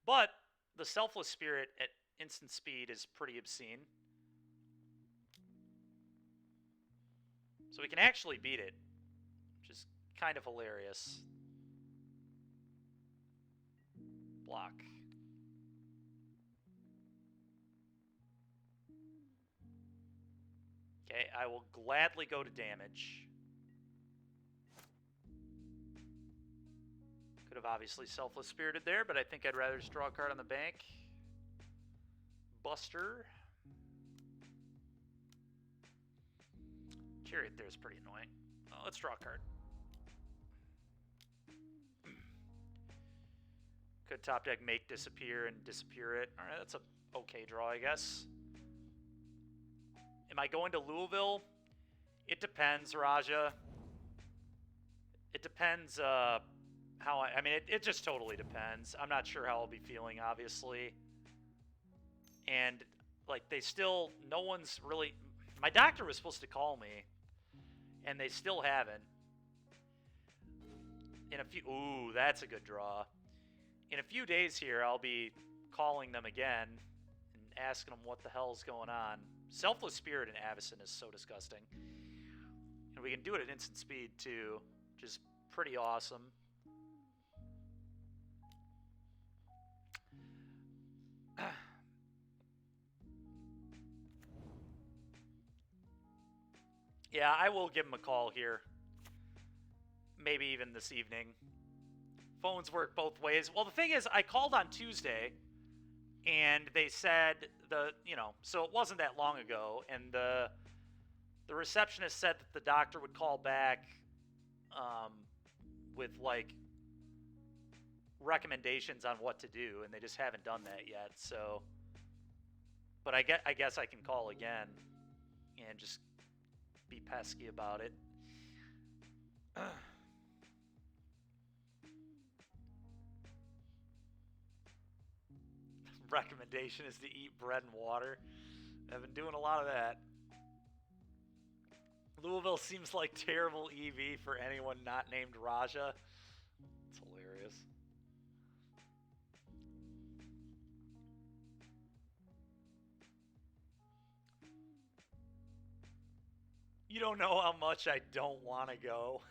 But the Selfless Spirit at instant speed is pretty obscene. So we can actually beat it, which is kind of hilarious. Block. Okay, I will gladly go to damage. Could have obviously Selfless Spirited there, but I think I'd rather just draw a card on the bank. Buster. Chariot there is pretty annoying. Oh, let's draw a card. Could top deck Make Disappear and disappear it. All right, that's a okay draw, I guess. Am I going to Louisville? It depends, Raja. It depends how I mean, it just totally depends. I'm not sure how I'll be feeling, obviously. And, like, they still, no one's really, my doctor was supposed to call me, and they still haven't. In a few, ooh, that's a good draw. In a few days here, I'll be calling them again and asking them what the hell's going on. Selfless Spirit in Avacyn is so disgusting. And we can do it at instant speed, too, which is pretty awesome. Yeah, I will give him a call here. Maybe even this evening. Phones work both ways. Well, the thing is, I called on Tuesday, and they said so it wasn't that long ago, and the receptionist said that the doctor would call back with, like, recommendations on what to do, and they just haven't done that yet. So, but I guess I can call again and just be pesky about it. Recommendation is to eat bread and water. I've been doing a lot of that. Louisville seems like terrible EV for anyone not named Raja. It's hilarious. You don't know how much I don't want to go.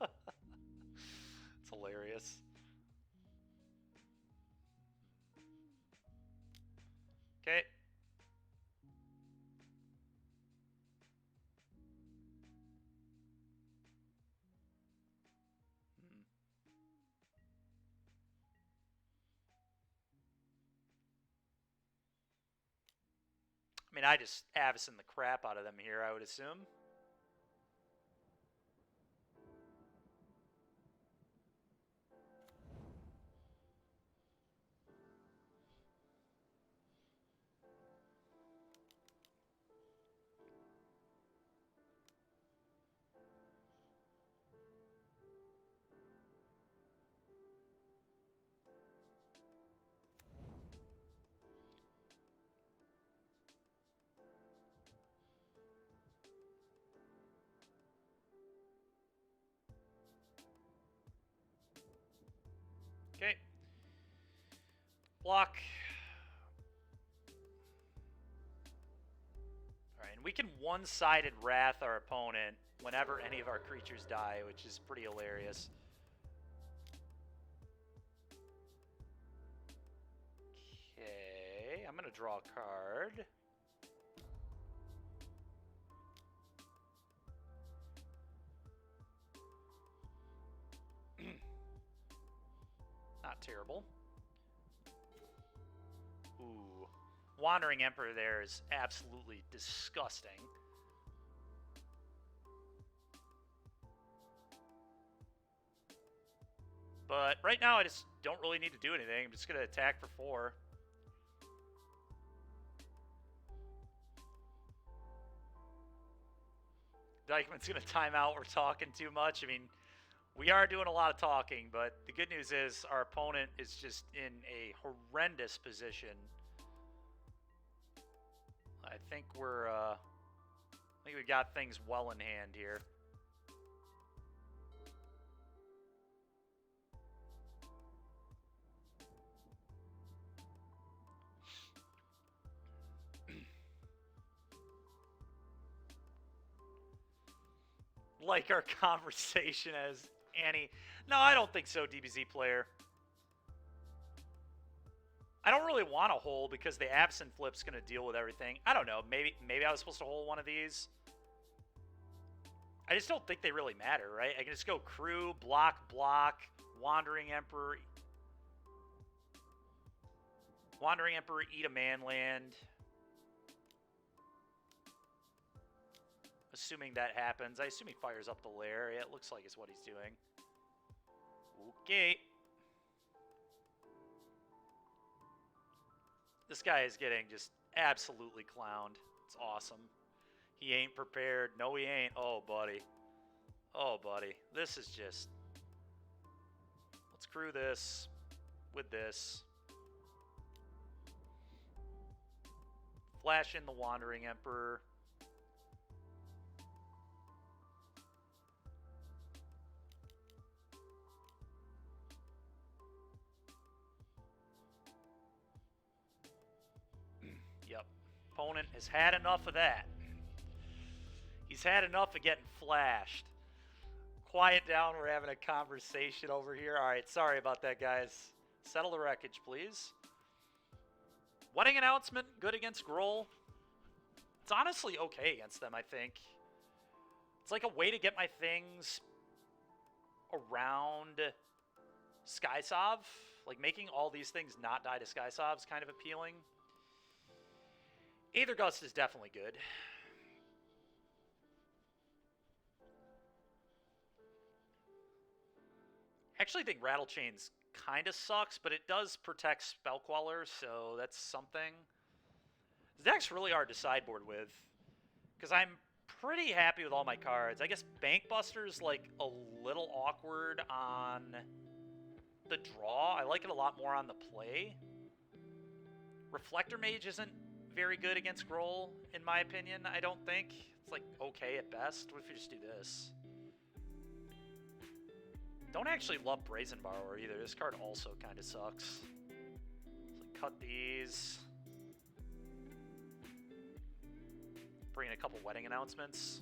It's hilarious. Okay. I mean, I just Avacyn the crap out of them here, I would assume. Okay. Block. Alright, and we can one-sided Wrath our opponent whenever any of our creatures die, which is pretty hilarious. Okay, I'm going to draw a card. Not terrible. Ooh. Wandering Emperor there is absolutely disgusting. But right now I just don't really need to do anything. I'm just going to attack for 4. Dykeman's going to time out. We're talking too much. I mean, we are doing a lot of talking, but the good news is our opponent is just in a horrendous position. I think we got things well in hand here. Like our conversation as Annie. No, I don't think so, DBZ player. I don't really want a hole because the Avacyn flip's going to deal with everything. I don't know. Maybe I was supposed to hole one of these. I just don't think they really matter, right? I can just go crew, block, Wandering Emperor. Wandering Emperor, eat a manland. Assuming that happens. I assume he fires up the lair. Yeah, it looks like it's what he's doing. Okay. This guy is getting just absolutely clowned. It's awesome. He ain't prepared. No, he ain't. Oh, buddy. Oh, buddy. This is just... Let's crew this with this. Flash in the Wandering Emperor. Yep. Opponent has had enough of that. He's had enough of getting flashed. Quiet down. We're having a conversation over here. All right. Sorry about that, guys. Settle the wreckage, please. Wedding announcement. Good against Gruul. It's honestly okay against them, I think. It's like a way to get my things around Skysov. Like, making all these things not die to Skysov is kind of appealing. Aethergust is definitely good. I actually think Rattlechain's kind of sucks, but it does protect Spell Queller, so that's something. This deck's really hard to sideboard with, because I'm pretty happy with all my cards. I guess Bank Buster's like a little awkward on the draw. I like it a lot more on the play. Reflector Mage isn't very good against Groll, in my opinion, I don't think. It's like okay at best. What if we just do this? Don't actually love Brazen Borrower either. This card also kind of sucks. So cut these. Bring in a couple wedding announcements.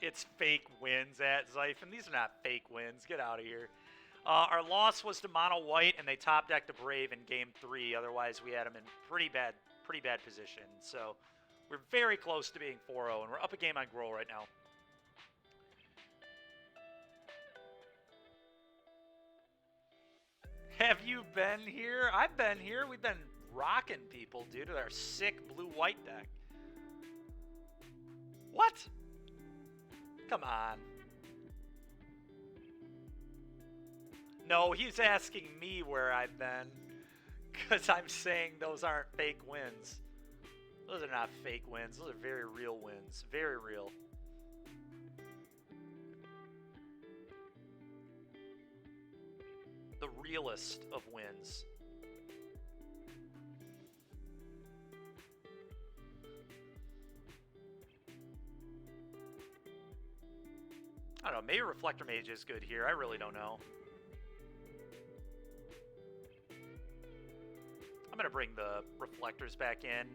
It's fake wins at Xiphon. These are not fake wins. Get out of here. Our loss was to Mono White, and they top decked a Brave in Game 3. Otherwise, we had them in pretty bad position. So we're very close to being 4-0, and we're up a game on Groll right now. Have you been here? I've been here. We've been rocking people, dude, with our sick blue-white deck. What? Come on. No, he's asking me where I've been. Because I'm saying those aren't fake wins. Those are not fake wins. Those are very real wins. Very real. The realest of wins. I don't know, maybe Reflector Mage is good here. I really don't know. I'm going to bring the Reflectors back in.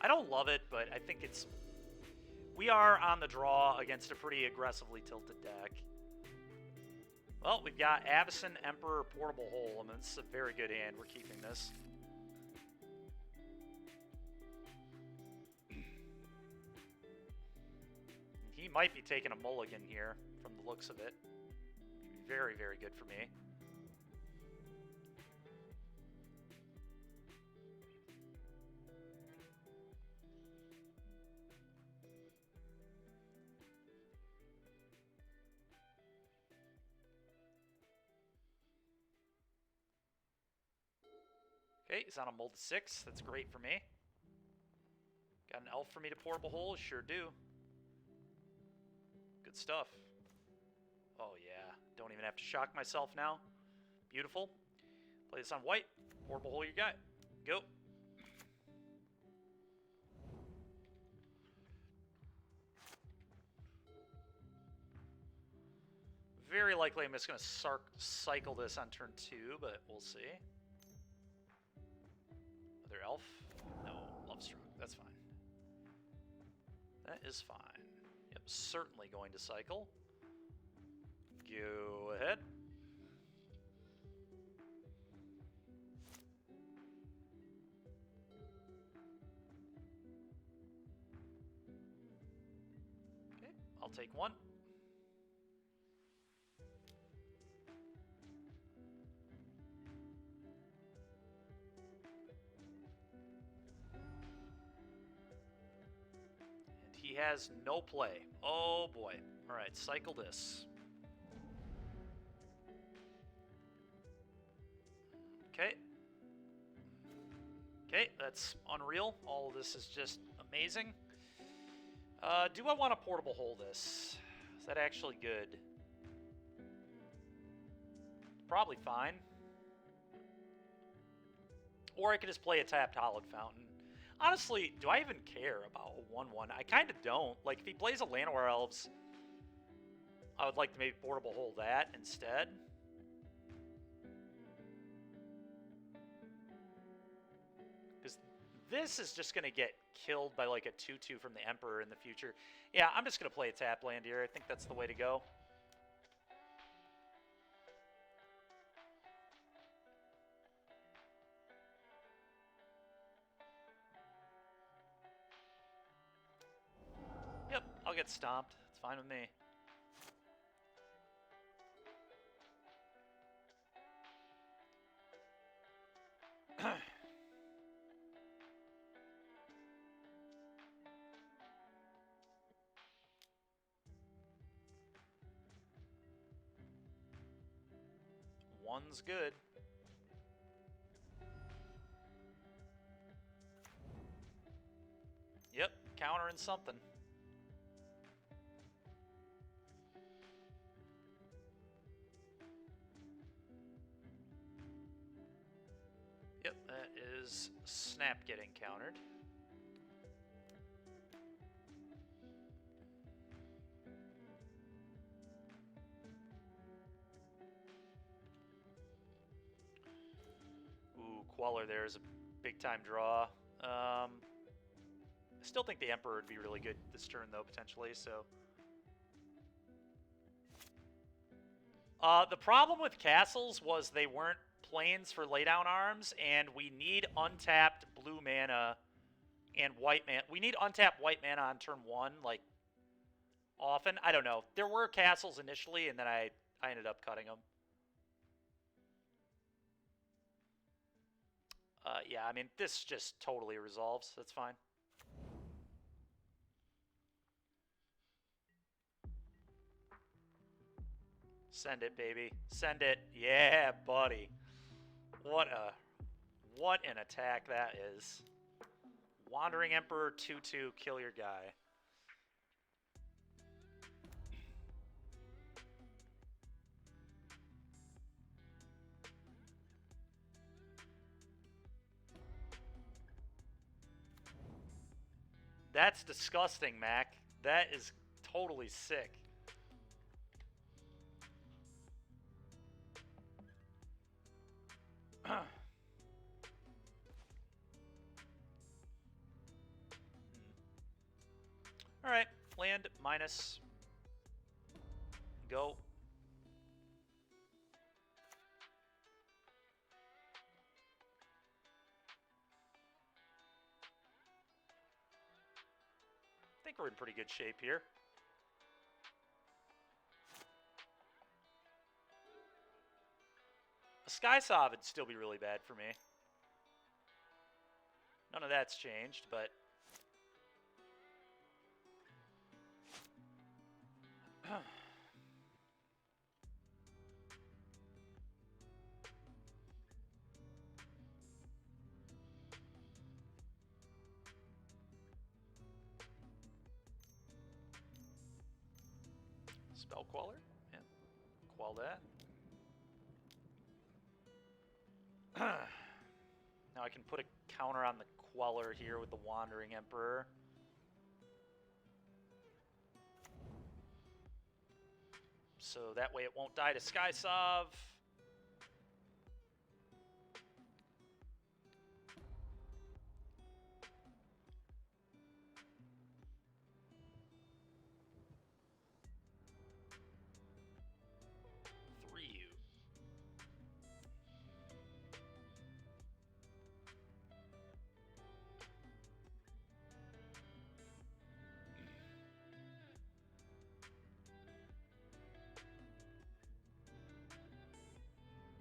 I don't love it, but I think it's... We are on the draw against a pretty aggressively tilted deck. Well, we've got Avacyn, Emperor, Portable Hole. I mean, this is a very good hand. We're keeping this. He might be taking a mulligan here, from the looks of it. Very, very good for me. Okay, he's on a mold 6. That's great for me. Got an elf for me to Portable Hole? Sure do. Good stuff. Oh yeah, don't even have to shock myself now. Beautiful. Play this on white. Portable Hole you got. Go. Very likely I'm just going to cycle this on turn 2, but we'll see. Other elf? No, Lovestruck. That's fine. That is fine. Yep, certainly going to cycle. Go ahead. Okay, I'll take one. He has no play. Oh boy. Alright, cycle this. Okay. Okay, that's unreal. All of this is just amazing. Do I want to Portable Hole this? Is that actually good? Probably fine. Or I could just play a tapped Hallowed Fountain. Honestly, do I even care about a 1-1? I kind of don't. Like, if he plays a Llanowar Elves, I would like to maybe Portable Hole that instead. Because this is just going to get killed by, like, a 2-2 from the Emperor in the future. Yeah, I'm just going to play a tap land here. I think that's the way to go. get stomped. It's fine with me. One's good. Yep, countering something. Yep, that is Snap getting countered. Ooh, Queller there is a big-time draw. I still think the Emperor would be really good this turn, though, potentially, so... the problem with castles was they weren't planes for laydown arms, and we need untapped blue mana and white mana. We need untapped white mana on turn 1, like, often. I don't know. There were castles initially, and then I ended up cutting them. Yeah, I mean, this just totally resolves. That's fine. Send it, baby. Send it. Yeah, buddy. What an attack that is. Wandering Emperor 2/2, kill your guy. That's disgusting, Mac. That is totally sick. Alright, land minus. Go. I think we're in pretty good shape here. A Skysov would still be really bad for me. None of that's changed, but... Spell Queller? Yeah. Quell that. Now I can put a counter on the Queller here with the Wandering Emperor. So that way it won't die to Skysov.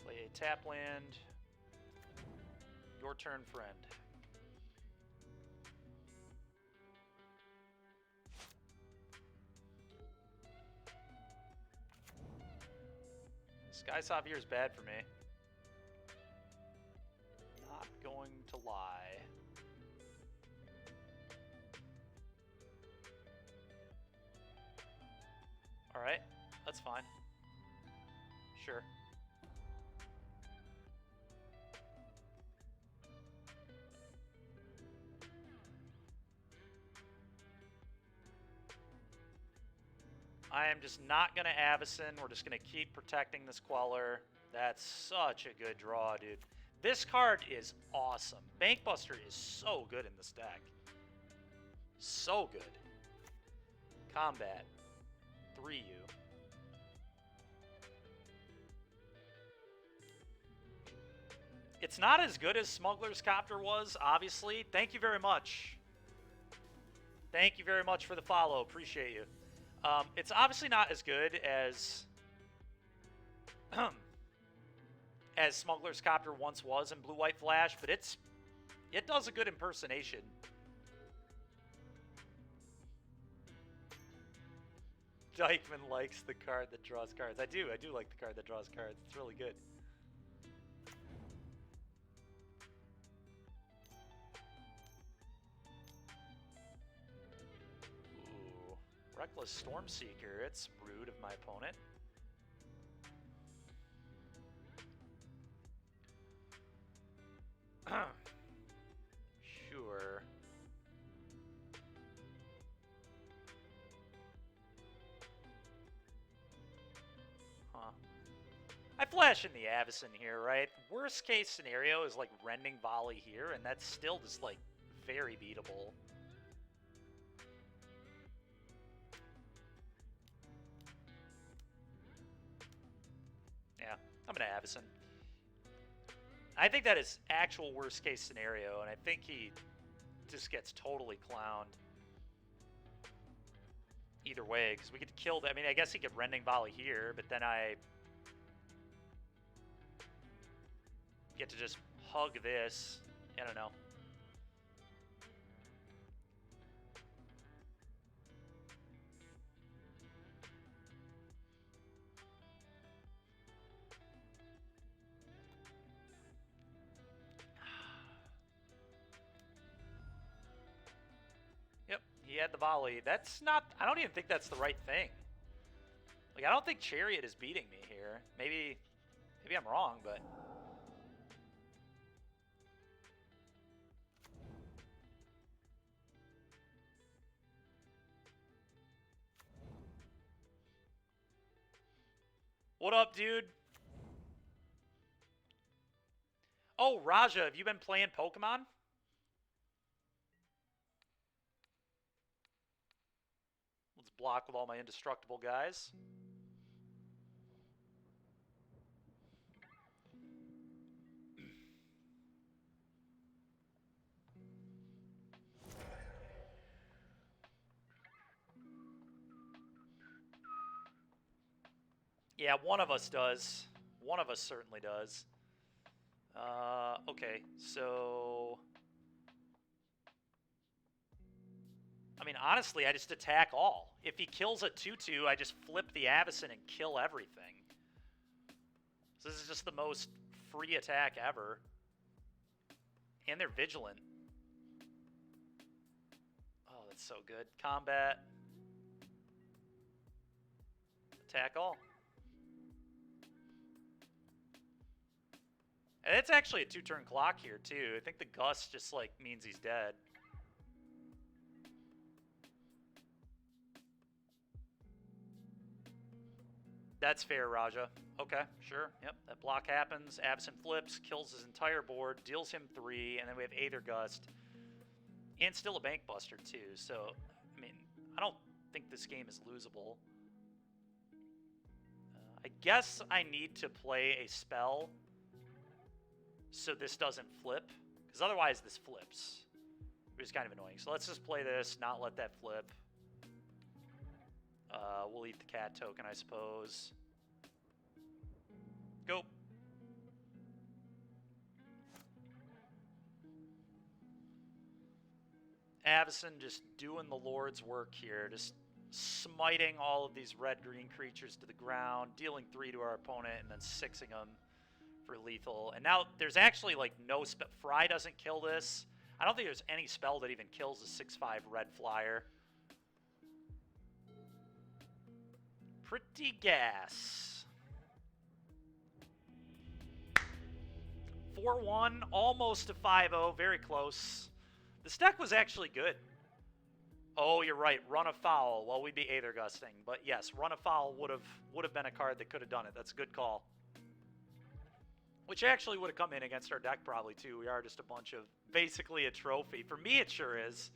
Play a tap land. Your turn, friend. Skysov here is bad for me. Not going to lie. Alright, that's fine. Sure. I am just not going to Avacyn. We're just going to keep protecting this Queller. That's such a good draw, dude. This card is awesome. Bankbuster is so good in this deck. So good. Combat. 3U. It's not as good as Smuggler's Copter was, obviously. Thank you very much. Thank you very much for the follow. Appreciate you. It's obviously not as good as as Smuggler's Copter once was in Blue White Flash, but it does a good impersonation. Dykeman likes the card that draws cards. I do like the card that draws cards. It's really good. Ooh, Reckless Stormseeker. It's rude of my opponent. Sure. Huh. I flash in the Avacyn here, right? Worst case scenario is like Rending Volley here, and that's still just like very beatable. Yeah, I'm gonna Avacyn. I think that is actual worst case scenario, and I think he just gets totally clowned. Either way, because we get to kill I mean, I guess he could Rending Volley here, but then I get to just hug this. I don't know. Yep, he had the volley. That's not... I don't even think that's the right thing. Like, I don't think Chariot is beating me here. Maybe I'm wrong, but... What up, dude? Oh, Raja, have you been playing Pokemon? Let's block with all my indestructible guys. Yeah, one of us does. One of us certainly does. Okay, so... I mean, honestly, I just attack all. If he kills a 2-2, I just flip the Avacyn and kill everything. So this is just the most free attack ever. And they're vigilant. Oh, that's so good. Combat. Attack all. And it's actually a 2-turn clock here, too. I think the Gust just, like, means he's dead. That's fair, Raja. Okay, sure. Yep, that block happens. Avacyn flips, kills his entire board, deals him 3, and then we have Aether Gust. And still a Bank Buster, too. So, I mean, I don't think this game is losable. I guess I need to play a spell so this doesn't flip, because otherwise this flips, which is kind of annoying. So let's just play this, not let that flip. We'll eat the cat token, I suppose. Go. Avacyn just doing the Lord's work here, just smiting all of these red-green creatures to the ground, dealing 3 to our opponent, and then 6ing them for lethal. And now there's actually like no spell. Fry doesn't kill this. I don't think there's any spell that even kills a 6/5 red flyer. Pretty gas. 4-1, almost a 5-0, very close. This deck was actually good. Oh, you're right. Run Afoul. Well, we'd be Aether Gusting, but yes, Run Afoul would have been a card that could have done it. That's a good call. Which actually would have come in against our deck probably, too. We are just a bunch of basically a trophy. For me, it sure is.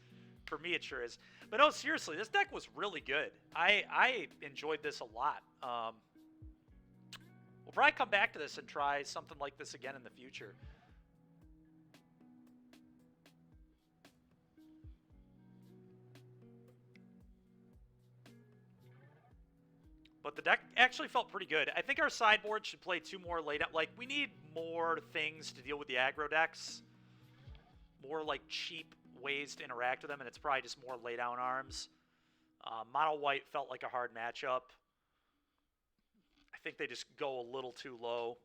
For me, it sure is. But no, seriously, this deck was really good. I enjoyed this a lot. We'll probably come back to this and try something like this again in the future. But the deck actually felt pretty good. I think our sideboard should play 2 more lay down. Like, we need more things to deal with the aggro decks. More, like, cheap ways to interact with them, and it's probably just more lay down arms. Mono white felt like a hard matchup. I think they just go a little too low.